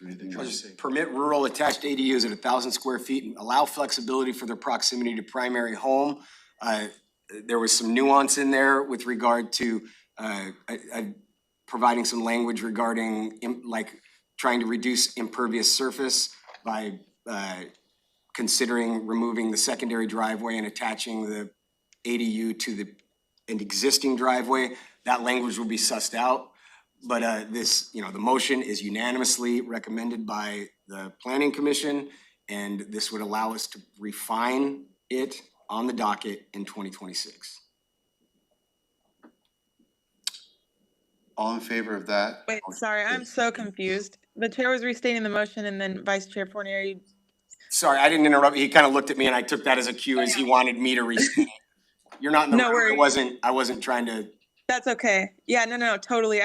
there anything else? Permit rural attached ADUs at 1,000 square feet and allow flexibility for their proximity to primary home. There was some nuance in there with regard to providing some language regarding like trying to reduce impervious surface by considering removing the secondary driveway and attaching the ADU to an existing driveway. That language will be sussed out. But this, the motion is unanimously recommended by the Planning Commission, and this would allow us to refine it on the docket in 2026. All in favor of that? Wait, sorry, I'm so confused. The chair was restating the motion and then Vice Chair Fournier, you. Sorry, I didn't interrupt. He kind of looked at me and I took that as a cue as he wanted me to restate it. You're not in the No room. worries. I wasn't trying to. That's okay. Yeah, no, totally.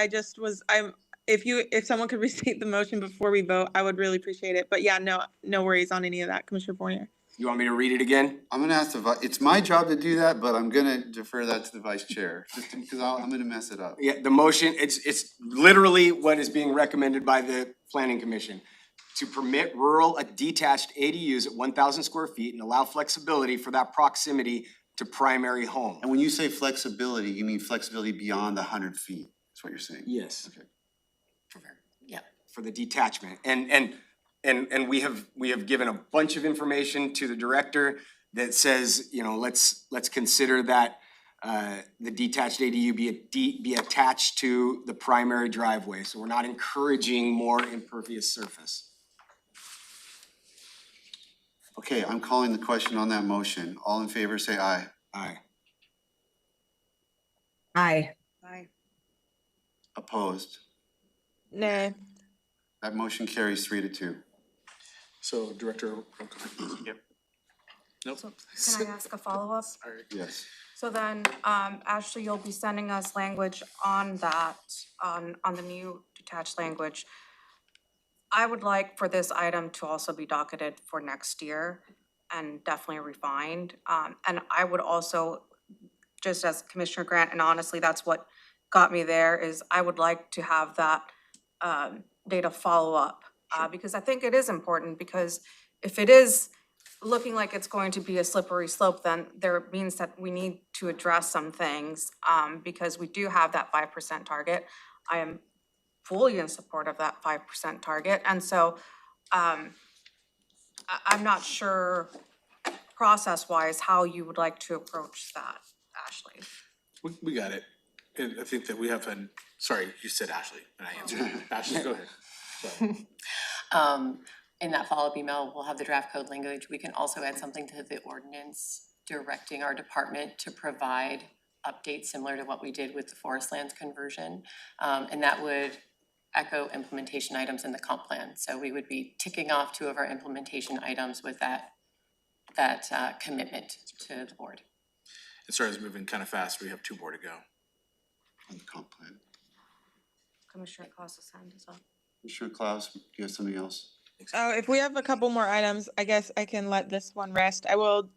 If someone could restate the motion before we vote, I would really appreciate it. But yeah, no worries on any of that, Commissioner Fournier. You want me to read it again? I'm gonna ask it's my job to do that, but I'm gonna defer that to the vice chair, just because I'm gonna mess it up. Yeah, the motion, it's literally what is being recommended by the Planning Commission. To permit rural detached ADUs at 1,000 square feet and allow flexibility for that proximity to primary home. And when you say flexibility, you mean flexibility beyond the 100 feet, is what you're saying? Yes. Okay. For the detachment. And we have given a bunch of information to the director that says, let's consider that the detached ADU be attached to the primary driveway. So we're not encouraging more impervious surface. Okay, I'm calling the question on that motion. All in favor, say aye. Aye. Aye. Opposed? Nay. That motion carries 3-2. So Director. Yep. Nope. Can I ask a follow-up? Yes. So then, Ashley, you'll be sending us language on that, on the new detached language. I would like for this item to also be docketed for next year and definitely refined. And I would also, just as Commissioner Grant, and honestly, that's what got me there, is I would like to have that data follow-up. Because I think it is important, because if it is looking like it's going to be a slippery slope, then there means that we need to address some things, because we do have that 5% target. I am fully in support of that 5% target, and so I'm not sure process-wise how you would like to approach that, Ashley. We got it. And I think that we have sorry, you said Ashley, and I answered. Ashley, go ahead. Sorry. in that follow-up email, we'll have the draft code language. We can also add something to the ordinance directing our department to provide updates similar to what we did with the forest lands conversion. And that would echo implementation items in the comp plan. So we would be ticking off 2 of our implementation items with that commitment to the board. And sorry, it's moving kind of fast. We have 2 more to go. On the comp plan. Commissioner Klaus's hand is up. Commissioner Klaus, you have something else? Oh, if we have a couple more items, I guess I can let this one rest. I will,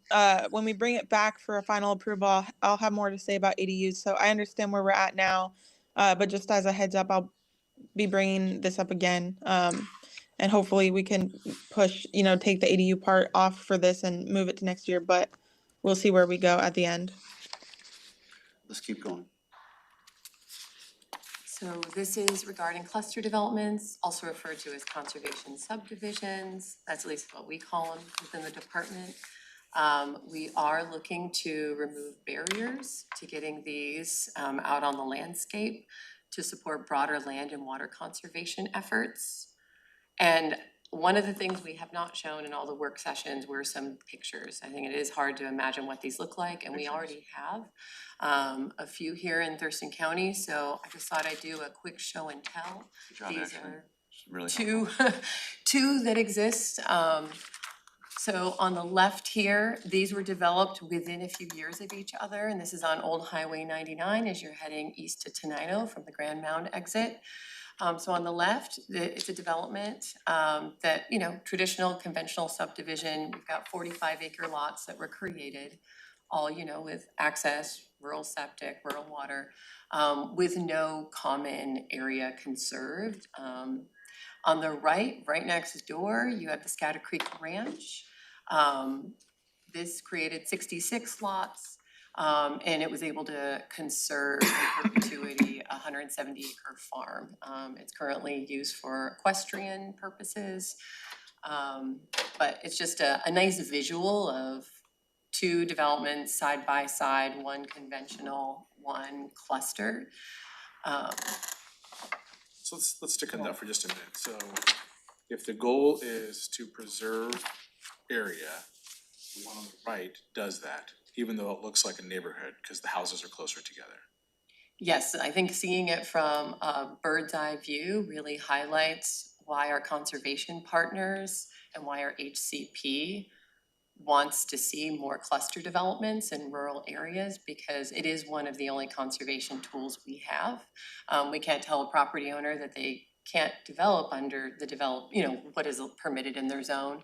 when we bring it back for a final approval, I'll have more to say about ADUs. So I understand where we're at now, but just as a heads up, I'll be bringing this up again. And hopefully we can push, take the ADU part off for this and move it to next year, but we'll see where we go at the end. Let's keep going. So this is regarding cluster developments, also referred to as conservation subdivisions. That's at least what we call them within the department. We are looking to remove barriers to getting these out on the landscape to support broader land and water conservation efforts. And one of the things we have not shown in all the work sessions were some pictures. I think it is hard to imagine what these look like, and we already have a few here in Thurston County, so I just thought I'd do a quick show and tell. Good job, These Ashley. are Really two that exist. So on the left here, these were developed within a few years of each other, and this is on Old Highway 99 as you're heading east to Tenino from the Grand Mound exit. So on the left, it's a development that, traditional conventional subdivision. We've got 45-acre lots that were created, all, with access, rural septic, rural water, with no common area conserved. On the right next door, you have the Scatter Creek Ranch. This created 66 lots. And it was able to conserve in perpetuity a 170-acre farm. It's currently used for equestrian purposes. But it's just a nice visual of 2 developments side by side, one conventional, one cluster. So let's stick on that for just a minute. So if the goal is to preserve area, the one on the right does that, even though it looks like a neighborhood, because the houses are closer together. Yes, I think seeing it from a bird's eye view really highlights why our conservation partners and why our HCP wants to see more cluster developments in rural areas, because it is one of the only conservation tools we have. We can't tell a property owner that they can't develop under the what is permitted in their zone.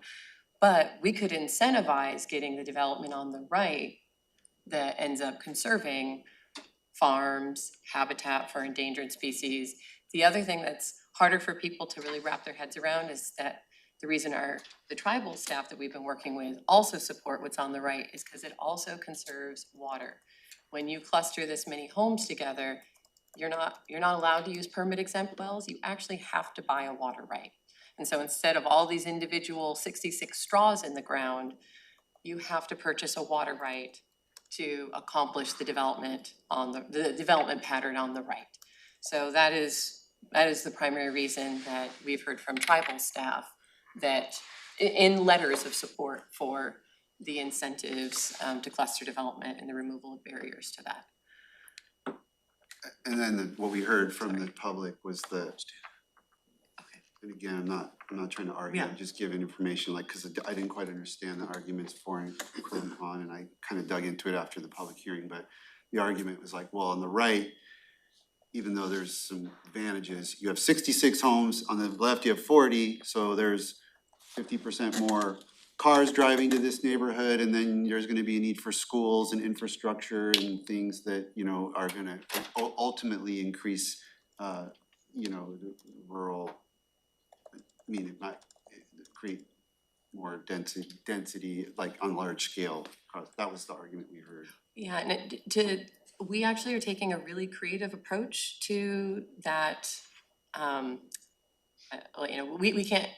But we could incentivize getting the development on the right that ends up conserving farms, habitat for endangered species. The other thing that's harder for people to really wrap their heads around is that the reason the tribal staff that we've been working with also support what's on the right is because it also conserves water. When you cluster this many homes together, you're not allowed to use permit exempt wells. You actually have to buy a water right. And so instead of all these individual 66 straws in the ground, you have to purchase a water right to accomplish the development on the development pattern on the right. So that is the primary reason that we've heard from tribal staff that in letters of support for the incentives to cluster development and the removal of barriers to that. And then what we heard from the public was and again, I'm not trying to argue, I'm just giving information, cause I didn't quite understand the arguments for and on, and I kind of dug into it after the public hearing, but the argument was well, on the right, even though there's some advantages, you have 66 homes, on the left you have 40, so there's 50% more cars driving to this neighborhood, and then there's gonna be a need for schools and infrastructure and things that, are gonna ultimately increase, the rural, it might create more density, on large scale. That was the argument we heard. Yeah, and we actually are taking a really creative approach to that. We can't,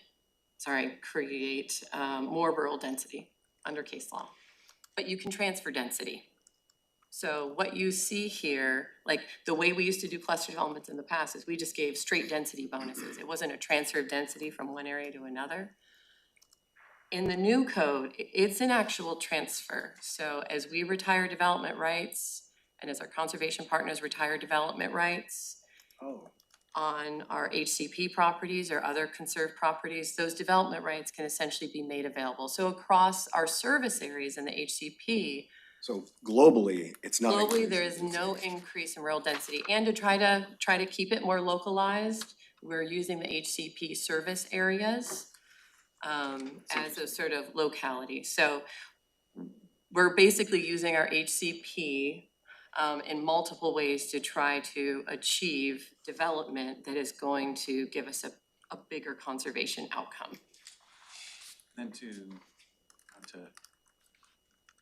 create more rural density under case law, but you can transfer density. So what you see here, the way we used to do cluster developments in the past is we just gave straight density bonuses. It wasn't a transfer of density from one area to another. In the new code, it's an actual transfer. So as we retire development rights and as our conservation partners retire development rights on our HCP properties or other conserved properties, those development rights can essentially be made available. So across our service areas in the HCP, So globally, it's not globally, increasing. there is no increase in rural density. And to try to keep it more localized, we're using the HCP service areas as a sort of locality. So we're basically using our HCP in multiple ways to try to achieve development that is going to give us a bigger conservation outcome. Then not to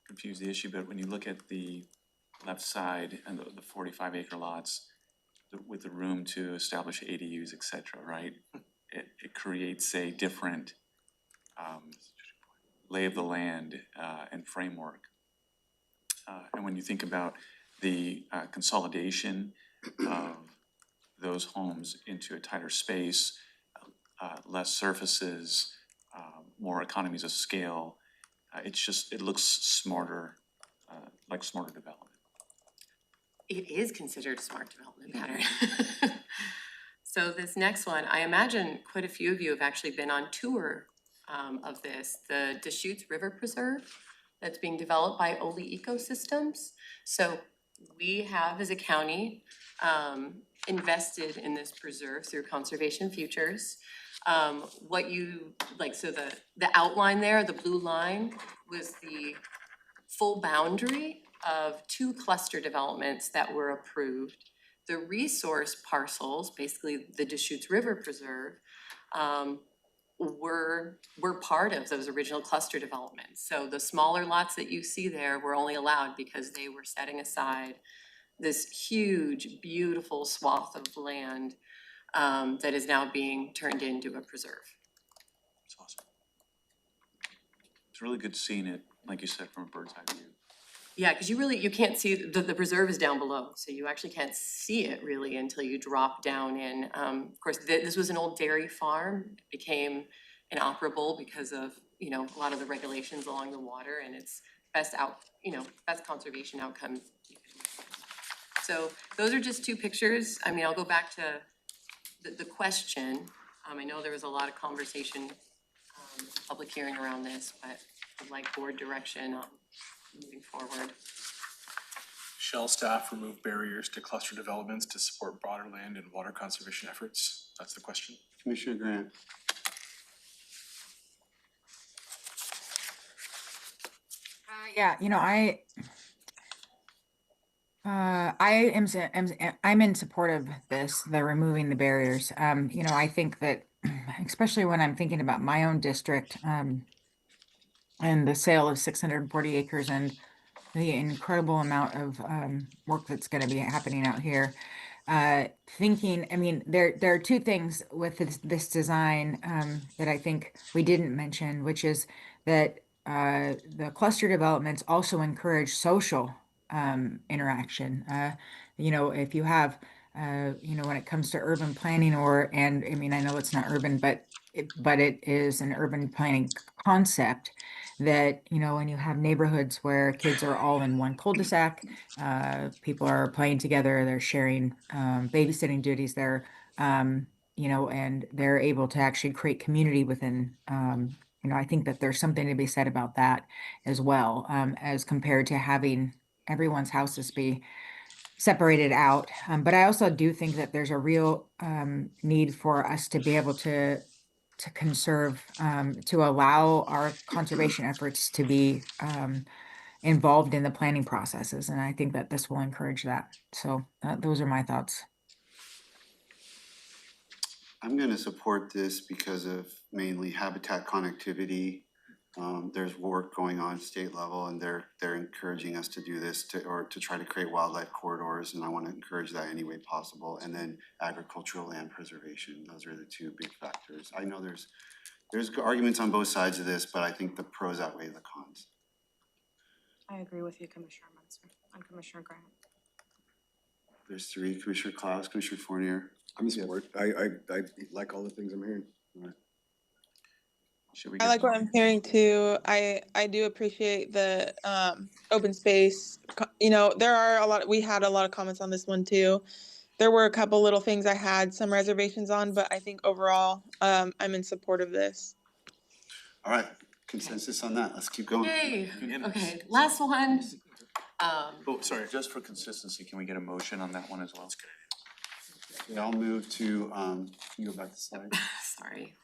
confuse the issue, but when you look at the left side and the 45 acre lots with the room to establish ADUs, et cetera, right? It creates a different lay of the land and framework. And when you think about the consolidation of those homes into a tighter space, less surfaces, more economies of scale, it looks smarter, like smarter development. It is considered a smart development pattern. So this next one, I imagine quite a few of you have actually been on tour of this, the Deschutes River Preserve that's being developed by Oli Ecosystems. So we have, as a county, invested in this preserve through Conservation Futures. What you, like, so the outline there, the blue line, was the full boundary of 2 cluster developments that were approved. The resource parcels, basically the Deschutes River Preserve, were part of those original cluster developments. So the smaller lots that you see there were only allowed because they were setting aside this huge, beautiful swath of land that is now being turned into a preserve. It's awesome. It's really good seeing it, like you said, from a bird's eye view. Yeah, because you can't see, the preserve is down below, so you actually can't see it really until you drop down in. Of course, this was an old dairy farm. It became inoperable because of, a lot of the regulations along the water, and it's best conservation outcome. So those are just 2 pictures. I mean, I'll go back to the question. I know there was a lot of conversation, public hearing around this, but I'd like board direction on moving forward. Shall staff remove barriers to cluster developments to support broader land and water conservation efforts? That's the question. Commissioner Grant. Yeah, I'm in support of this, the removing the barriers. I think that, especially when I'm thinking about my own district, and the sale of 640 acres and the incredible amount of work that's going to be happening out here. There are 2 things with this design that I think we didn't mention, which is that the cluster developments also encourage social interaction. If you have, when it comes to urban planning I know it's not urban, but it is an urban planning concept that, when you have neighborhoods where kids are all in one cul-de-sac, people are playing together, they're sharing babysitting duties there, and they're able to actually create community within, I think that there's something to be said about that as well, as compared to having everyone's houses be separated out. But I also do think that there's a real need for us to be able to conserve, to allow our conservation efforts to be involved in the planning processes. And I think that this will encourage that. So those are my thoughts. I'm gonna support this because of mainly habitat connectivity. There's work going on state level and they're encouraging us to do this to try to create wildlife corridors, and I wanna encourage that any way possible. And then agricultural land preservation, those are the 2 big factors. I know there's arguments on both sides of this, but I think the pros outweigh the cons. I agree with you, Commissioner Munson, and Commissioner Grant. There's 3, Commissioner Klaus, Commissioner Fournier. I'm in support. I like all the things I'm hearing. All right. Should we I get? like what I'm hearing too. I do appreciate the open space. You know, we had a lot of comments on this one too. There were a couple little things I had some reservations on, but I think overall, I'm in support of this. All right, consensus on that, let's keep going. Yay, okay, last one. Oh, sorry. Just for consistency, can we get a motion on that one as well? Okay, I'll move to, can you go back to the slide? Sorry.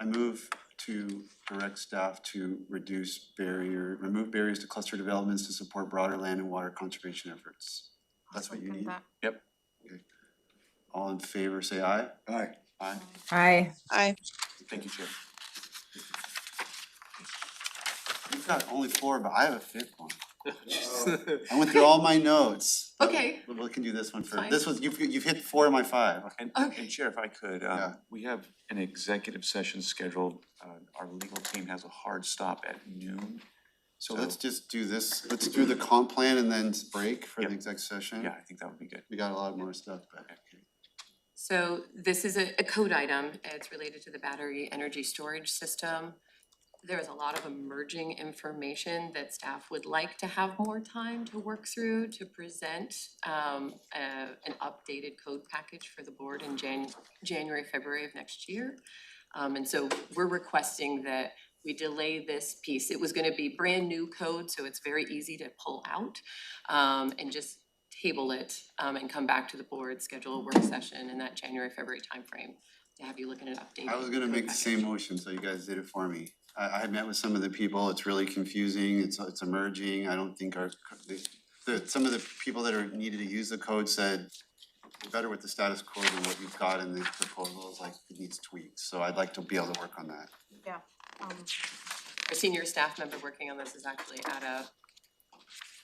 I move to direct staff to remove barriers to cluster developments to support broader land and water conservation efforts. That's what you need? Yep. Okay. All in favor, say aye. Aye. Aye. Aye. Aye. Thank you, Chair. You've got only four, but I have a fifth one. I went through all my notes. Okay. We can do this one first. Fine. This was, you've hit four of my five. And Chair, if I could, Yeah. we have an executive session scheduled. Our legal team has a hard stop at noon. So let's just do this, let's do the comp plan and then break for the Yep. exec session. Yeah, I think that would be good. We got a lot more stuff, but okay. So this is a code item. It's related to the battery energy storage system. There is a lot of emerging information that staff would like to have more time to work through to present an updated code package for the board in January, February of next year. And so we're requesting that we delay this piece. It was gonna be brand new code, so it's very easy to pull out, and just table it, and come back to the board, schedule a work session in that January, February timeframe to have you looking at updating. I was gonna make the same motion, so you guys did it for me. I had met with some of the people, it's really confusing, it's emerging, I don't think some of the people that are needed to use the code said we're better with the status quo than what you've got in the proposals, like it needs tweaks, so I'd like to be able to work on that. Yeah. A senior staff member working on this is actually at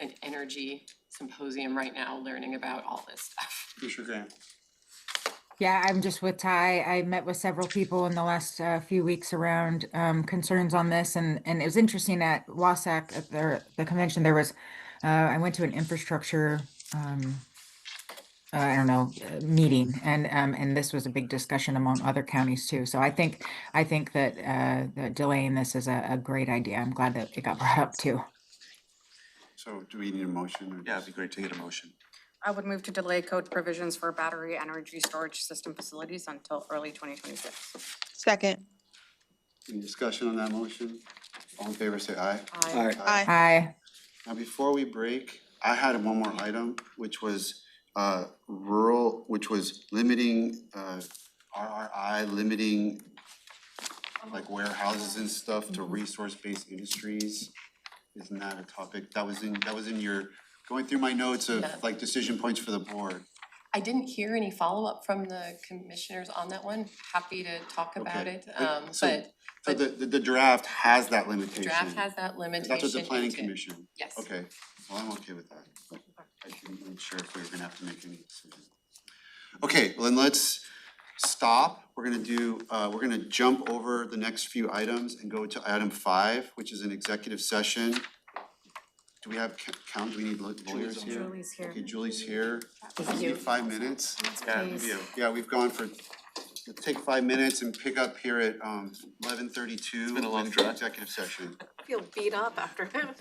an energy symposium right now, learning about all this stuff. Commissioner Grant. Yeah, I'm just with Ty. I met with several people in the last few weeks around concerns on this, and it was interesting at WASAC at the convention. There was I went to an infrastructure meeting, and this was a big discussion among other counties too. So I think that that delaying this is a great idea. I'm glad that it got brought up too. So do we need a motion or? Yeah, it'd be great to get a motion. I would move to delay code provisions for battery energy storage system facilities until early 2026. Second. Any discussion on that motion? All in favor, say aye. Aye. Aye. Aye. Now, before we break, I had one more item, which was which was limiting RRI, limiting like warehouses and stuff to resource-based industries. Isn't that a topic? That was in your, going through my notes of like decision points for the board. I didn't hear any follow-up from the commissioners on that one. Happy to talk about Okay. it, So but the draft has that the limitation. draft has that limitation. That's what the planning into- commission. Yes. Okay, well, I'm okay with that, but I didn't sure if we were gonna have to make any decisions. Okay, well then let's stop. We're gonna jump over the next few items and go to item 5, which is an executive session. Do we have count, do we need lawyers here? Julie's here. Okay, Julie's here. Thank We you. need 5 minutes. Yeah, Please. you. Yeah, we've gone for, let's take 5 minutes and pick up here at 11:32. It's been a long with the drive. executive session. I feel beat up after that.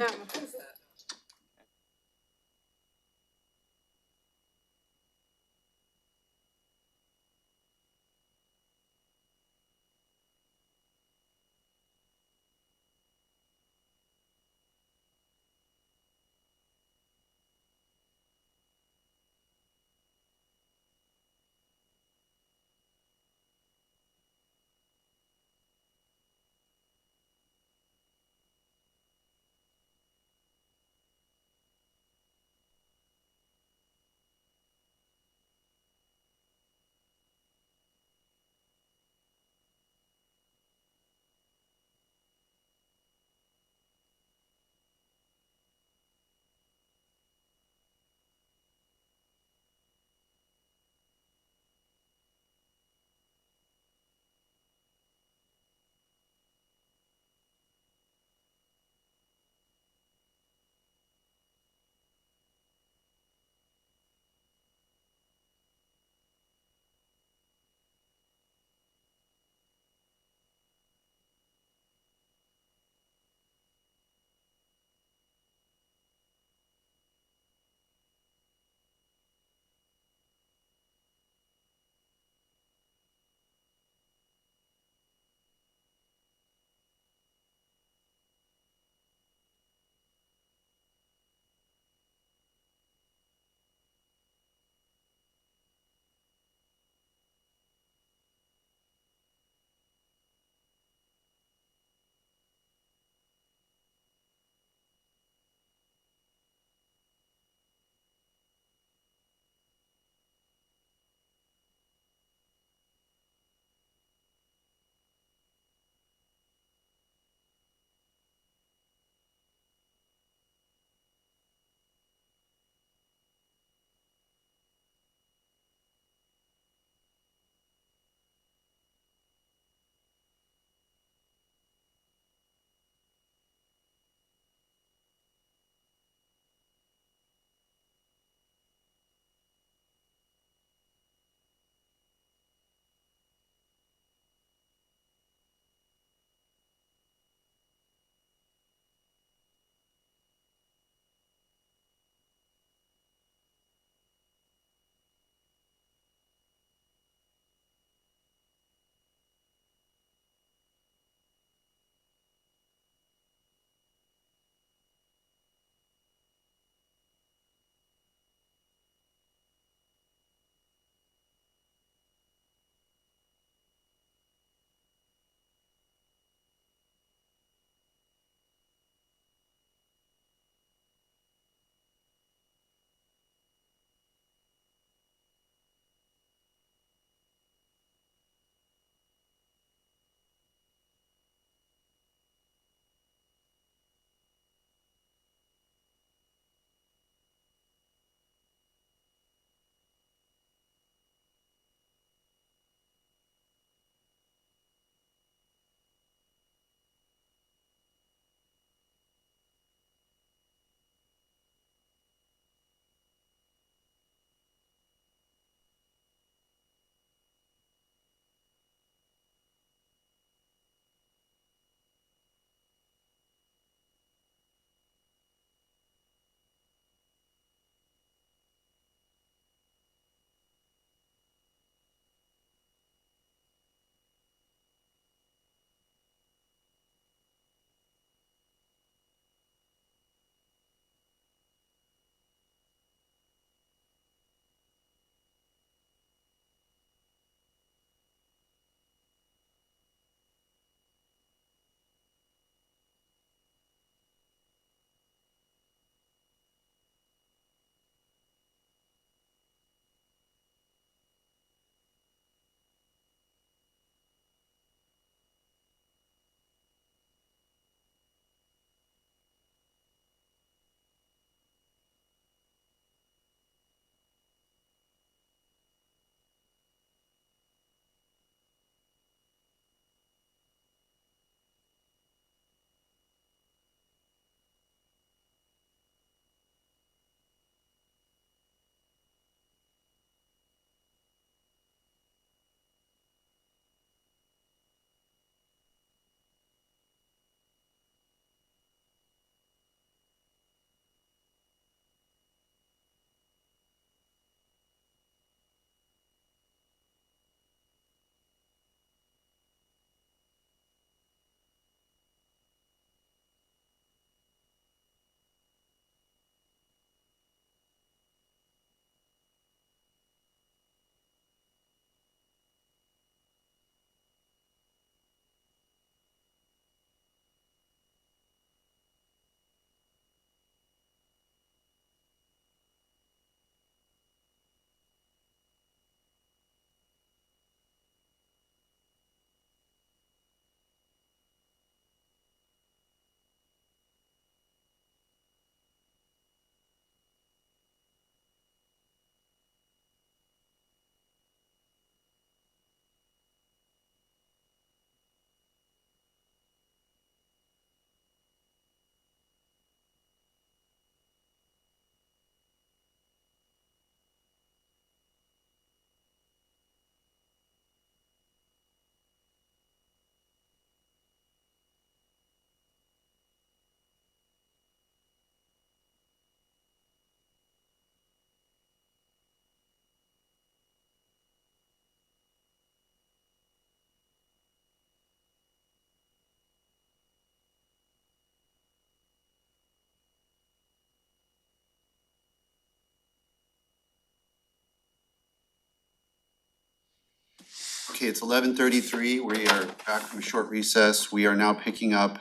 Okay, it's 11:33. We are back from a short recess. We are now picking up,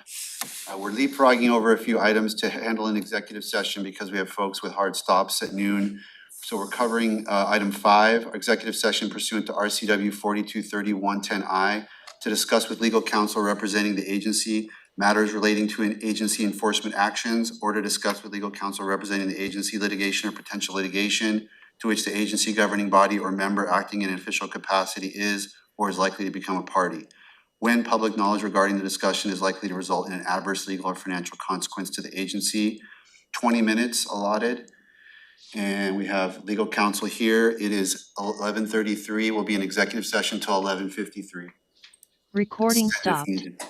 we're leapfrogging over a few items to handle an executive session because we have folks with hard stops at noon. So we're covering item 5, executive session pursuant to RCW 4230-110I to discuss with legal counsel representing the agency matters relating to an agency enforcement actions, or to discuss with legal counsel representing the agency litigation or potential litigation to which the agency governing body or member acting in an official capacity is or is likely to become a party. When public knowledge regarding the discussion is likely to result in an adverse legal or financial consequence to the agency. 20 minutes allotted. And we have legal counsel here. It is 11:33. We'll be in executive session till 11:53. Recording If stopped. needed.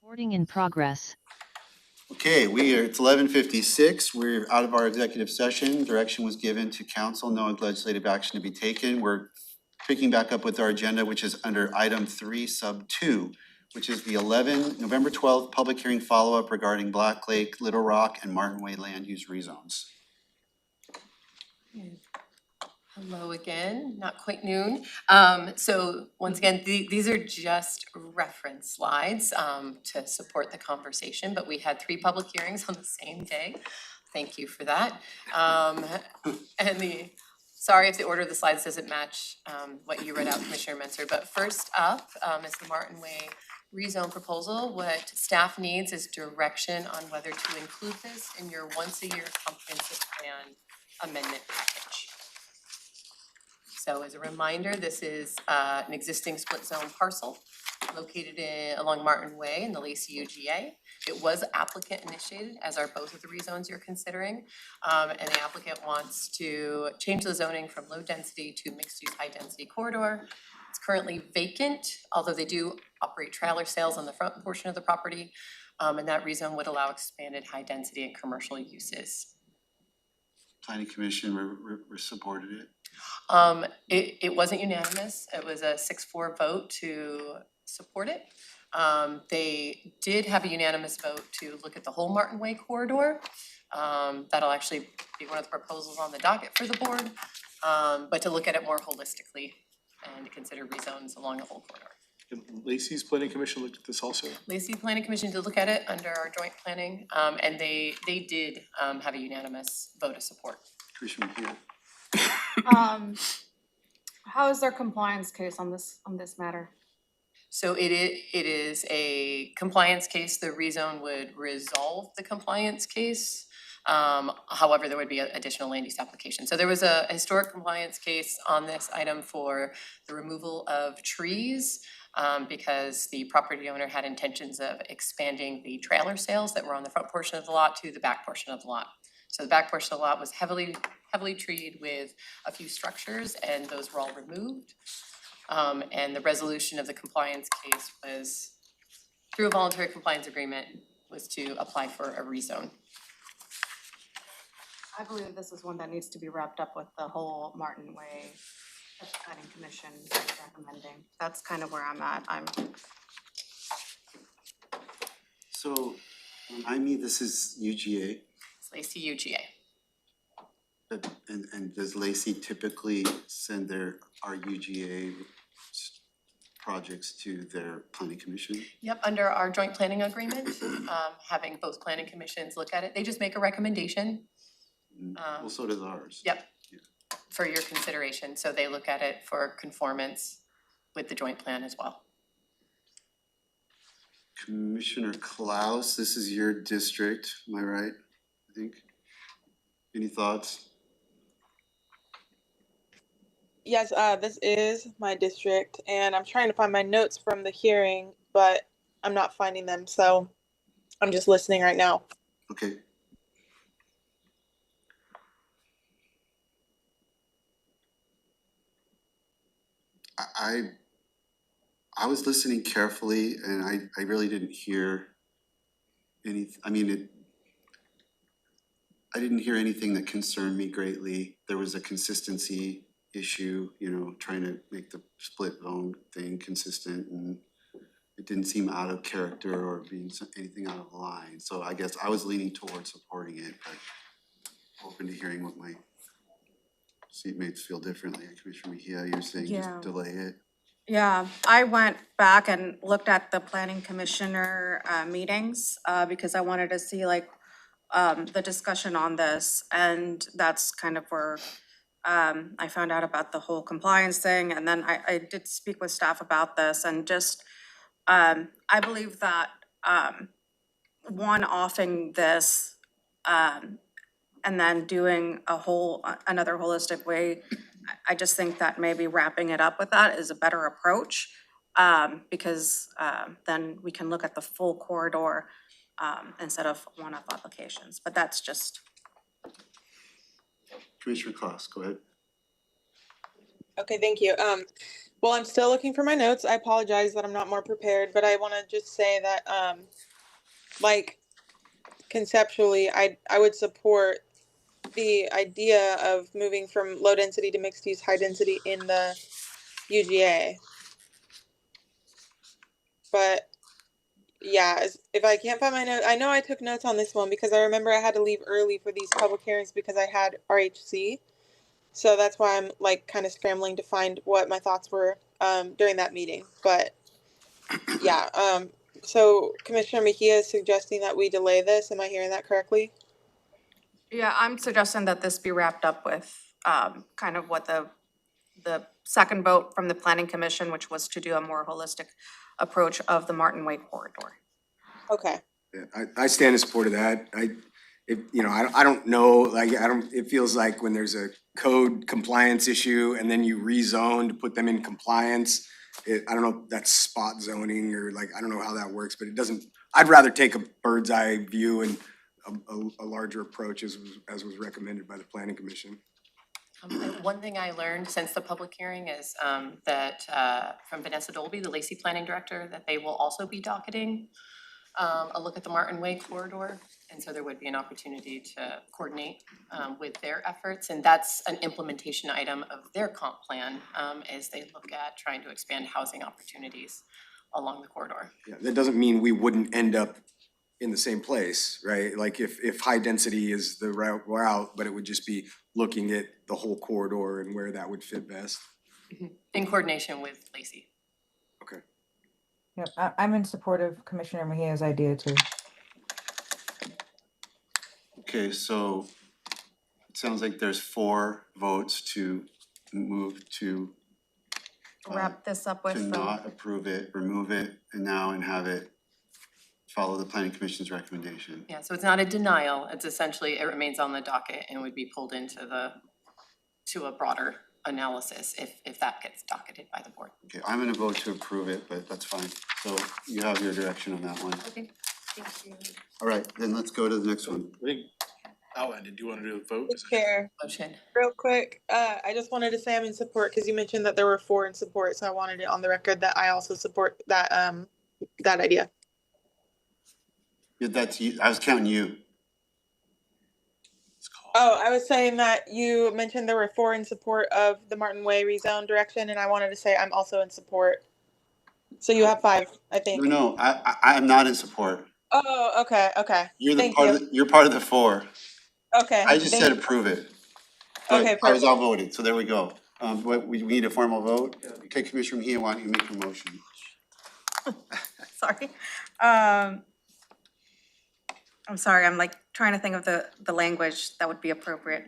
Recording in progress. Okay, it's 11:56. We're out of our executive session. Direction was given to council, no legislative action to be taken. We're picking back up with our agenda, which is under item 3, sub 2, which is the November 12th public hearing follow-up regarding Black Lake, Little Rock, and Martin Way land use rezones. Hello again, not quite noon. So once again, these are just reference slides to support the conversation, but we had 3 public hearings on the same day. Thank you for that. Sorry if the order of the slides doesn't match what you read out, Commissioner Menzer, but first up is the Martin Way rezone proposal. What staff needs is direction on whether to include this in your once-a-year comprehensive plan amendment package. So as a reminder, this is an existing split zone parcel located along Martin Way in the Lacey UGA. It was applicant initiated, as are both of the rezones you're considering. And the applicant wants to change the zoning from low density to mixed use high density corridor. It's currently vacant, although they do operate trailer sales on the front portion of the property. And that rezone would allow expanded high density and commercial uses. Planning Commission supported it. It wasn't unanimous. It was a 6-4 vote to support it. They did have a unanimous vote to look at the whole Martin Way corridor. That'll actually be one of the proposals on the docket for the board, but to look at it more holistically and to consider rezones along the whole corridor. And Lacey's Planning Commission looked at this also? Lacey Planning Commission did look at it under our joint planning, and they did have a unanimous vote of support. Commissioner here. How is their compliance case on this matter? So it is a compliance case. The rezone would resolve the compliance case. However, there would be additional land use application. So there was a historic compliance case on this item for the removal of trees because the property owner had intentions of expanding the trailer sales that were on the front portion of the lot to the back portion of the lot. So the back portion of the lot was heavily treed with a few structures, and those were all removed. And the resolution of the compliance case was, through a voluntary compliance agreement, was to apply for a rezone. I believe this is one that needs to be wrapped up with the whole Martin Way Planning Commission recommending. That's kind of where I'm at. So, remind me, this is UGA? It's Lacey UGA. And does Lacey typically send our UGA projects to their planning commission? Yep, under our joint planning agreement, having both planning commissions look at it, they just make a recommendation. Well, so does ours. Yep, for your consideration, so they look at it for conformance with the joint plan as well. Commissioner Klaus, this is your district, am I right? I think. Any thoughts? Yes, this is my district, and I'm trying to find my notes from the hearing, but I'm not finding them, so I'm just listening right now. Okay. I was listening carefully, and I really didn't hear I didn't hear anything that concerned me greatly. There was a consistency issue, trying to make the split zone thing consistent, and it didn't seem out of character or being anything out of line. So I guess I was leaning towards supporting it, but open to hearing what my seatmates feel differently. Commissioner Mejia, you're saying just delay it? Yeah, I went back and looked at the planning commissioner meetings because I wanted to see the discussion on this, and that's kind of where I found out about the whole compliance thing, and then I did speak with staff about this, and just I believe that one-offing this and then doing another holistic way, I just think that maybe wrapping it up with that is a better approach because then we can look at the full corridor instead of one-off applications, but that's just. Commissioner Klaus, go ahead. Okay, thank you. Well, I'm still looking for my notes. I apologize that I'm not more prepared, but I wanna just say that, like, conceptually, I would support the idea of moving from low density to mixed use, high density in the UGA. But yeah, if I can't find my note, I know I took notes on this one because I remember I had to leave early for these public hearings because I had RHC. So that's why I'm like kind of scrambling to find what my thoughts were during that meeting. But yeah, so Commissioner Mejia is suggesting that we delay this. Am I hearing that correctly? Yeah, I'm suggesting that this be wrapped up with kind of what the second vote from the planning commission, which was to do a more holistic approach of the Martin Way corridor. Okay. Yeah, I stand in support of that. I don't know, like, it feels like when there's a code compliance issue and then you rezone to put them in compliance, I don't know if that's spot zoning or like, I don't know how that works, but it doesn't, I'd rather take a bird's eye view and a larger approach as was recommended by the planning commission. And one thing I learned since the public hearing is that from Vanessa Dolby, the Lacey Planning Director, that they will also be docketing a look at the Martin Way corridor. And so there would be an opportunity to coordinate with their efforts. And that's an implementation item of their comp plan as they look at trying to expand housing opportunities along the corridor. Yeah, that doesn't mean we wouldn't end up in the same place, right? Like if high density is the route, but it would just be looking at the whole corridor and where that would fit best. In coordination with Lacey. Okay. Yep, I'm in support of Commissioner Mejia's idea too. Okay, so it sounds like there's 4 votes to move to Wrap this up with to the, not approve it, remove it, and have it follow the planning commission's recommendation. Yeah, so it's not a denial, it's essentially, it remains on the docket and would be pulled into to a broader analysis if that gets docketed by the board. Okay, I'm gonna vote to approve it, but that's fine. So you have your direction on that one. Okay, thank you. All right, then let's go to the next one. I think, Alan, did you wanna do a vote? Chair, Motion. real quick, I just wanted to say I'm in support because you mentioned that there were 4 in support, so I wanted it on the record that I also support that that idea. Yeah, that's you, I was counting you. Oh, I was saying that you mentioned there were 4 in support of the Martin Way rezone direction, and I wanted to say I'm also in support. So you have 5, I think. No, I'm not in support. Oh, okay, okay. You're the Thank part you. of you're part of the 4. Okay. I just thank said you. approve it. Okay, But I was perfect. outvoted, so there we go. We need a formal vote. Okay, Commissioner Mejia, why don't you make your motion? sorry. I'm sorry, I'm like trying to think of the language that would be appropriate.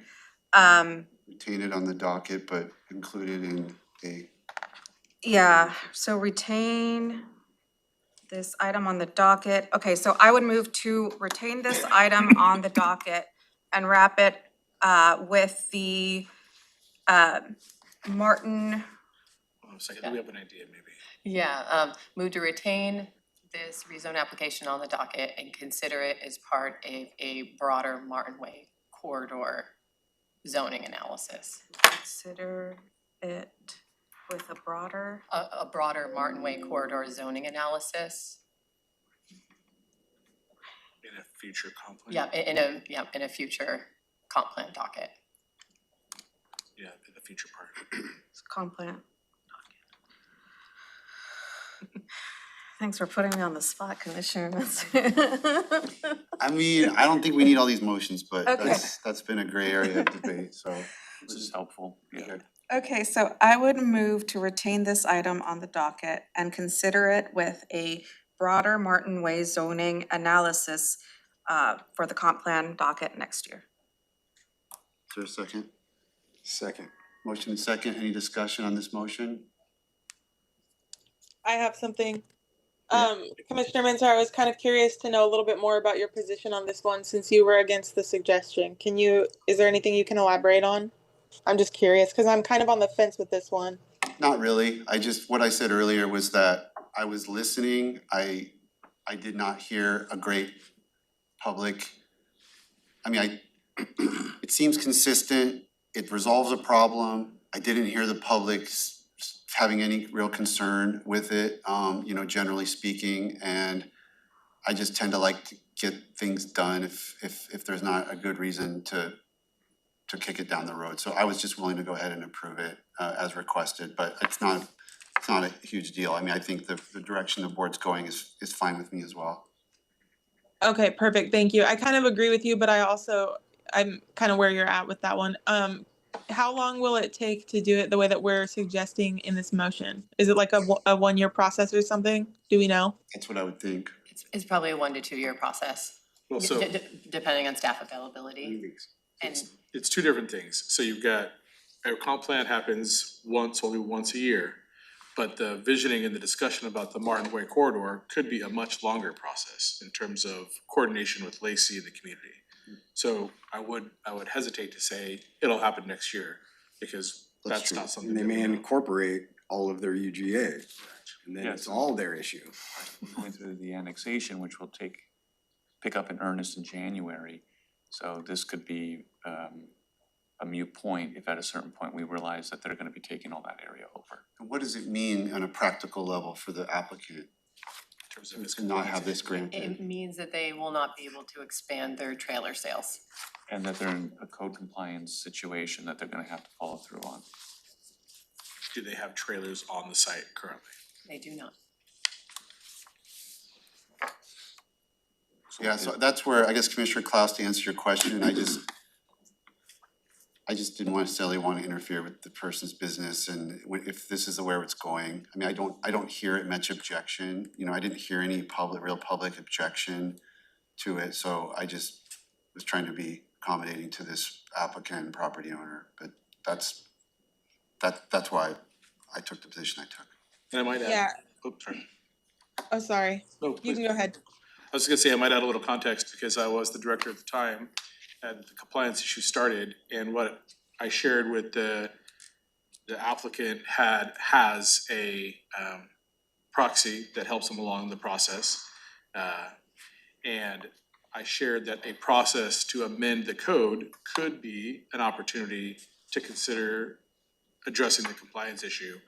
Retain it on the docket, but include it in a, Yeah, so retain this item on the docket. Okay, so I would move to retain this item on the docket and wrap it with the Martin, Hold on a second, we have an idea maybe. Yeah, move to retain this rezone application on the docket and consider it as part of a broader Martin Way corridor zoning analysis. consider it with a broader, A broader Martin Way corridor zoning analysis. In a future comp plan? Yeah, in a future comp plan docket. Yeah, in the future part. comp plan. Thanks for putting me on the spot, Commissioner. I mean, I don't think we need all these motions, but Okay. that's been a gray area of debate, so. This is helpful. Yeah. Okay, so I would move to retain this item on the docket and consider it with a broader Martin Way zoning analysis for the comp plan docket next year. Is there a second? Second. Motion and second, any discussion on this motion? I have something. Commissioner Mensah, I was kind of curious to know a little bit more about your position on this one since you were against the suggestion. Is there anything you can elaborate on? I'm just curious because I'm kind of on the fence with this one. Not really, what I said earlier was that I was listening, I did not hear a great public. It seems consistent, it resolves a problem, I didn't hear the public's having any real concern with it, you know, generally speaking, and I just tend to like to get things done if there's not a good reason to kick it down the road. So I was just willing to go ahead and approve it as requested, but it's not a huge deal. I mean, I think the direction the board's going is fine with me as well. Okay, perfect, thank you. I kind of agree with you, but I'm kind of where you're at with that one. How long will it take to do it the way that we're suggesting in this motion? Is it like a 1-year process or something? Do we know? That's what I would think. It's probably a 1 to 2 year process, Well, so depending on staff availability. And it's two different things. So you've got, a comp plan happens only once a year. But the visioning and the discussion about the Martin Way corridor could be a much longer process in terms of coordination with Lacey and the community. So I would hesitate to say it'll happen next year, because that's not something And they that we may know. incorporate all of their UGA, and then Yes. it's all their issue. Going through the annexation, which will pick up in earnest in January. So this could be a moot point if at a certain point we realize that they're gonna be taking all that area over. And what does it mean on a practical level for the applicant In terms of its to not have this it granted? means that they will not be able to expand their trailer sales. And that they're in a code compliance situation that they're gonna have to follow through on. Do they have trailers on the site currently? They do not. Yeah, so that's where, I guess, Commissioner Klaus, to answer your question, I just didn't necessarily want to interfere with the person's business, and if this is where it's going, I mean, I don't hear it much objection, you know, I didn't hear any real public objection to it, so I just was trying to be accommodating to this applicant and property owner, but that's why I took the position I took. And I might add. Yeah. Oh, sorry. Oh, sorry. No, You please. can go ahead. I was gonna say, I might add a little context, because I was the director at the time, and the compliance issue started, and what I shared with the applicant has a proxy that helps them along the process. And I shared that a process to amend the code could be an opportunity to consider addressing the compliance issue,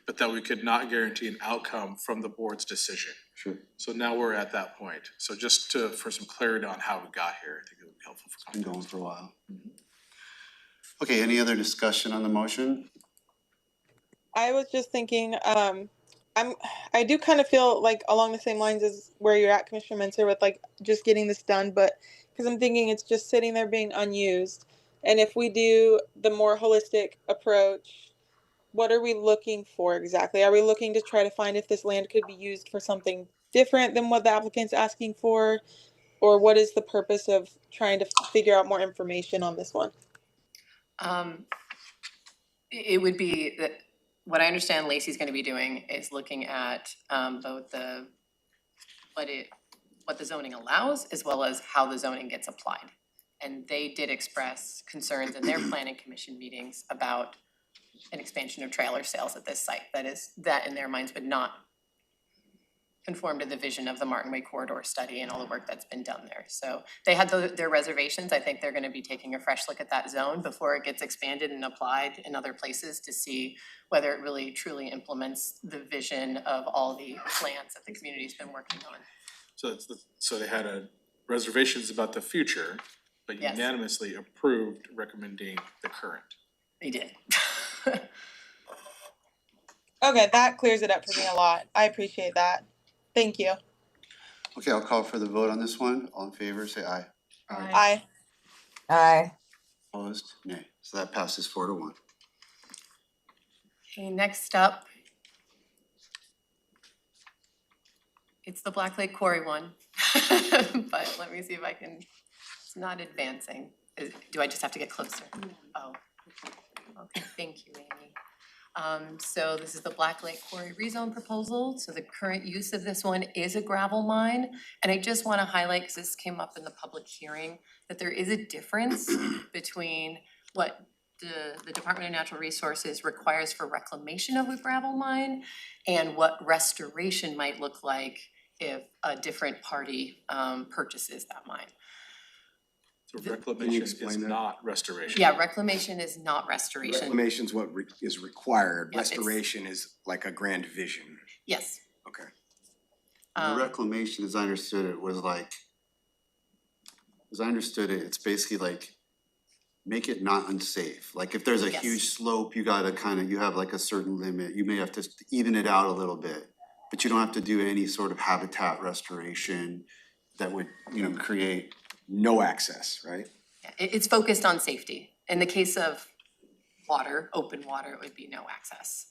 but that we could not guarantee an outcome from the board's decision. Sure. So now we're at that point. So just for some clarity on how we got here, I think it would be helpful for Been context. going for a while. Okay, any other discussion on the motion? I was just thinking, I do kind of feel like along the same lines as where you're at, Commissioner Mentor, with like just getting this done, but because I'm thinking it's just sitting there being unused. And if we do the more holistic approach, what are we looking for exactly? Are we looking to try to find if this land could be used for something different than what the applicant's asking for? Or what is the purpose of trying to figure out more information on this one? It would be that, what I understand Lacey's gonna be doing is looking at both what the zoning allows, as well as how the zoning gets applied. And they did express concerns in their planning commission meetings about an expansion of trailer sales at this site. That in their minds would not conform to the vision of the Martin Way corridor study and all the work that's been done there. So they had their reservations. I think they're gonna be taking a fresh look at that zone before it gets expanded and applied in other places to see whether it really truly implements the vision of all the plans that the community's been working on. So they had reservations about the future, but Yes. unanimously approved recommending the current. They did. Okay, that clears it up for me a lot. I appreciate that. Thank you. Okay, I'll call for the vote on this one. All in favor, say aye. Aye. Aye. Opposed? Nay. So that passes 4-1. Okay, next up, it's the Black Lake Quarry one. But let me see if I can, it's not advancing. Do I just have to get closer? Oh, okay, thank you, Amy. So this is the Black Lake Quarry rezone proposal. So the current use of this one is a gravel mine. And I just wanna highlight, because this came up in the public hearing, that there is a difference between what the Department of Natural Resources requires for reclamation of a gravel mine and what restoration might look like if a different party purchases that mine. So reclamation is explain that? not restoration. Yeah, reclamation is not restoration. Reclamation's what is required, Yeah, it's- restoration is like a grand vision. Yes. Okay. The reclamation, as I understood it, was like, as I understood it, it's basically like, make it not unsafe. Like if there's a Yes. huge slope, you gotta you have like a certain limit, you may have to even it out a little bit. But you don't have to do any sort of habitat restoration that would, create. No access, right? It's focused on safety. In the case of water, open water, it would be no access.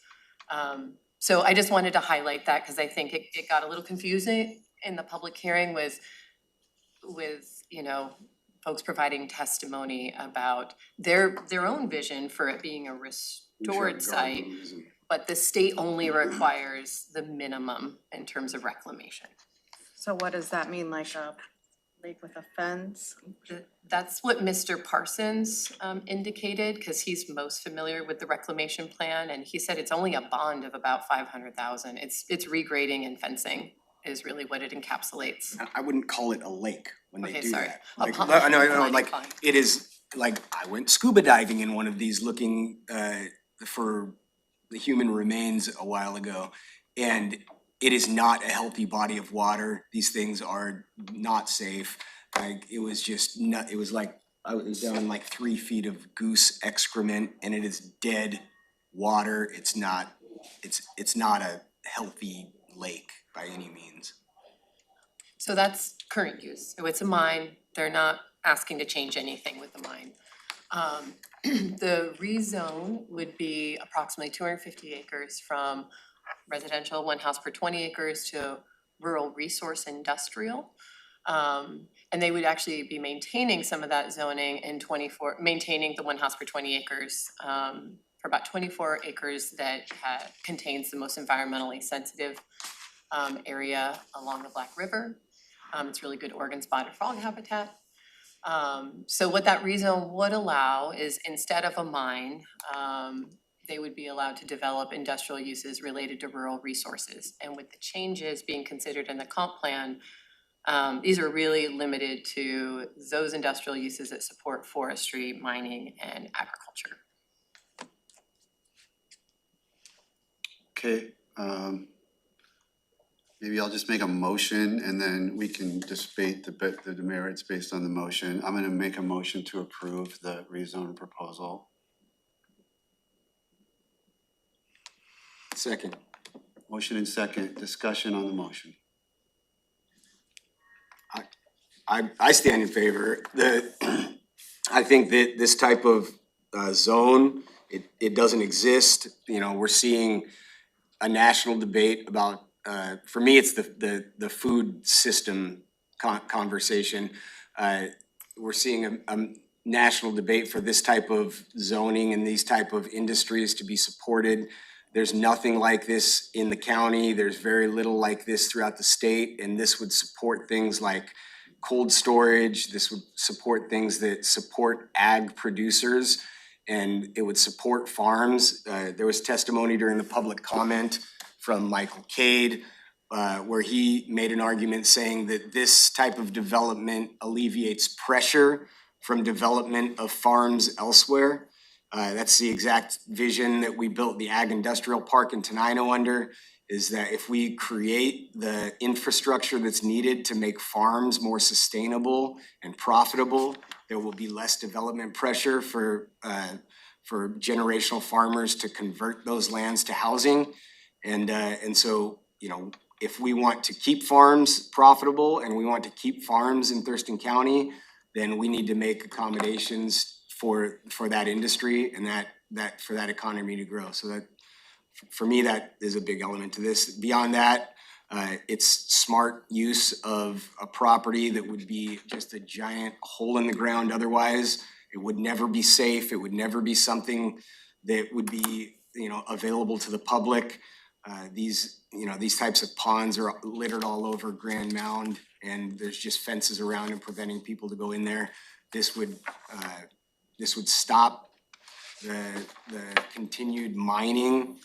So I just wanted to highlight that because I think it got a little confusing in the public hearing with folks providing testimony about their own vision for it being a restored site. But the state only requires the minimum in terms of reclamation. So what does that mean, like a lake with a fence? That's what Mr. Parsons indicated, because he's most familiar with the reclamation plan, and he said it's only a bond of about 500,000. It's regrading and fencing is really what it encapsulates. I wouldn't call it a lake when they Okay, do sorry. that. A Like, pond. no, Fine, like, fine. it is, like, I went scuba diving in one of these looking for the human remains a while ago. And it is not a healthy body of water. These things are not safe. Like, it was just it was like, I was down like 3 feet of goose excrement and it is dead water. It's not a healthy lake by any means. So that's current use. So it's a mine. They're not asking to change anything with the mine. The rezone would be approximately 250 acres from residential, 1 house per 20 acres, to rural resource industrial. And they would actually be maintaining some of that zoning in maintaining the 1 house per 20 acres for about 24 acres that contains the most environmentally sensitive area along the Black River. It's really good Oregon spotted frog habitat. So what that rezone would allow is, instead of a mine, they would be allowed to develop industrial uses related to rural resources. And with the changes being considered in the comp plan, these are really limited to those industrial uses that support forestry, mining, and agriculture. Okay, maybe I'll just make a motion and then we can debate the merits based on the motion. I'm gonna make a motion to approve the rezone proposal. Second. Motion and second, discussion on the motion. I stand in favor. I think that this type of zone, it doesn't exist. We're seeing a national debate about, for me, it's the food system conversation. We're seeing a national debate for this type of zoning and these type of industries to be supported. There's nothing like this in the county. There's very little like this throughout the state, and this would support things like cold storage. This would support things that support ag producers, and it would support farms. There was testimony during the public comment from Michael Cade, where he made an argument saying that this type of development alleviates pressure from development of farms elsewhere. That's the exact vision that we built the Ag Industrial Park in Tenino under, is that if we create the infrastructure that's needed to make farms more sustainable and profitable, there will be less development pressure for generational farmers to convert those lands to housing. And so, if we want to keep farms profitable and we want to keep farms in Thurston County, then we need to make accommodations for that industry and that for that economy to grow. So that, for me, that is a big element to this. Beyond that, it's smart use of a property that would be just a giant hole in the ground otherwise. It would never be safe. It would never be something that would be, available to the public. These types of ponds are littered all over Grand Mound, and there's just fences around and preventing people to go in there. This would stop the continued mining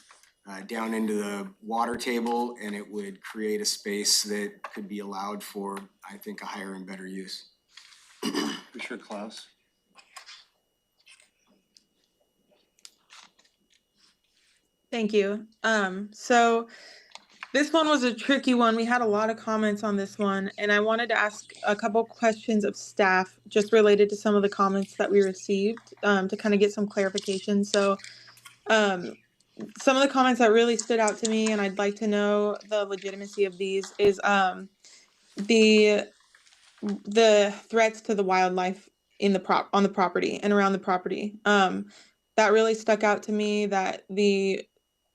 down into the water table, and it would create a space that could be allowed for, I think, a higher and better use. Commissioner Klaus? Thank you. So this one was a tricky one. We had a lot of comments on this one, and I wanted to ask a couple questions of staff just related to some of the comments that we received, to kind of get some clarification. So, some of the comments that really stood out to me, and I'd like to know the legitimacy of these, is the threats to the wildlife in the on the property and around the property. That really stuck out to me, that the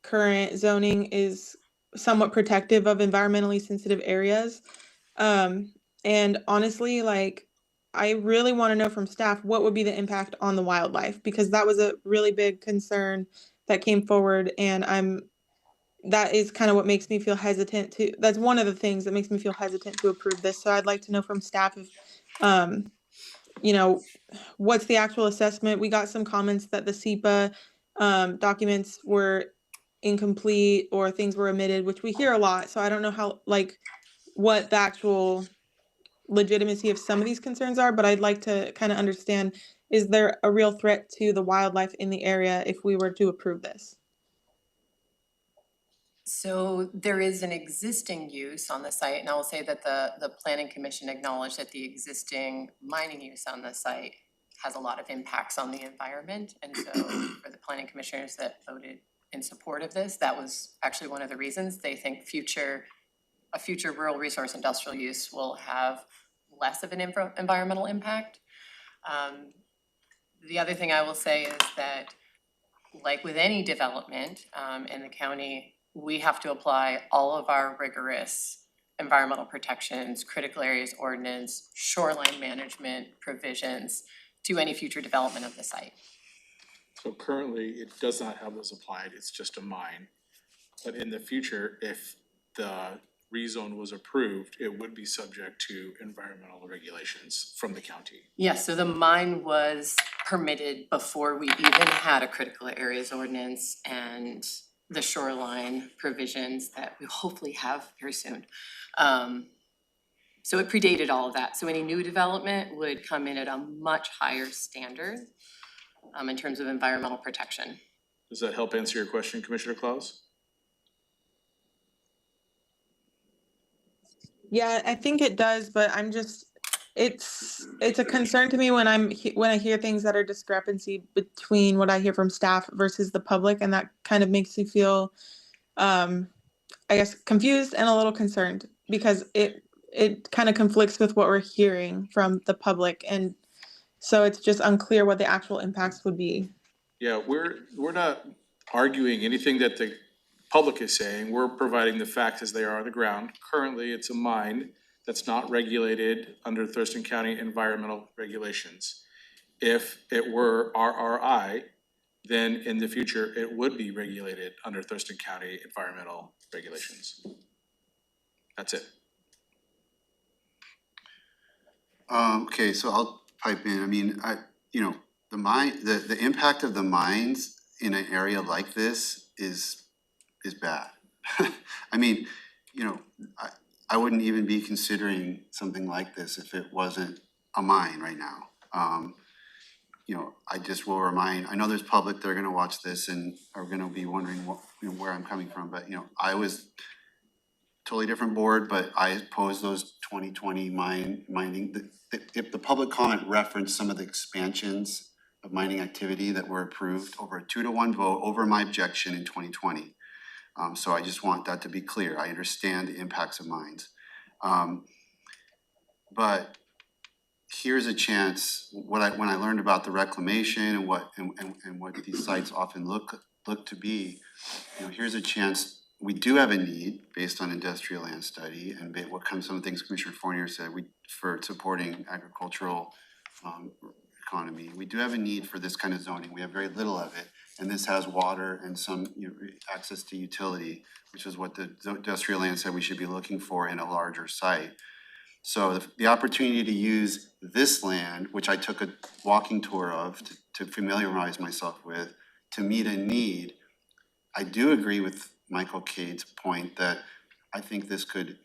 current zoning is somewhat protective of environmentally sensitive areas. And honestly, like, I really want to know from staff what would be the impact on the wildlife, because that was a really big concern that came forward, and that is kind of what makes me feel hesitant to, that's one of the things that makes me feel hesitant to approve this. So I'd like to know from staff if, you know, what's the actual assessment? We got some comments that the SEPA documents were incomplete or things were omitted, which we hear a lot. So I don't know how, like, what the actual legitimacy of some of these concerns are, but I'd like to kind of understand, is there a real threat to the wildlife in the area if we were to approve this? So there is an existing use on the site, and I will say that the planning commission acknowledged that the existing mining use on the site has a lot of impacts on the environment. And so for the planning commissioners that voted in support of this, that was actually one of the reasons. They think a future rural resource industrial use will have less of an environmental impact. The other thing I will say is that, like with any development in the county, we have to apply all of our rigorous environmental protections, critical areas ordinance, shoreline management provisions to any future development of the site. So currently, it does not have those applied, it's just a mine. But in the future, if the rezone was approved, it would be subject to environmental regulations from the county. Yes, so the mine was permitted before we even had a critical areas ordinance and the shoreline provisions that we hopefully have very soon. So it predated all of that. So any new development would come in at a much higher standard in terms of environmental protection. Does that help answer your question, Commissioner Klaus? Yeah, I think it does, but I'm just, it's a concern to me when when I hear things that are discrepancy between what I hear from staff versus the public, and that kind of makes me feel, I guess, confused and a little concerned, because it kind of conflicts with what we're hearing from the public, and so it's just unclear what the actual impacts would be. Yeah, we're not arguing anything that the public is saying. We're providing the facts as they are on the ground. Currently, it's a mine that's not regulated under Thurston County environmental regulations. If it were RRI, then in the future, it would be regulated under Thurston County environmental regulations. That's it. Okay, so I'll pipe in. I mean, the impact of the mines in an area like this is bad. I mean, I wouldn't even be considering something like this if it wasn't a mine right now. I just will remind, I know there's public that are gonna watch this and are gonna be wondering where I'm coming from, but I was totally different board, but I opposed those 2020 mining. If the public comment referenced some of the expansions of mining activity that were approved over a 2-to-1 vote over my objection in 2020. So I just want that to be clear. I understand the impacts of mines. But here's a chance, when I learned about the reclamation and what these sites often look to be, here's a chance. We do have a need based on industrial land study and some of the things Commissioner Fournier said, for supporting agricultural economy. We do have a need for this kind of zoning. We have very little of it. And this has water and some access to utility, which is what the industrial land said we should be looking for in a larger site. So the opportunity to use this land, which I took a walking tour of to familiarize myself with, to meet a need, I do agree with Michael Cade's point that I think this could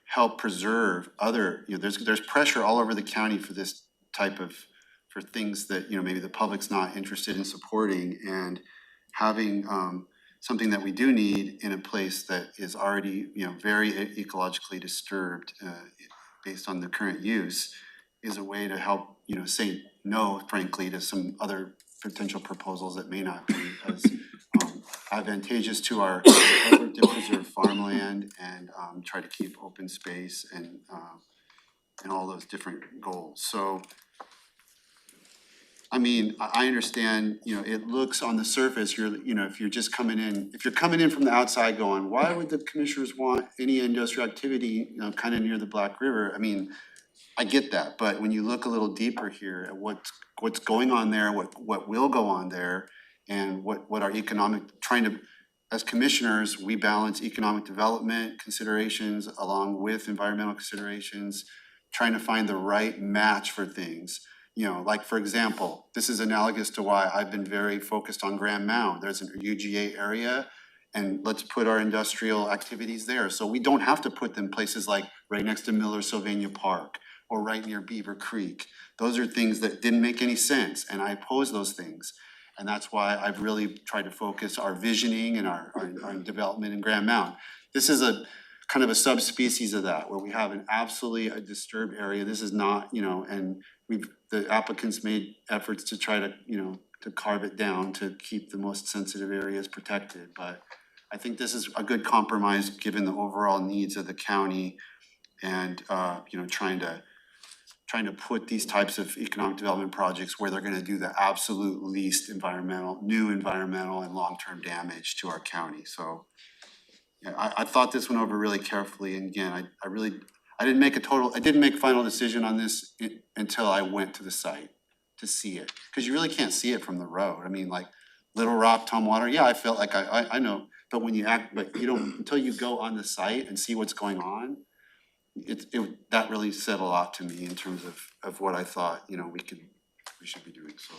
help preserve other, there's pressure all over the county for this type of, for things that, maybe the public's not interested in supporting, and having something that we do need in a place that is already, very ecologically disturbed based on the current use, is a way to help, say no, frankly, to some other potential proposals that may not be as advantageous to our effort to preserve farmland and try to keep open space and all those different goals. So, I mean, I understand, it looks on the surface, if you're just coming in, if you're coming in from the outside going, why would the commissioners want any industrial activity, kind of near the Black River? I mean, I get that, but when you look a little deeper here at what's going on there, what will go on there, and what our economic, as commissioners, we balance economic development considerations along with environmental considerations, trying to find the right match for things. Like, for example, this is analogous to why I've been very focused on Grand Mound. There's an UGA area, and let's put our industrial activities there. So we don't have to put them places like right next to Miller Sylvania Park or right near Beaver Creek. Those are things that didn't make any sense, and I oppose those things. And that's why I've really tried to focus our visioning and our development in Grand Mound. This is a kind of a subspecies of that, where we have an absolutely a disturbed area. This is not, and the applicants made efforts to try to, to carve it down to keep the most sensitive areas protected. But I think this is a good compromise given the overall needs of the county, and trying to put these types of economic development projects where they're gonna do the absolute least new environmental and long-term damage to our county. So yeah, I thought this one over really carefully, and again, I didn't make a final decision on this until I went to the site to see it. Cause you really can't see it from the road. I mean, like Little Rock, Tumwater, yeah, I felt like I know, but when you but you don't, until you go on the site and see what's going on, that really said a lot to me in terms of what I thought, we should be doing. So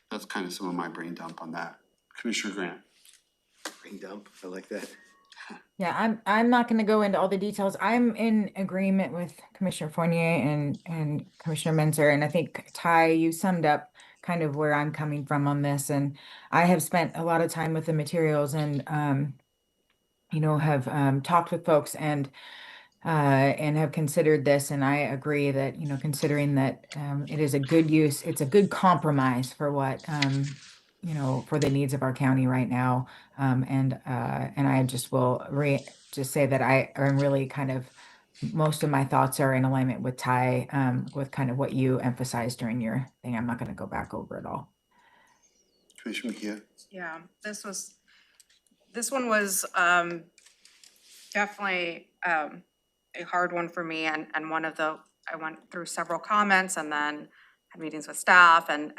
that's kind of some of my brain dump on that. Commissioner Grant. Brain dump, I like that. Yeah, I'm not gonna go into all the details. I'm in agreement with Commissioner Fournier and Commissioner Menzer, and I think Ty, you summed up kind of where I'm coming from on this, and I have spent a lot of time with the materials and have talked with folks and have considered this, and I agree that, considering that it is a good use, it's a good compromise for what for the needs of our county right now. And I just will just say that I'm really kind of, most of my thoughts are in alignment with Ty, with kind of what you emphasized during your thing. I'm not going to go back over it all. Commissioner Mejia. Yeah, this one was definitely a hard one for me, and I went through several comments and then had meetings with staff and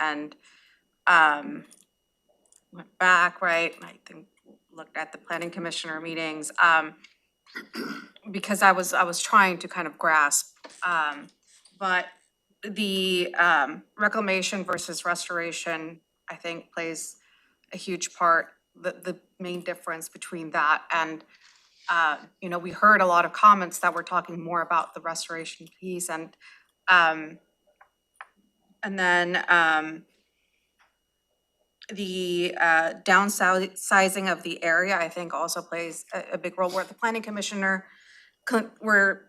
went back, right? I think looked at the planning commissioner meetings, because I was trying to kind of grasp, but the reclamation versus restoration, I think, plays a huge part. The main difference between that and we heard a lot of comments that were talking more about the restoration piece, and then the downsizing of the area, I think, also plays a big role, where the planning commissioner we're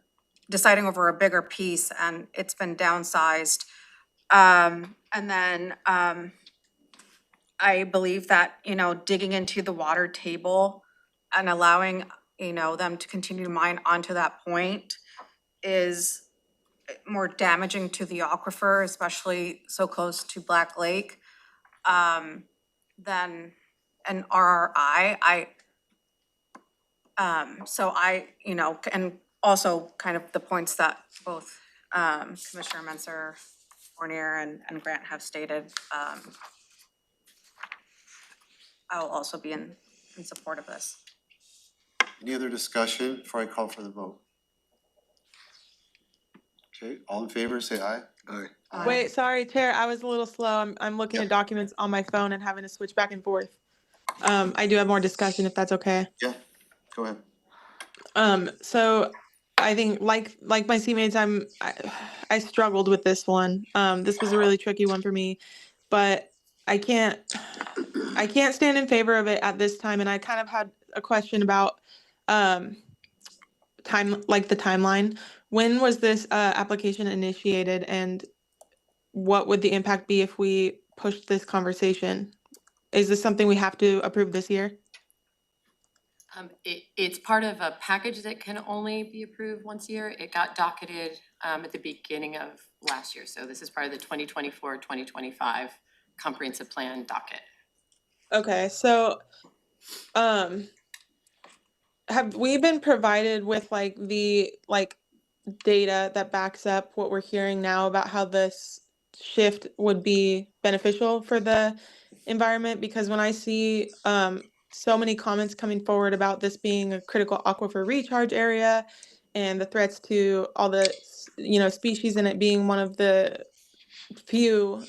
deciding over a bigger piece and it's been downsized. And then I believe that, digging into the water table and allowing them to continue to mine onto that point is more damaging to the aquifer, especially so close to Black Lake, than an RRI. So and also kind of the points that both Commissioner Menzer, Fournier, and Grant have stated, I'll also be in support of this. Any other discussion before I call for the vote? Okay, all in favor, say aye. Aye. Wait, sorry, Chair, I was a little slow. I'm looking at documents on my phone and having to switch back and forth. I do have more discussion if that's okay. Yeah, go ahead. So I think like my teammates, I struggled with this one. This was a really tricky one for me, but I can't stand in favor of it at this time. And I kind of had a question about um the timeline. When was this application initiated, and what would the impact be if we pushed this conversation? Is this something we have to approve this year? It's part of a package that can only be approved once a year. It got docketed, at the beginning of last year. So this is part of the 2024-2025 comprehensive plan docket. Okay, so have we been provided with the data that backs up what we're hearing now about how this shift would be beneficial for the environment? Because when I see so many comments coming forward about this being a critical aquifer recharge area and the threats to all the species in it being one of the few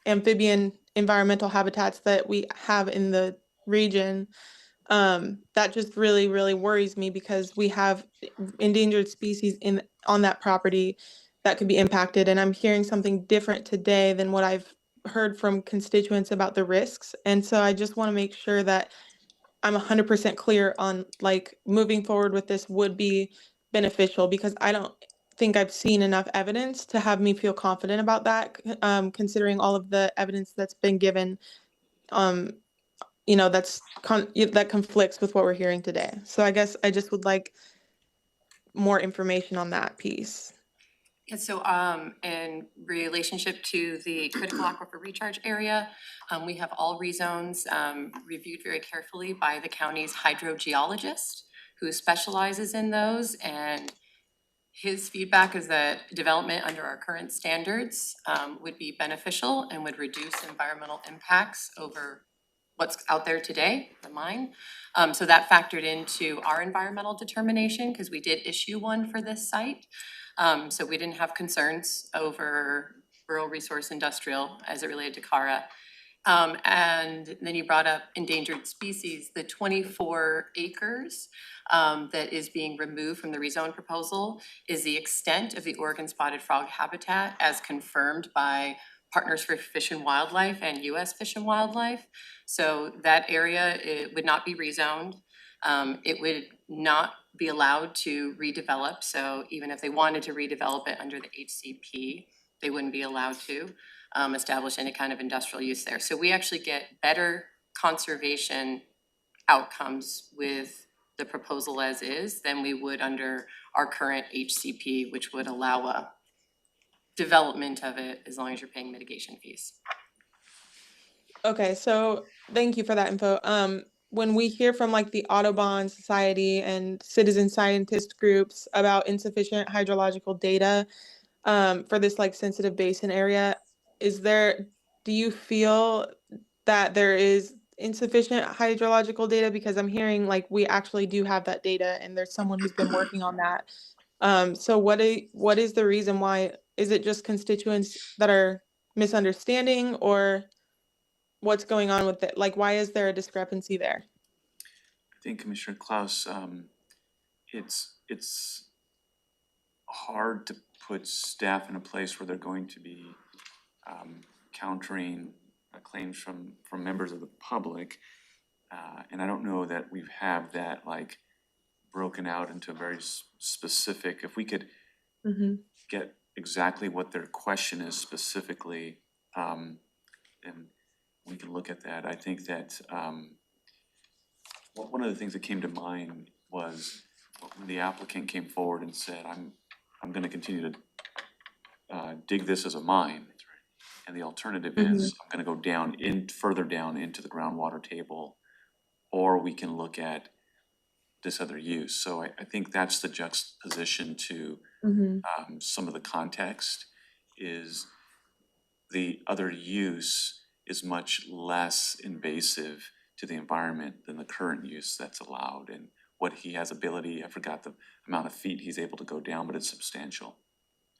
amphibian environmental habitats that we have in the region, that just really, really worries me because we have endangered species on that property that could be impacted. And I'm hearing something different today than what I've heard from constituents about the risks. And so I just want to make sure that I'm 100% clear on moving forward with this would be beneficial, because I don't think I've seen enough evidence to have me feel confident about that, considering all of the evidence that's been given, that conflicts with what we're hearing today. So I guess I just would like more information on that piece. And so, in relationship to the critical aquifer recharge area, we have all rezones, reviewed very carefully by the county's hydrogeologist who specializes in those. And his feedback is that development under our current standards, would be beneficial and would reduce environmental impacts over what's out there today, the mine. So that factored into our environmental determination, because we did issue one for this site. So we didn't have concerns over rural resource industrial as it related to CARA. And then you brought up endangered species, the 24 acres that is being removed from the rezone proposal is the extent of the Oregon spotted frog habitat as confirmed by Partners for Fish and Wildlife and US Fish and Wildlife. So that area, it would not be rezoned. It would not be allowed to redevelop. So even if they wanted to redevelop it under the HCP, they wouldn't be allowed to establish any kind of industrial use there. So we actually get better conservation outcomes with the proposal as is than we would under our current HCP, which would allow a development of it as long as you're paying mitigation fees. Okay, so thank you for that info. When we hear from the Audubon Society and citizen scientist groups about insufficient hydrological data for this sensitive basin area, do you feel that there is insufficient hydrological data? Because I'm hearing we actually do have that data and there's someone who's been working on that. So what is the reason why? Is it just constituents that are misunderstanding, or what's going on with it? Why is there a discrepancy there? I think Commissioner Klaus, it's hard to put staff in a place where they're going to be countering claims from members of the public. And I don't know that we have that broken out into a very specific, if we could get exactly what their question is specifically, and we can look at that. I think that one of the things that came to mind was when the applicant came forward and said, I'm gonna continue to dig this as a mine. And the alternative is I'm gonna go further down into the groundwater table, or we can look at this other use. So I think that's the juxtaposition to some of the context is the other use is much less invasive to the environment than the current use that's allowed. And what he has ability, I forgot the amount of feet he's able to go down, but it's substantial.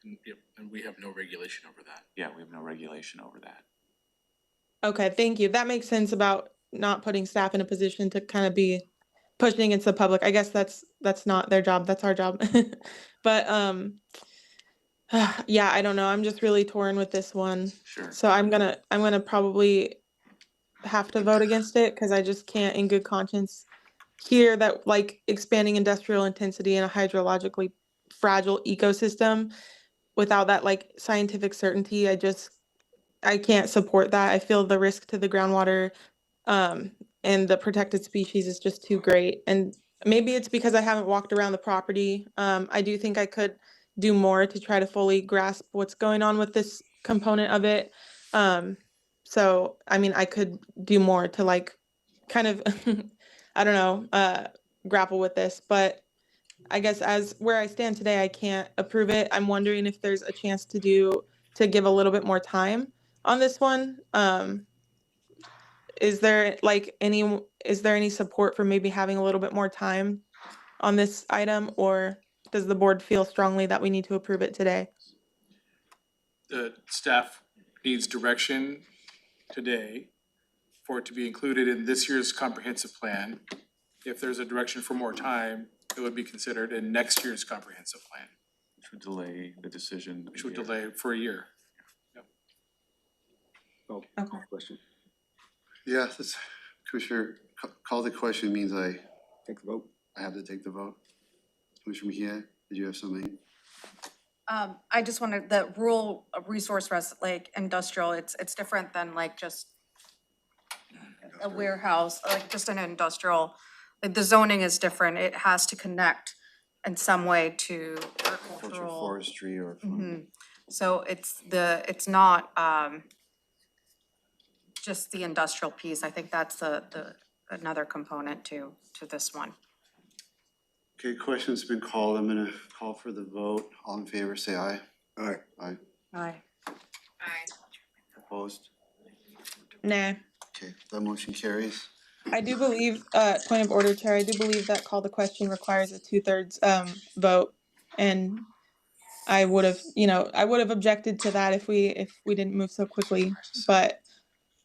And we have no regulation over that. Yeah, we have no regulation over that. Okay, thank you. That makes sense about not putting staff in a position to kind of be pushing against the public. I guess that's not their job, that's our job. But yeah, I don't know, I'm just really torn with this one. Sure. So I'm gonna probably have to vote against it, cause I just can't in good conscience hear that like expanding industrial intensity in a hydrologically fragile ecosystem without that like scientific certainty. I can't support that. I feel the risk to the groundwater um and the protected species is just too great. And maybe it's because I haven't walked around the property. I do think I could do more to try to fully grasp what's going on with this component of it. So I mean, I could do more to like kind of I don't know, grapple with this, but I guess as where I stand today, I can't approve it. I'm wondering if there's a chance to give a little bit more time on this one. Is there any support for maybe having a little bit more time on this item, or does the board feel strongly that we need to approve it today? The staff needs direction today for it to be included in this year's comprehensive plan. If there's a direction for more time, it would be considered in next year's comprehensive plan, Which would delay the decision. which would delay it for a year. Oh, Okay. question. Yeah, that's, Commissioner, call the question means I take the vote. I have to take the vote. Commissioner Mejia, did you have something? I just wanted, the rural resource like industrial, it's different than like just a warehouse, like just an industrial, like the zoning is different. It has to connect in some way to agricultural. Forestry or. So it's not just the industrial piece. I think that's the another component to this one. Okay, question's been called. I'm gonna call for the vote. All in favor, say aye. Aye. Aye. Aye. Opposed? Nah. Okay, that motion carries. I do believe, point of order, Chair, I do believe that call the question requires a 2/3 vote. And I would have objected to that if we didn't move so quickly. But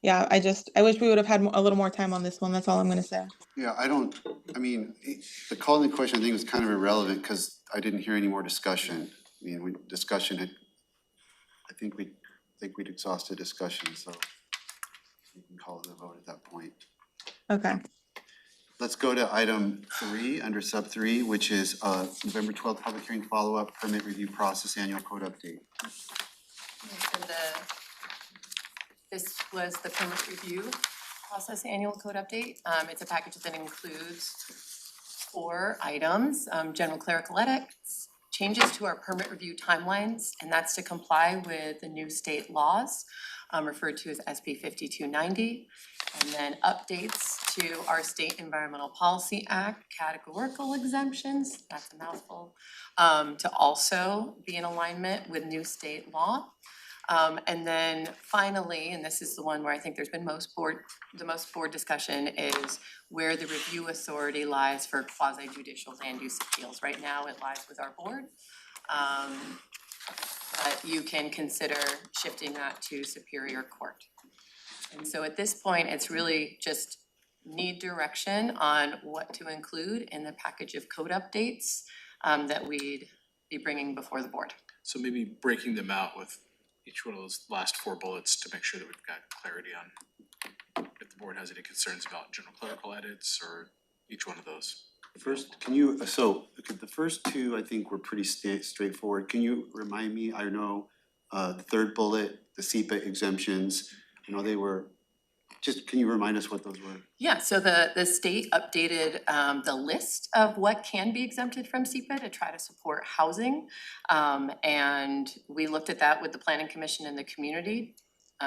yeah, I wish we would have had a little more time on this one. That's all I'm gonna say. Yeah, the calling the question I think was kind of irrelevant because I didn't hear any more discussion. I mean, I think we'd exhausted discussion, so we can call it a vote at that point. Okay. Let's go to item 3 under sub 3, which is November 12th public hearing follow-up permit review process annual code update. And this was the permit review process annual code update. It's a package that includes 4 items, general clerical edits, changes to our permit review timelines, and that's to comply with the new state laws, referred to as SB 5290, and then updates to our State Environmental Policy Act categorical exemptions, that's a mouthful, to also be in alignment with new state law. And then finally, and this is the one where I think there's been the most board discussion, is where the review authority lies for quasi judicial land use appeals. Right now, it lies with our board. But you can consider shifting that to Superior Court. And so at this point, it's really just need direction on what to include in the package of code updates that we'd be bringing before the board. So maybe breaking them out with each one of those last 4 bullets to make sure that we've got clarity on if the board has any concerns about general clerical edits or each one of those. First, the first 2 I think were pretty straightforward. Can you remind me, I know the 3rd bullet, the SEPA exemptions, I know they were, can you remind us what those were? Yeah, so the state updated the list of what can be exempted from SEPA to try to support housing. And we looked at that with the Planning Commission and the community,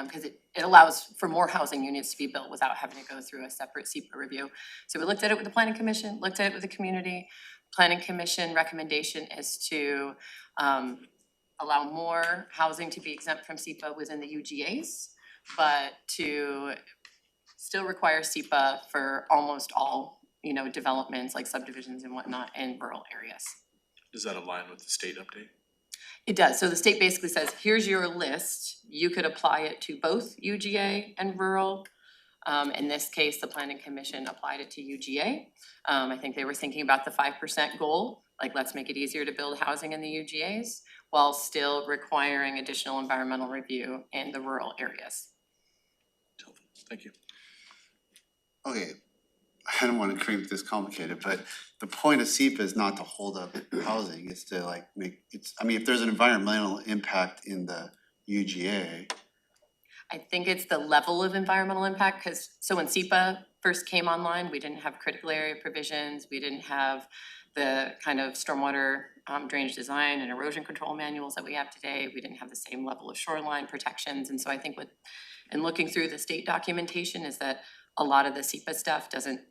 because it allows for more housing units to be built without having to go through a separate SEPA review. So we looked at it with the Planning Commission, looked at it with the community. Planning Commission recommendation is to allow more housing to be exempt from SEPA within the UGAs, but to still require SEPA for almost all, developments like subdivisions and whatnot in rural areas. Does that align with the state update? It does. So the state basically says, here's your list. You could apply it to both UGA and rural. In this case, the planning commission applied it to UGA. I think they were thinking about the 5% goal, like let's make it easier to build housing in the UGAs while still requiring additional environmental review in the rural areas. Thank you. Okay, I don't wanna create this complicated, but the point of SEPA is not to hold up housing, it's to like make, I mean, if there's an environmental impact in the UGA, I think it's the level of environmental impact, because, so when SEPA first came online, we didn't have critical area provisions, we didn't have the kind of stormwater drainage design and erosion control manuals that we have today, we didn't have the same level of shoreline protections, and so I think with, and looking through the state documentation is that a lot of the SEPA stuff doesn't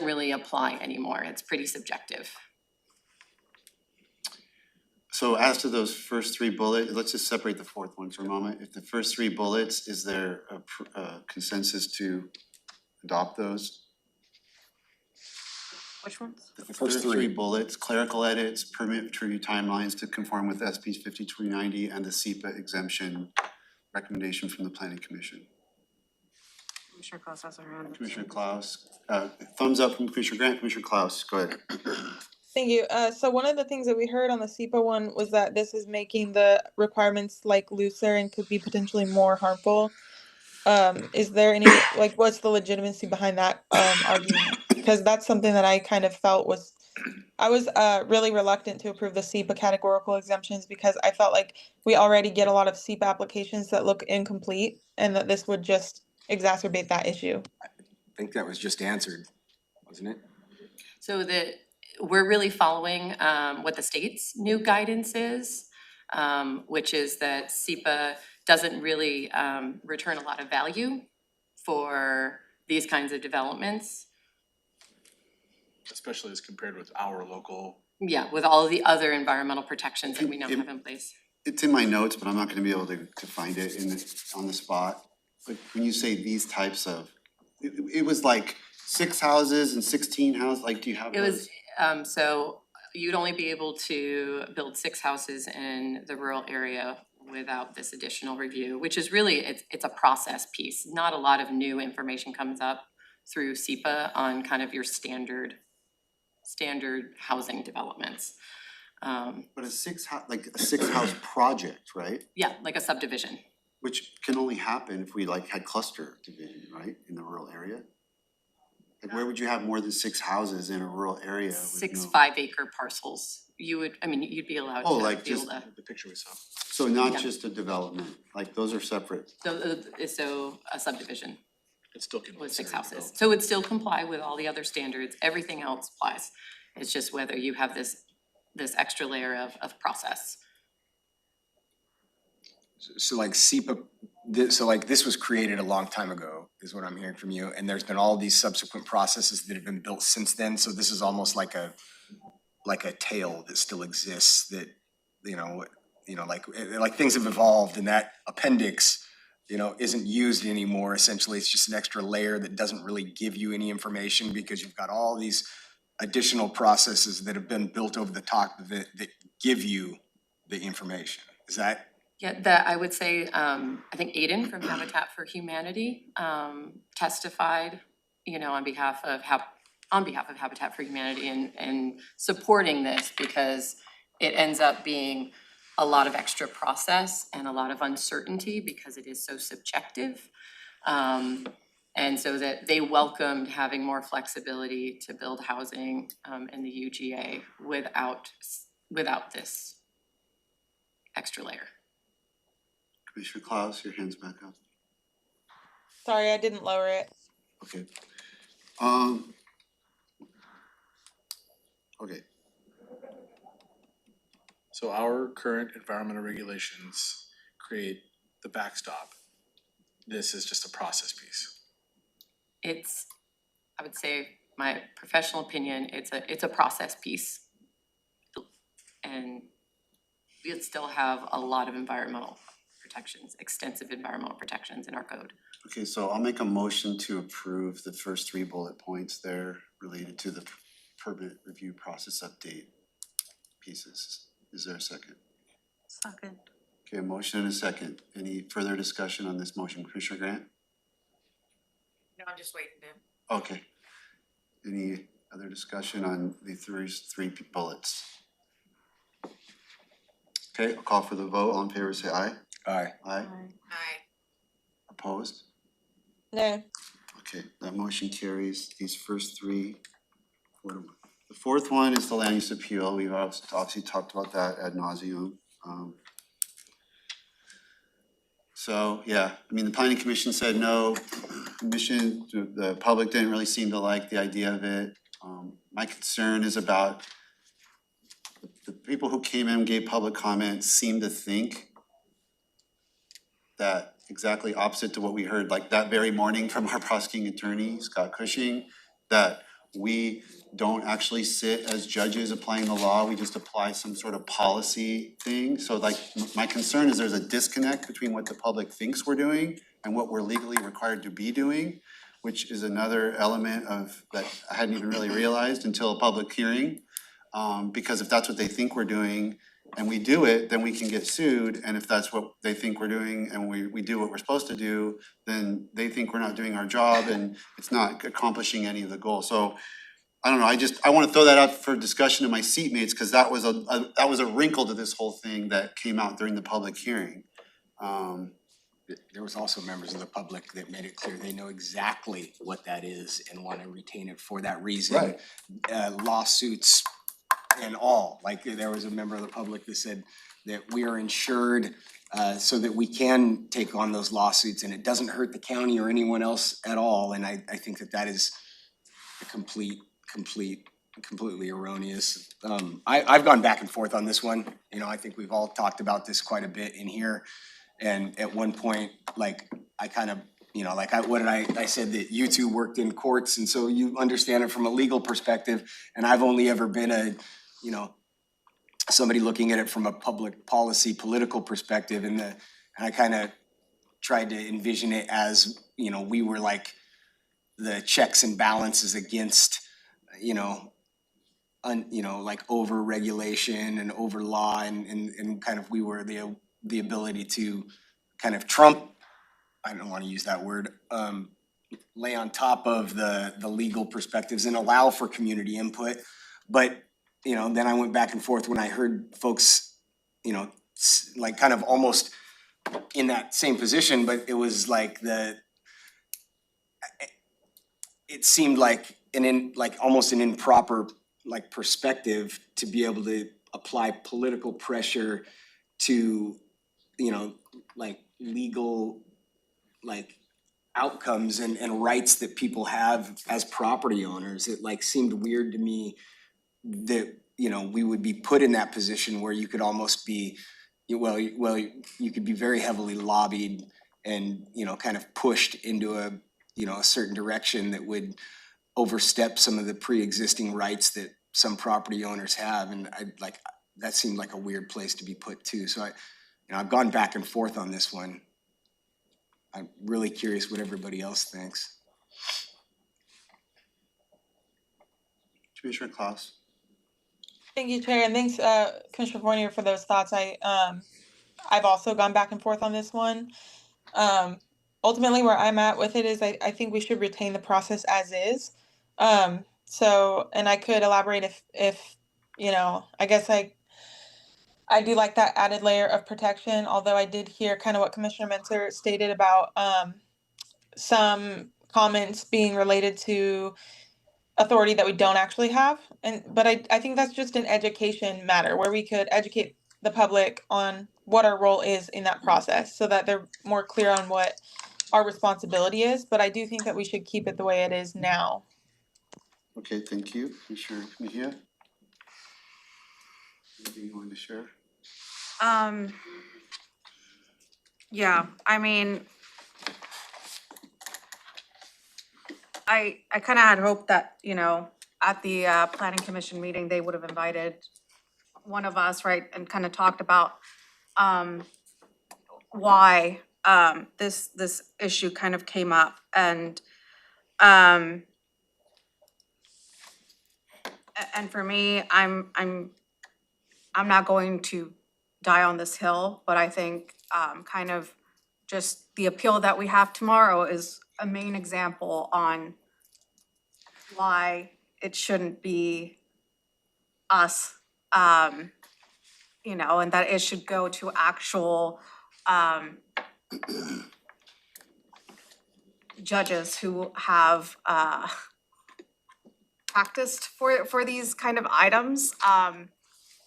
really apply anymore, it's pretty subjective. so as to those first three bullets, let's just separate the fourth one for a moment. If the first three bullets, is there a consensus to adopt those? Which ones? The first three bullets, clerical edits, permit review timelines to conform with SB 5290 and the SEPA exemption recommendation from the planning commission. Commissioner Klaus has her hand. Commissioner Klaus, thumbs up from Commissioner Grant, Commissioner Klaus, go ahead. Thank you. So one of the things that we heard on the SEPA one was that this is making the requirements like looser and could be potentially more harmful. Is there any, like, what's the legitimacy behind that argument? Because that's something that I kind of felt was, I was really reluctant to approve the SEPA categorical exemptions because I felt like we already get a lot of SEPA applications that look incomplete and that this would just exacerbate that issue. I think that was just answered, wasn't it? So we're really following what the state's new guidance is, which is that SEPA doesn't really return a lot of value for these kinds of developments. Especially as compared with our local. Yeah, with all of the other environmental protections that we now have in place. It's in my notes, but I'm not gonna be able to find it on the spot. But when you say these types of, it was like 6 houses and 16 houses, like, do you have It those? was, so you'd only be able to build 6 houses in the rural area without this additional review, which is really, it's a process piece. Not a lot of new information comes up through SEPA on kind of your standard housing developments. But a 6 house project, right? Yeah, like a subdivision. Which can only happen if we like had cluster division, right, in the rural area? Like, where would you have more than 6 houses in a rural area with 6 no- 5-acre parcels. You'd be allowed to Oh, be like able just to. The picture we saw. So not Yeah. just a development, like those are separate. So a subdivision It's still can. with 6 houses. So it would still comply with all the other standards, everything else applies. It's just whether you have this extra layer of process. So like SEPA, so like this was created a long time ago, is what I'm hearing from you, and there's been all these subsequent processes that have been built since then, so this is almost like a tail that still exists that, like things have evolved and that appendix, isn't used anymore, essentially, it's just an extra layer that doesn't really give you any information because you've got all these additional processes that have been built over the top of it that give you the information. Is that? Yeah, that I would say, I think Aiden from Habitat for Humanity testified, on behalf of Habitat for Humanity and supporting this because it ends up being a lot of extra process and a lot of uncertainty because it is so subjective. And so that they welcomed having more flexibility to build housing in the UGA without this extra layer. Commissioner Klaus, your hand's back up. Sorry, I didn't lower it. Okay. Okay, So our current environmental regulations create the backstop. This is just a process piece. It's, I would say, my professional opinion, it's a process piece. And we'd still have a lot of environmental protections, extensive environmental protections in our code. okay, so I'll make a motion to approve the first 3 bullet points there related to the permit review process update pieces. Is there a second? Second. Okay, a motion and a second. Any further discussion on this motion? Commissioner Grant? No, I'm just waiting to. Okay. Any other discussion on the three bullets? Okay, I'll call for the vote. All in favor, say aye. Aye. Aye. Aye. Opposed? No. Okay, that motion carries. These first three. The fourth one is the land use appeal. We've obviously talked about that ad nauseum. So, yeah, I mean, the planning commission said no. Commission, the public didn't really seem to like the idea of it. My concern is about the people who came in and gave public comment seem to think that exactly opposite to what we heard, like that very morning from our prosecuting attorney, Scott Cushing, that we don't actually sit as judges applying the law, we just apply some sort of policy thing. So like, my concern is there's a disconnect between what the public thinks we're doing and what we're legally required to be doing, which is another element of, that I hadn't even really realized until a public hearing. Because if that's what they think we're doing and we do it, then we can get sued. And if that's what they think we're doing and we do what we're supposed to do, then they think we're not doing our job and it's not accomplishing any of the goals. So I don't know, I wanna throw that out for discussion to my seatmates, cause that was a wrinkle to this whole thing that came out during the public hearing. There was also members of the public that made it clear they know exactly what that is and wanna retain it for that reason. Right. Lawsuits and all, like there was a member of the public that said that we are insured so that we can take on those lawsuits and it doesn't hurt the county or anyone else at all. And I think that is a completely erroneous. I've gone back and forth on this one. You know, I think we've all talked about this quite a bit in here. And at one point, like, I kind of, you know, like I said that you two worked in courts and so you understand it from a legal perspective. And I've only ever been somebody looking at it from a public policy, political perspective. And I kind of tried to envision it as, you know, we were like the checks and balances against, like over regulation and over law and kind of we were the ability to kind of trump, I don't wanna use that word, lay on top of the legal perspectives and allow for community input. But, you know, then I went back and forth when I heard folks, you know, like kind of almost in that same position, but it was like it seemed like almost an improper like perspective to be able to apply political pressure to, you know, like legal like outcomes and rights that people have as property owners. It like seemed weird to me that, you know, we would be put in that position where you could almost be, you could be very heavily lobbied and, you know, kind of pushed into a certain direction that would overstep some of the pre-existing rights that some property owners have. And that seemed like a weird place to be put too. So I've gone back and forth on this one. I'm really curious what everybody else thinks. Commissioner Klaus? Thank you, Chair, and thanks, Commissioner Fournier, for those thoughts. I've also gone back and forth on this one. Ultimately, where I'm at with it is I think we should retain the process as is. So, and I could elaborate if I guess I do like that added layer of protection, although I did hear kind of what Commissioner Mentzer stated about some comments being related to authority that we don't actually have. But I think that's just an education matter where we could educate the public on what our role is in that process so that they're more clear on what our responsibility is. But I do think that we should keep it the way it is now. Okay, thank you. Commissioner Mejia? Anything you want to share? Yeah, I mean, I kind of had hoped that, at the planning commission meeting, they would have invited one of us, right, and kind of talked about why this issue kind of came up. And for me, I'm not going to die on this hill, but I think kind of just the appeal that we have tomorrow is a main example on why it shouldn't be us, you know, and that it should go to actual judges who have practiced for these kind of items.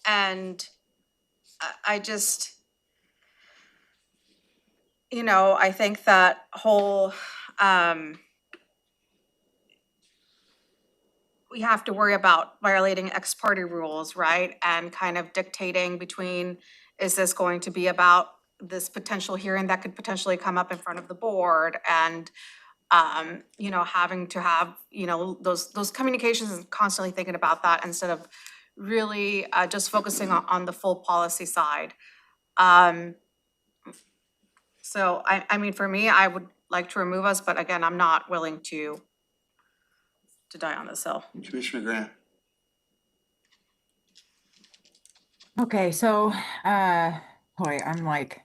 And I just, you know, I think that whole we have to worry about violating ex parte rules, right? And kind of dictating between, is this going to be about this potential hearing that could potentially come up in front of the board, and you know, having to have, you know, those communications and constantly thinking about that instead of really just focusing on the full policy side. So I mean, for me, I would like to remove us, but again, I'm not willing to die on this hill. Commissioner Grant. Okay, so, boy, I'm like,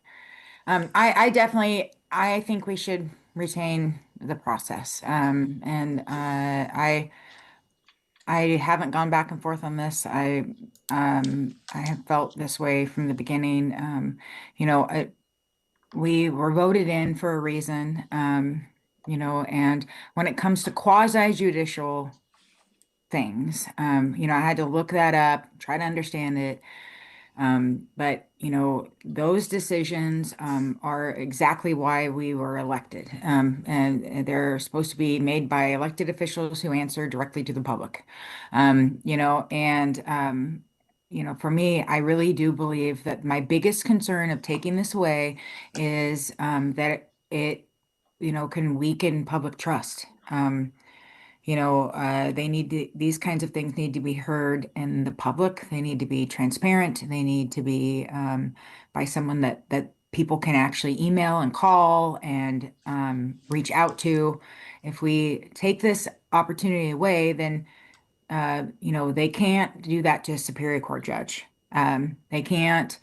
I definitely, I think we should retain the process. And, I haven't gone back and forth on this. I have felt this way from the beginning. You know, we were voted in for a reason, you know, and when it comes to quasi judicial things, you know, I had to look that up, try to understand it. But you know, those decisions are exactly why we were elected. And they're supposed to be made by elected officials who answer directly to the public. You know, and you know, for me, I really do believe that my biggest concern of taking this away is that it, you know, can weaken public trust. You know, they need to, these kinds of things need to be heard in the public. They need to be transparent. They need to be by someone that people can actually email and call and reach out to. If we take this opportunity away, then you know, they can't do that to a Superior Court judge. They can't,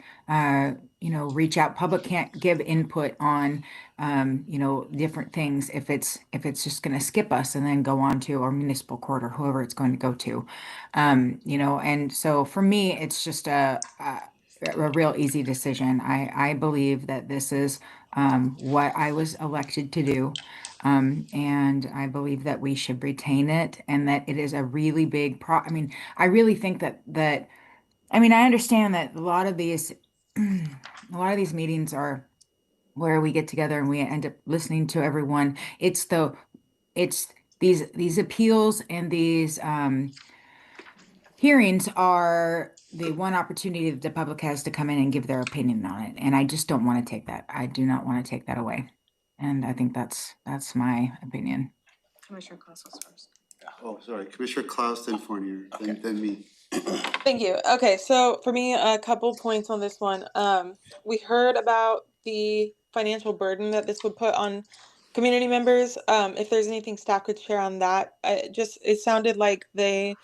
you know, reach out. Public can't give input on, you know, different things if it's just going to skip us and then go on to our municipal court or whoever it's going to go to. You know, and so for me, it's just a real easy decision. I believe that this is what I was elected to do. And I believe that we should retain it and that it is a really big I mean, I really think that I mean, I understand that a lot of these meetings are where we get together and we end up listening to everyone. It's these appeals and these hearings are the one opportunity that the public has to come in and give their opinion on it. And I just don't want to take that. I do not want to take that away. And I think that's my opinion. Commissioner Klaus was first. Oh, sorry, Commissioner Klaus, then Fournier, then me. Thank you. Okay, so for me, a couple points on this one. We heard about the financial burden that this would put on community members. If there's anything staff could share on that, it sounded like there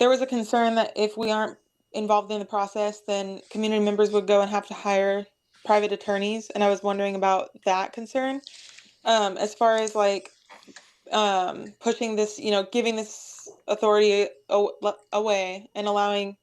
was a concern that if we aren't involved in the process, then community members would go and have to hire private attorneys, and I was wondering about that concern. As far as like pushing this, you know, giving this authority away and allowing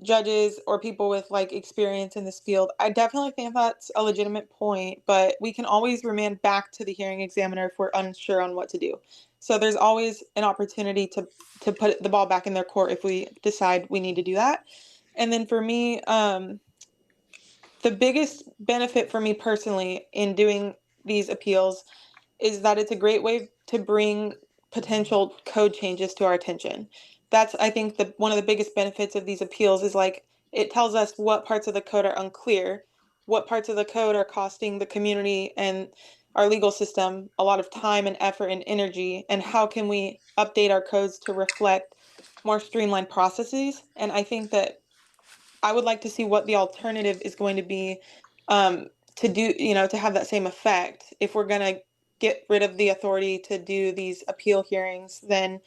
judges or people with like experience in this field, I definitely think that's a legitimate point, but we can always remand back to the hearing examiner if we're unsure on what to do. So there's always an opportunity to put the ball back in their court if we decide we need to do that. And then for me, the biggest benefit for me personally in doing these appeals is that it's a great way to bring potential code changes to our attention. That's, I think, one of the biggest benefits of these appeals is like it tells us what parts of the code are unclear, what parts of the code are costing the community and our legal system a lot of time and effort and energy, and how can we update our codes to reflect more streamlined processes. And I think that I would like to see what the alternative is going to be, to do, you know, to have that same effect. If we're going to get rid of the authority to do these appeal hearings, then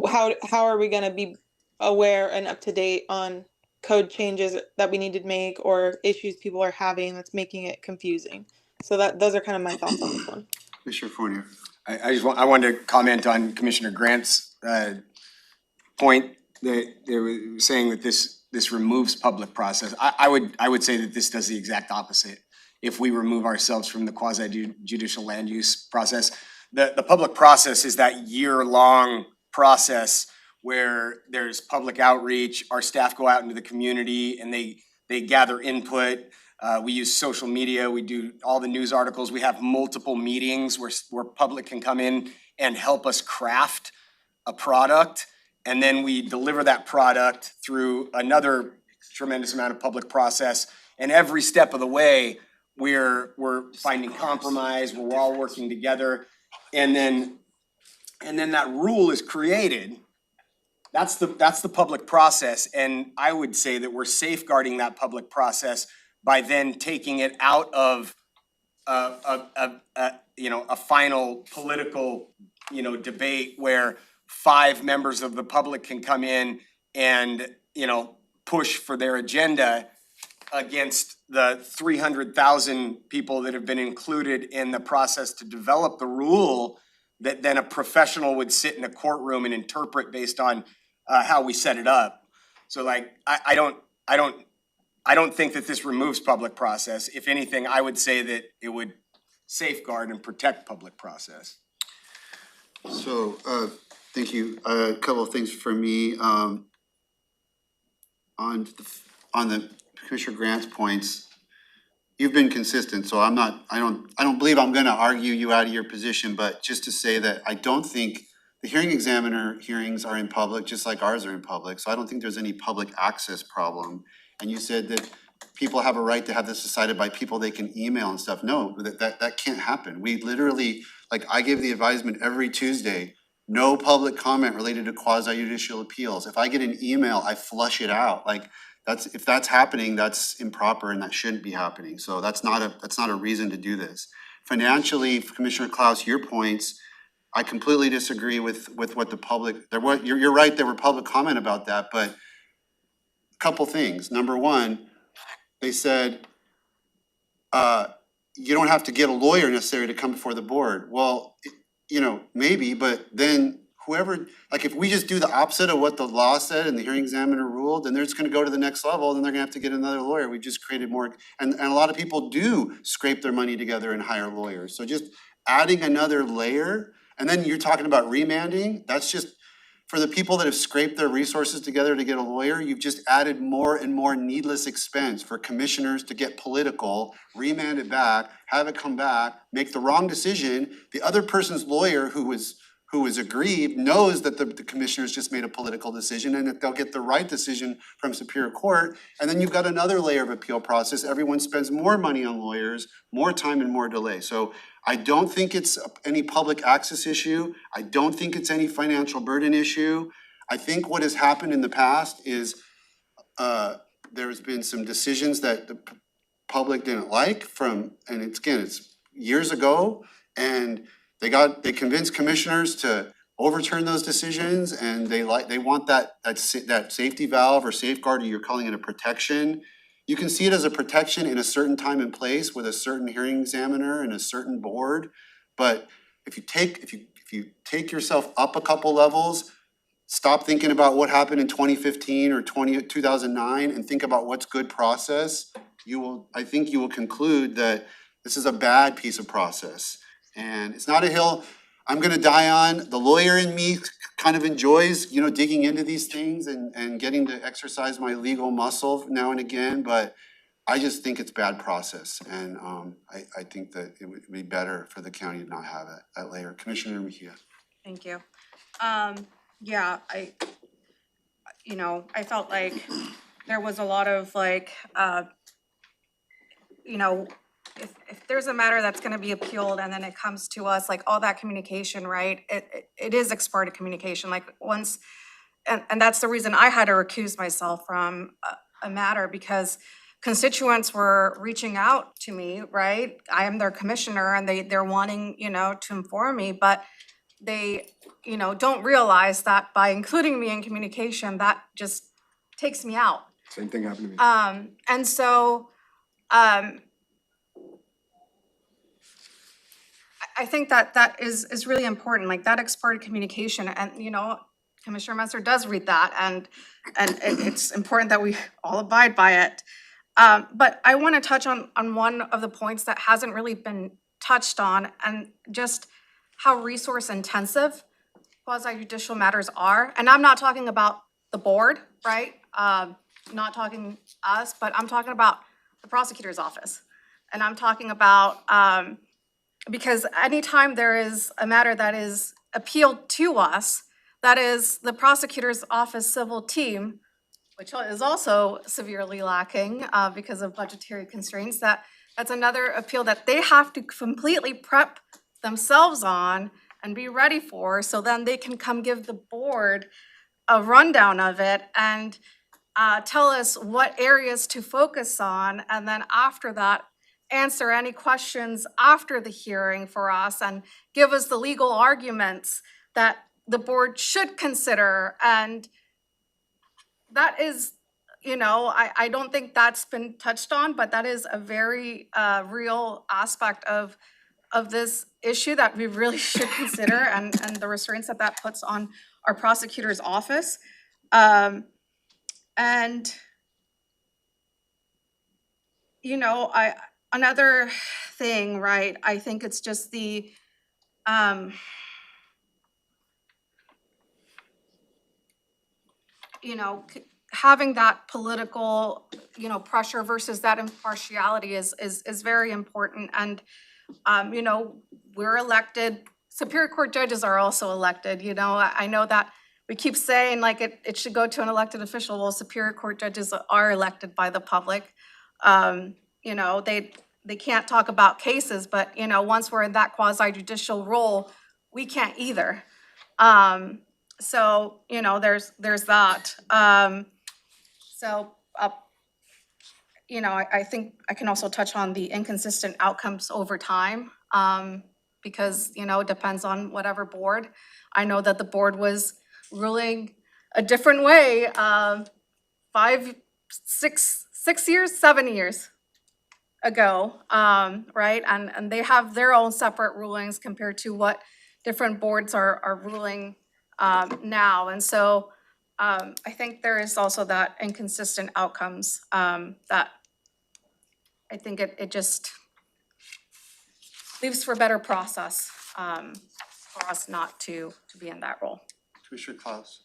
how are we going to be aware and up to date on code changes that we need to make or issues people are having that's making it confusing. So those are kind of my thoughts on this one. Commissioner Fournier. I wanted to comment on Commissioner Grant's point that they were saying that this removes public process. I would say that this does the exact opposite. If we remove ourselves from the quasi judicial land use process, the public process is that year-long process where there's public outreach, our staff go out into the community and they gather input. We use social media, we do all the news articles, we have multiple meetings where public can come in and help us craft a product. And then we deliver that product through another tremendous amount of public process. And every step of the way, we're finding compromise, we're all working together. And then that rule is created. That's the public process. And I would say that we're safeguarding that public process by then taking it out of a final political, debate where 5 members of the public can come in and, push for their agenda against the 300,000 people that have been included in the process to develop the rule that then a professional would sit in a courtroom and interpret based on how we set it up. So like, I don't think that this removes public process. If anything, I would say that it would safeguard and protect public process. So, thank you. A couple of things for me, on the Commissioner Grant's points. You've been consistent, so I don't believe I'm gonna argue you out of your position, but just to say that I don't think the hearing examiner hearings are in public, just like ours are in public, so I don't think there's any public access problem. And you said that people have a right to have this decided by people they can email and stuff. No, that can't happen. We literally, like, I give the advisement every Tuesday, no public comment related to quasi judicial appeals. If I get an email, I flush it out. Like, if that's happening, that's improper and that shouldn't be happening. So that's not a reason to do this. Financially, Commissioner Klaus, your points, I completely disagree with what the public, you're right, there were public comment about that, but a couple things. Number one, they said, you don't have to get a lawyer necessarily to come before the board. Well, maybe, but then whoever, like, if we just do the opposite of what the law said and the hearing examiner ruled, then they're just gonna go to the next level, then they're gonna have to get another lawyer. We just created more, and a lot of people do scrape their money together and hire lawyers. So just adding another layer, and then you're talking about remanding, that's just, for the people that have scraped their resources together to get a lawyer, you've just added more and more needless expense for commissioners to get political, remand it back, have it come back, make the wrong decision. The other person's lawyer who was aggrieved knows that the commissioners just made a political decision and that they'll get the right decision from Superior Court. And then you've got another layer of appeal process. Everyone spends more money on lawyers, more time and more delay. So I don't think it's any public access issue. I don't think it's any financial burden issue. I think what has happened in the past is there's been some decisions that the public didn't like and it's years ago, and they convinced commissioners to overturn those decisions, and they want that safety valve or safeguard, or you're calling it a protection. You can see it as a protection in a certain time and place with a certain hearing examiner and a certain board. But if you take yourself up a couple levels, stop thinking about what happened in 2015 or 2009 and think about what's good process, I think you will conclude that this is a bad piece of process. And it's not a hill I'm gonna die on. The lawyer in me kind of enjoys, digging into these things and getting to exercise my legal muscle now and again, but I just think it's bad process. And I think that it would be better for the county to not have that layer. Commissioner Mejia. Thank you. Yeah, I felt like there was a lot of if there's a matter that's gonna be appealed and then it comes to us, like all that communication, right? It is ex parte communication, like once, and that's the reason I had to recuse myself from a matter, because constituents were reaching out to me, right? I am their commissioner and they're wanting, to inform me, but they, don't realize that by including me in communication, that just takes me out. Same thing happened to me. And so, I think that that is really important, like that exported communication, and Commissioner Messer does read that, and it's important that we all abide by it. But I want to touch on one of the points that hasn't really been touched on, and just how resource intensive quasi judicial matters are. And I'm not talking about the board, right? Not talking us, but I'm talking about the prosecutor's office. And I'm talking about, because anytime there is a matter that is appealed to us, that is the prosecutor's office civil team, which is also severely lacking because of budgetary constraints, that's another appeal that they have to completely prep themselves on and be ready for, so then they can come give the board a rundown of it and tell us what areas to focus on, and then after that, answer any questions after the hearing for us and give us the legal arguments that the board should consider. And that is, I don't think that's been touched on, but that is a very real aspect of this issue that we really should consider, and the restraints that that puts on our prosecutor's office. And another thing, right, I think it's just the having that political pressure versus that impartiality is very important. And we're elected, Superior Court judges are also elected. I know that we keep saying like it should go to an elected official. Well, Superior Court judges are elected by the public. They can't talk about cases, but once we're in that quasi judicial role, we can't either. So there's that. I think I can also touch on the inconsistent outcomes over time, because it depends on whatever board. I know that the board was ruling a different way 7 years ago, right? And they have their own separate rulings compared to what different boards are ruling now. And so I think there is also that inconsistent outcomes that I think it just leaves for better process for us not to be in that role. Commissioner Klaus.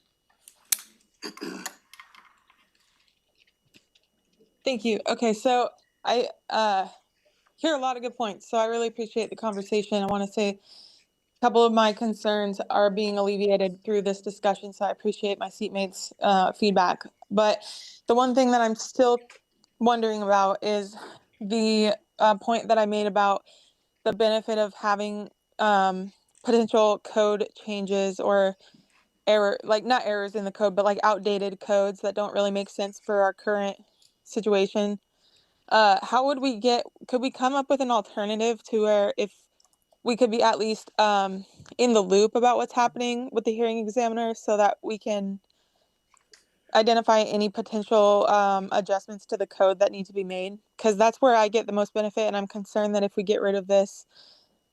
Thank you. Okay, so I hear a lot of good points, so I really appreciate the conversation. I want to say a couple of my concerns are being alleviated through this discussion, so I appreciate my seatmates' feedback. But the one thing that I'm still wondering about is the point that I made about the benefit of having potential code changes or not errors in the code, but like outdated codes that don't really make sense for our current situation. How would could we come up with an alternative to where if we could be at least in the loop about what's happening with the hearing examiner so that we can identify any potential adjustments to the code that need to be made? Because that's where I get the most benefit, and I'm concerned that if we get rid of this,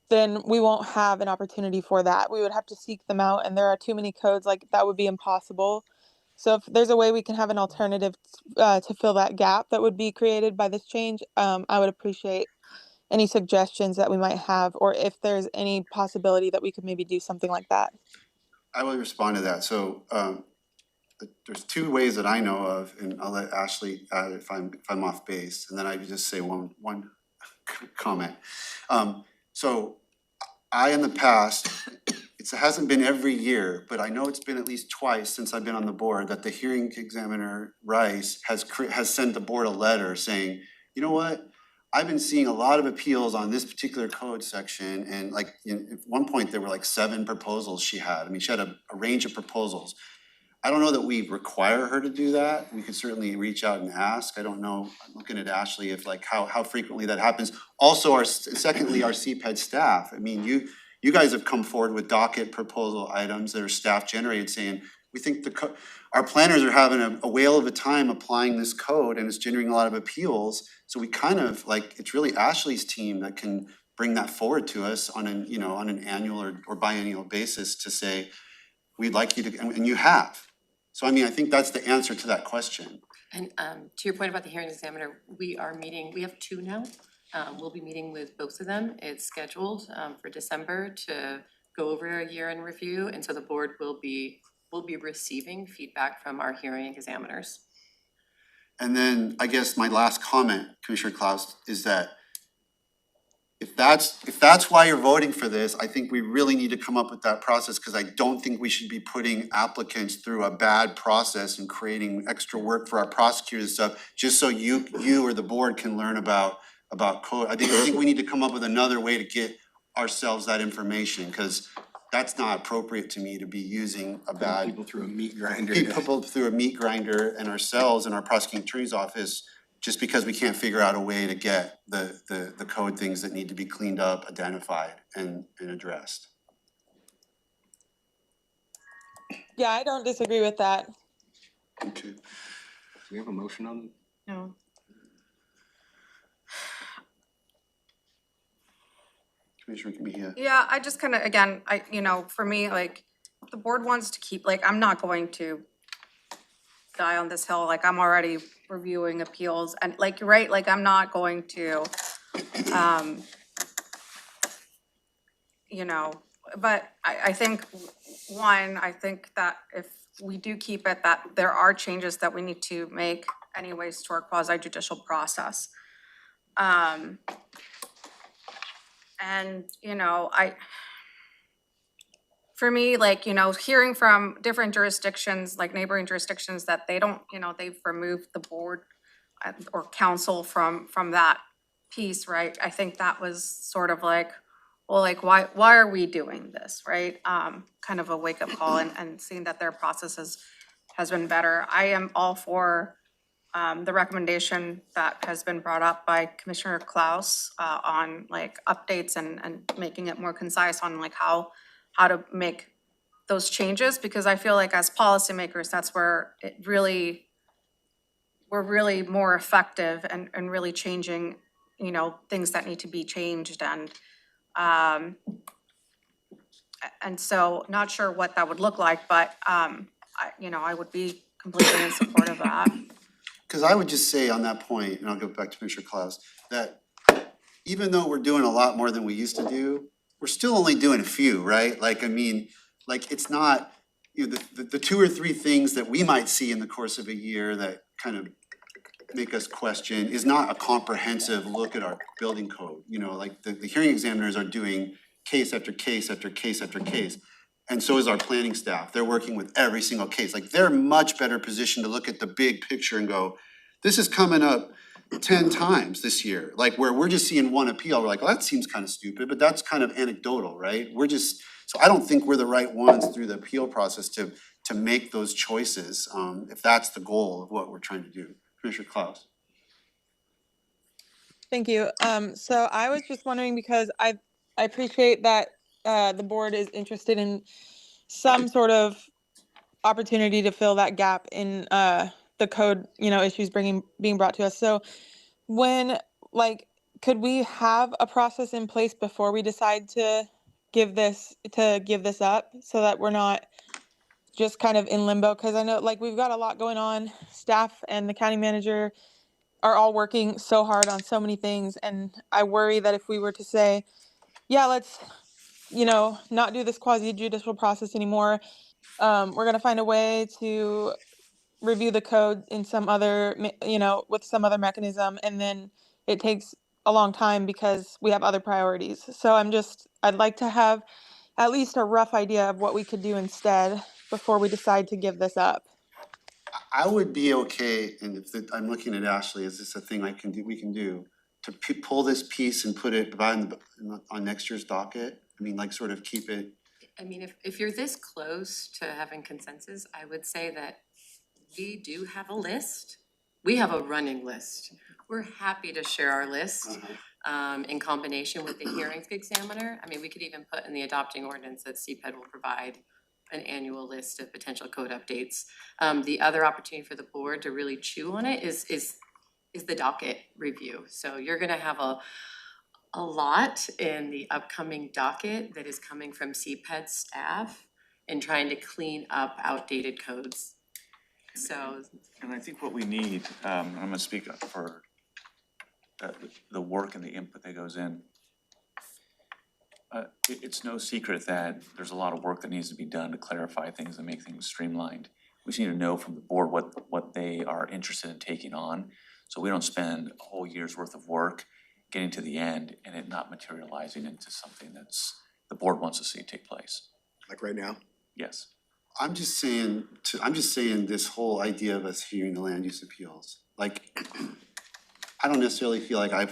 then we won't have an opportunity for that. We would have to seek them out, and there are too many codes, like that would be impossible. So if there's a way we can have an alternative to fill that gap that would be created by this change, I would appreciate any suggestions that we might have, or if there's any possibility that we could maybe do something like that. I will respond to that. So there's two ways that I know of, and I'll let Ashley add if I'm off base, and then I just say one comment. So I, in the past, it hasn't been every year, but I know it's been at least twice since I've been on the board that the hearing examiner, Rice, has sent the board a letter saying, you know what? I've been seeing a lot of appeals on this particular code section, and at one point there were like 7 proposals she had. I mean, she had a range of proposals. I don't know that we require her to do that. We could certainly reach out and ask. I don't know, I'm looking at Ashley, if how frequently that happens. Also, secondly, our CPED staff. I mean, you guys have come forward with docket proposal items that are staff generated saying, We think our planners are having a whale of a time applying this code and it's generating a lot of appeals. So we kind of like, it's really Ashley's team that can bring that forward to us on an, you know, on an annual or biennial basis to say, we'd like you to, and you have. So I mean, I think that's the answer to that question. And to your point about the hearing examiner, we are meeting, we have two now. We'll be meeting with both of them. It's scheduled for December to go over a year in review. And so the board will be receiving feedback from our hearing examiners. And then I guess my last comment, Commissioner Klaus, is that if that's why you're voting for this, I think we really need to come up with that process, because I don't think we should be putting applicants through a bad process and creating extra work for our prosecutors and stuff, just so you or the board can learn about code. I think we need to come up with another way to get ourselves that information, because that's not appropriate to me to be using a bad. People through a meat grinder. People through a meat grinder and ourselves in our prosecuting attorney's office, just because we can't figure out a way to get the code things that need to be cleaned up, identified, and addressed. Yeah, I don't disagree with that. Okay. Do we have a motion on? No. Commissioner Mejia. Yeah, I just kind of, again, for me, like, the board wants to keep, like, I'm not going to die on this hill, like, I'm already reviewing appeals, and like, you're right, like, I'm not going to, but I think, I think that if we do keep it, that there are changes that we need to make anyways to our quasi judicial process. And, for me, like, hearing from different jurisdictions, like neighboring jurisdictions, that they don't, they've removed the board or council from that piece, right? I think that was sort of like, well, like, why are we doing this, right? Kind of a wake-up call, and seeing that their process has been better. I am all for the recommendation that has been brought up by Commissioner Klaus on like updates and making it more concise on like how to make those changes, because I feel like as policymakers, that's where we're really more effective and really changing, things that need to be changed, and so not sure what that would look like, but I would be completely in support of that. Because I would just say on that point, and I'll go back to Commissioner Klaus, that even though we're doing a lot more than we used to do, we're still only doing a few, right? Like, I mean, like, it's not, the two or three things that we might see in the course of a year that kind of make us question is not a comprehensive look at our building code. Like the hearing examiners are doing case after case after case after case. And so is our planning staff. They're working with every single case. Like, they're much better positioned to look at the big picture and go, this is coming up 10 times this year. Like, where we're just seeing one appeal, we're like, well, that seems kind of stupid, but that's kind of anecdotal, right? So I don't think we're the right ones through the appeal process to make those choices, if that's the goal of what we're trying to do. Commissioner Klaus. Thank you. So I was just wondering, because I appreciate that the board is interested in some sort of opportunity to fill that gap in the code, issues being brought to us. So could we have a process in place before we decide to give this up, so that we're not just kind of in limbo? Because I know, like, we've got a lot going on. Staff and the county manager are all working so hard on so many things, and I worry that if we were to say, yeah, let's not do this quasi judicial process anymore, we're going to find a way to review the code in some other, with some other mechanism, and then it takes a long time because we have other priorities. So I'd like to have at least a rough idea of what we could do instead before we decide to give this up. I would be okay, and I'm looking at Ashley, is this a thing we can do, to pull this piece and put it on next year's docket? I mean, like, sort of keep it. I mean, if you're this close to having consensus, I would say that we do have a list. We have a running list. We're happy to share our list in combination with the hearings examiner. I mean, we could even put in the adopting ordinance that CPED will provide an annual list of potential code updates. The other opportunity for the board to really chew on it is the docket review. So you're gonna have a lot in the upcoming docket that is coming from CPED staff and trying to clean up outdated codes. So, And I think what we need, I'm gonna speak up for the work and the input that goes in. It's no secret that there's a lot of work that needs to be done to clarify things and make things streamlined. We just need to know from the board what they are interested in taking on, so we don't spend a whole year's worth of work getting to the end and it not materializing into something that's the board wants to see take place. Like right now? Yes. I'm just saying this whole idea of us hearing the land use appeals, like, I don't necessarily feel like I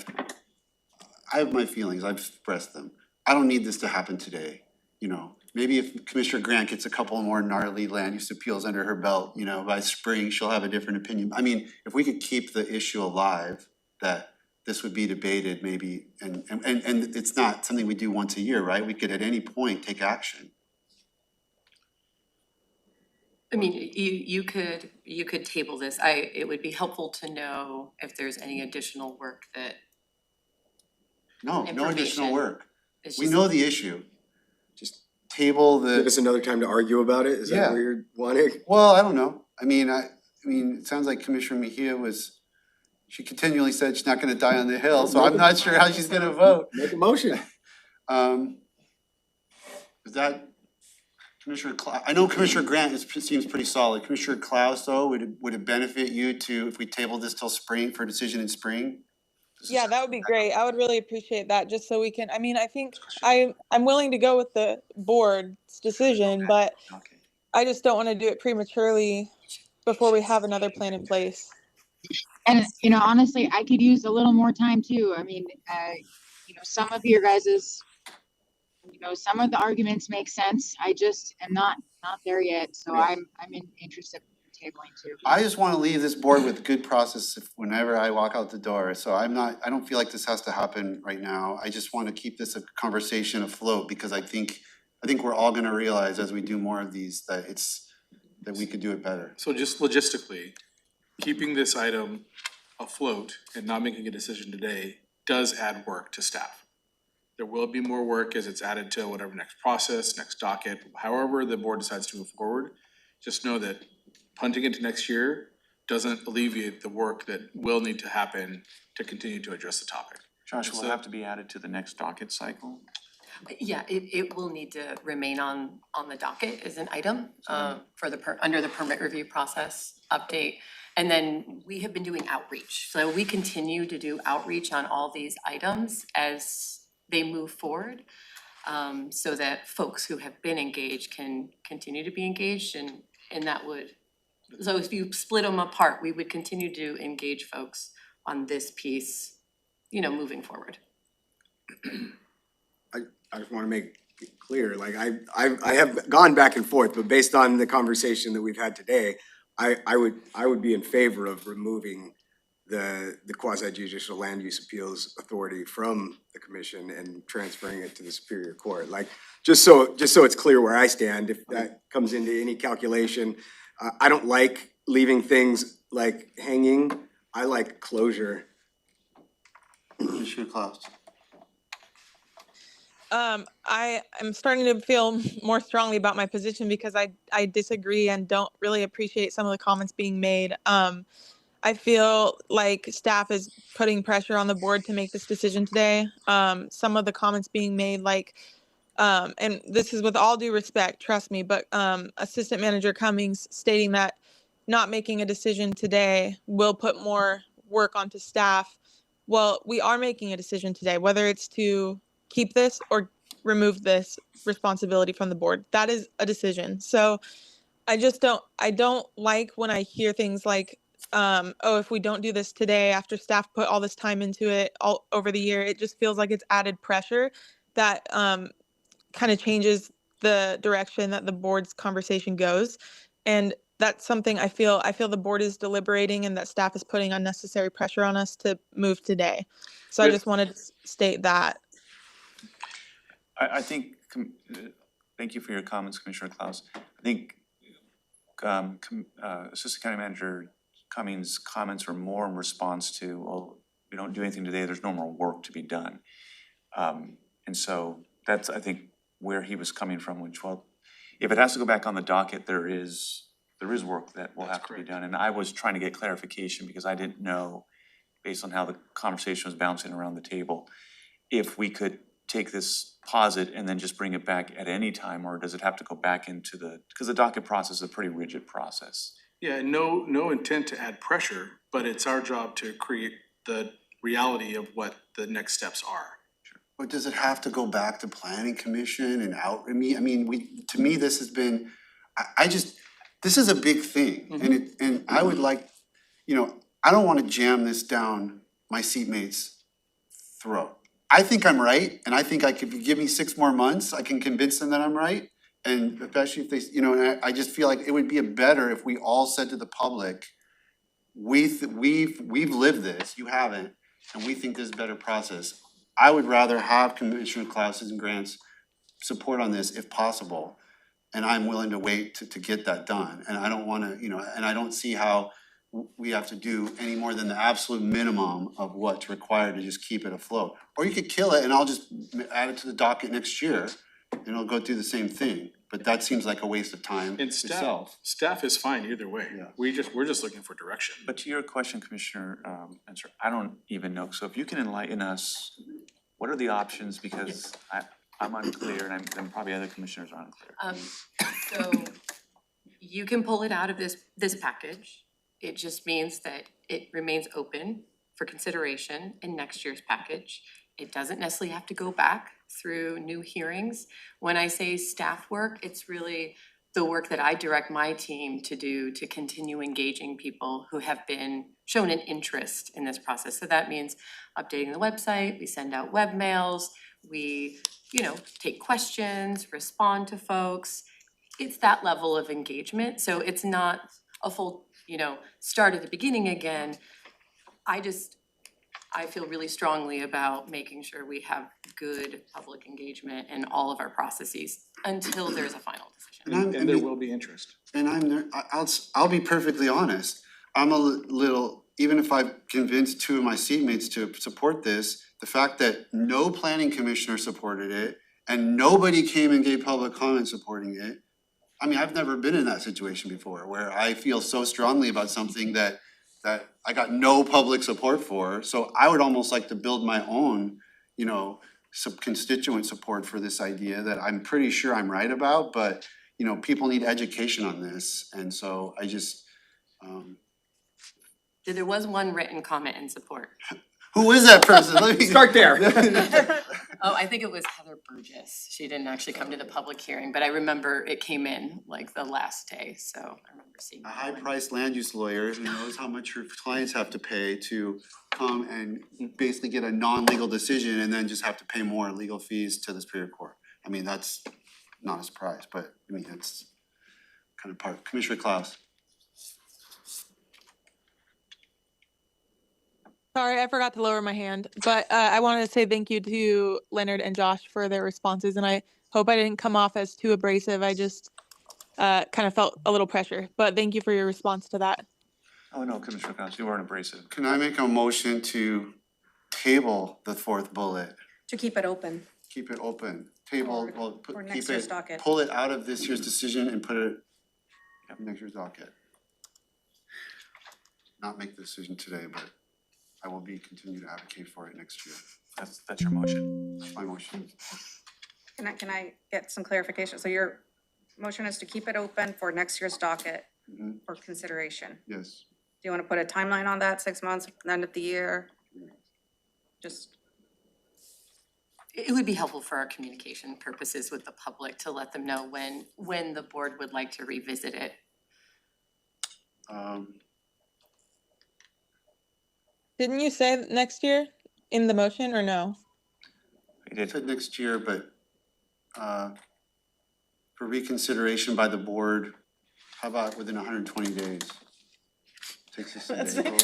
have my feelings, I've expressed them. I don't need this to happen today, you know? Maybe if Commissioner Grant gets a couple more gnarly land use appeals under her belt, you know, by spring, she'll have a different opinion. I mean, if we could keep the issue alive, that this would be debated maybe, and it's not something we do once a year, right? We could at any point take action. I mean, you could table this. It would be helpful to know if there's any additional work that. No additional Information. work. It's We just- know the issue. Just table Give the, us another time to argue about it, is that Yeah. what you're wanting? well, I don't know. I mean, it sounds like Commissioner Mejia she continually said she's not gonna die on the hill, so I'm not sure how she's gonna vote. Make a motion. Is that I know Commissioner Grant seems pretty solid. Commissioner Klaus, though, would it benefit you if we table this till spring for a decision in spring? Yeah, that would be great. I would really appreciate that, just so we can, I mean, I think I'm willing to go with the board's decision, but I just don't wanna do it prematurely before we have another plan in place. And, you know, honestly, I could use a little more time too. I mean, you know, some of your guys's, you know, some of the arguments make sense. I just am not there yet, so Yeah. I'm interested in tabling too. I just wanna leave this board with good process whenever I walk out the door, so I don't feel like this has to happen right now. I just wanna keep this a conversation afloat, because I think we're all gonna realize as we do more of these that we could do it better. So just logistically, keeping this item afloat and not making a decision today does add work to staff. There will be more work as it's added to whatever next process, next docket, however the board decides to move forward. Just know that punting into next year doesn't alleviate the work that will need to happen to continue to address the topic. Josh, will it have to be added to the next docket cycle? Yeah, it will need to remain on the docket as an item, for under the permit review process update. And then we have been doing outreach, so we continue to do outreach on all these items as they move forward. So that folks who have been engaged can continue to be engaged, and that would, so if you split them apart, we would continue to engage folks on this piece, you know, moving forward. I just wanna make it clear, like I have gone back and forth, but based on the conversation that we've had today, I would be in favor of removing the quasi judicial land use appeals authority from the commission and transferring it to the Superior Court. Like, just so it's clear where I stand, if that comes into any calculation. I don't like leaving things like hanging. I like closure. Commissioner Klaus. I am starting to feel more strongly about my position because I disagree and don't really appreciate some of the comments being made. I feel like staff is putting pressure on the board to make this decision today. Some of the comments being made, like, and this is with all due respect, trust me, but Assistant Manager Cummings stating that not making a decision today will put more work onto staff. Well, we are making a decision today, whether it's to keep this or remove this responsibility from the board. That is a decision. So I don't like when I hear things like, oh, if we don't do this today after staff put all this time into it all over the year, it just feels like it's added pressure that kind of changes the direction that the board's conversation goes. And that's something I feel the board is deliberating and that staff is putting unnecessary pressure on us to move today. So I just wanted to state that. I think, thank you for your comments, Commissioner Klaus. I think Assistant County Manager Cummings' comments were more in response to, well, we don't do anything today, there's no more work to be done. And so that's, I think, where he was coming from, which, well, if it has to go back on the docket, there is work that will have to be done. And I was trying to get clarification because I didn't know, based on how the conversation was bouncing around the table, if we could take this, pause it, and then just bring it back at any time, or does it have to go back into because the docket process is a pretty rigid process. Yeah, and no intent to add pressure, but it's our job to create the reality of what the next steps are. But does it have to go back to planning commission and out, to me, this has been, this is a big thing. And I would like, I don't wanna jam this down my seatmates' throat. I think I'm right, and I think if you give me 6 more months, I can convince them that I'm right. And especially if they, and I just feel like it would be better if we all said to the public, we've lived this, you haven't, and we think this is a better process. I would rather have Commissioner Klaus's and Grant's support on this if possible. And I'm willing to wait to get that done. And I don't wanna, and I don't see how we have to do any more than the absolute minimum of what's required to just keep it afloat. Or you could kill it and I'll just add it to the docket next year and it'll go through the same thing. But that seems like a waste of time And itself. staff is fine either way. Yeah. We're just looking for direction. But to your question, Commissioner, Answer, I don't even know. So if you can enlighten us, what are the options? Because I'm unclear and then probably other commissioners are unclear. So you can pull it out of this package. It just means that it remains open for consideration in next year's package. It doesn't necessarily have to go back through new hearings. When I say staff work, it's really the work that I direct my team to do to continue engaging people who have been shown an interest in this process. So that means updating the website, we send out web mails, we, take questions, respond to folks. It's that level of engagement. So it's not a full, start at the beginning again. I feel really strongly about making sure we have good public engagement in all of our processes until there's a final decision. And there will be interest. And I'll be perfectly honest, I'm a little, even if I've convinced 2 of my seatmates to support this, the fact that no planning commissioner supported it and nobody came and gave public comment supporting it. I've never been in that situation before where I feel so strongly about something that I got no public support for. So I would almost like to build my own, some constituent support for this idea that I'm pretty sure I'm right about, but people need education on this. And so I just, There was one written comment in support. who is that person? Let me Start there. Oh, I think it was Heather Burgess. She didn't actually come to the public hearing, but I remember it came in like the last day, so I remember seeing. A high-priced land use lawyer who knows how much her clients have to pay to come and basically get a non-legal decision and then just have to pay more legal fees to the Superior Court. That's not a surprise, but that's kind of part. Commissioner Klaus. Sorry, I forgot to lower my hand, but I wanted to say thank you to Leonard and Josh for their responses, and I hope I didn't come off as too abrasive. I just kind of felt a little pressure, but thank you for your response to that. Oh, no, Commissioner Klaus, you weren't abrasive. Can I make a motion to table the 4th bullet? To keep it open. Keep it open. Table, for next keep year's it, docket. pull it out of this year's decision and put it in next year's docket. Not make the decision today, but I will continue to advocate for it next year. That's your motion. That's my motion. Can I get some clarification? So your motion is to keep it open for next year's docket for consideration? Yes. Do you want to put a timeline on that, 6 months, end of the year? Just. It would be helpful for our communication purposes with the public to let them know when the board would like to revisit it. Didn't you say next year in the motion or no? I said next year, but for reconsideration by the board, how about within 120 days? Takes us to April.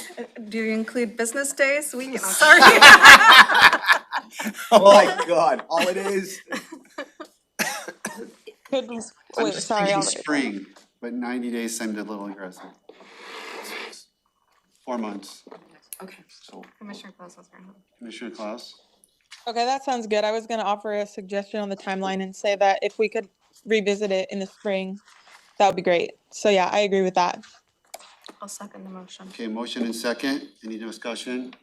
Do you include business days, weekends? Sorry. Oh my God, all it is. Could, I wait, was sorry, thinking I'll write it down. spring, but 90 days seemed a little aggressive. 4 months. Okay. So Commissioner Claus has her hand up. Commissioner Klaus? Okay, that sounds good. I was gonna offer a suggestion on the timeline and say that if we could revisit it in the spring, that would be great. So yeah, I agree with that. I'll second the motion. Okay, motion and second. Any discussion?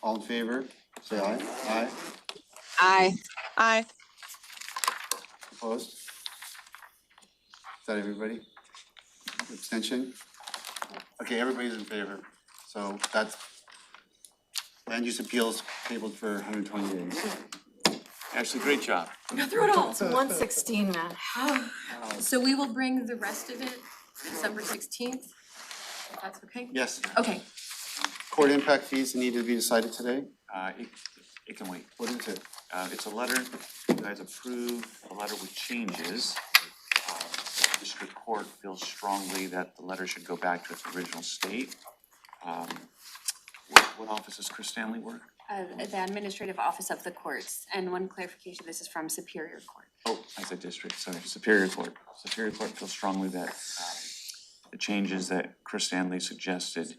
All in favor? Say aye. Aye. Aye. Aye. Opposed? Is that everybody? Abstention? Okay, everybody's in favor. So that's land use appeals tabled for 120 days. Ashley, great job. Got through it all. It's 1:16, man. So we will bring the rest of it December 16th, if that's okay? Yes, Okay. court impact fees need to be decided today. It can wait. What is it? It's a letter, you guys approved a letter with changes. The District Court feels strongly that the letter should go back to its original state. What office does Chris Stanley work? The administrative office of the courts, and one clarification, this is from Superior Court. Oh, I said district, sorry, Superior Court. Superior Court feels strongly that the changes that Chris Stanley suggested,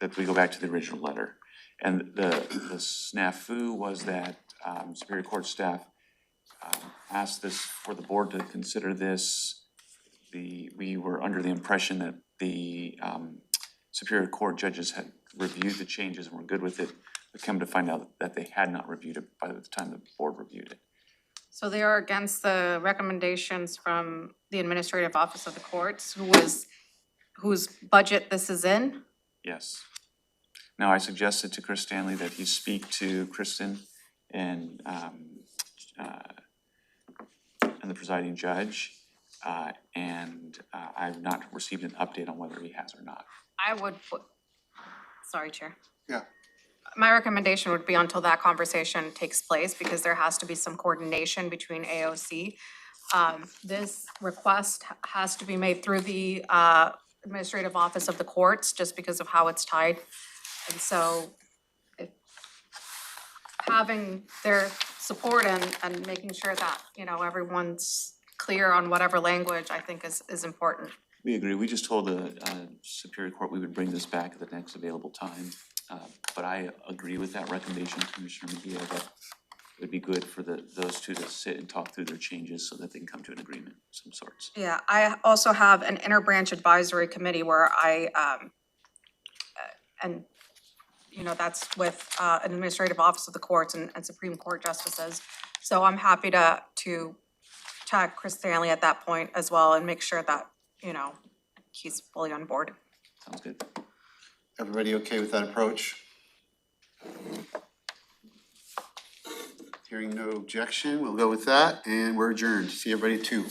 that we go back to the original letter. And the snafu was that Superior Court staff asked this for the board to consider this. We were under the impression that the Superior Court judges had reviewed the changes and were good with it. We come to find out that they had not reviewed it by the time the board reviewed it. So they are against the recommendations from the administrative office of the courts, whose budget this is in? Yes. Now, I suggested to Chris Stanley that he speak to Kristen and the presiding judge, and I've not received an update on whether he has or not. I would, sorry, Chair. Yeah. My recommendation would be until that conversation takes place, because there has to be some coordination between AOC. This request has to be made through the administrative office of the courts, just because of how it's tied. And so having their support and making sure that, you know, everyone's clear on whatever language, I think is important. We agree. We just told the Superior Court we would bring this back at the next available time. But I agree with that recommendation, Commissioner Mejia, that it would be good for those two to sit and talk through their changes so that they can come to an agreement of some sorts. Yeah, I also have an interbranch advisory committee where and you know, that's with an administrative office of the courts and Supreme Court justices. So I'm happy to tag Chris Stanley at that point as well and make sure that, you know, he's fully on board. Sounds good. Everybody okay with that approach? Hearing no objection, we'll go with that, and we're adjourned. See everybody at 2.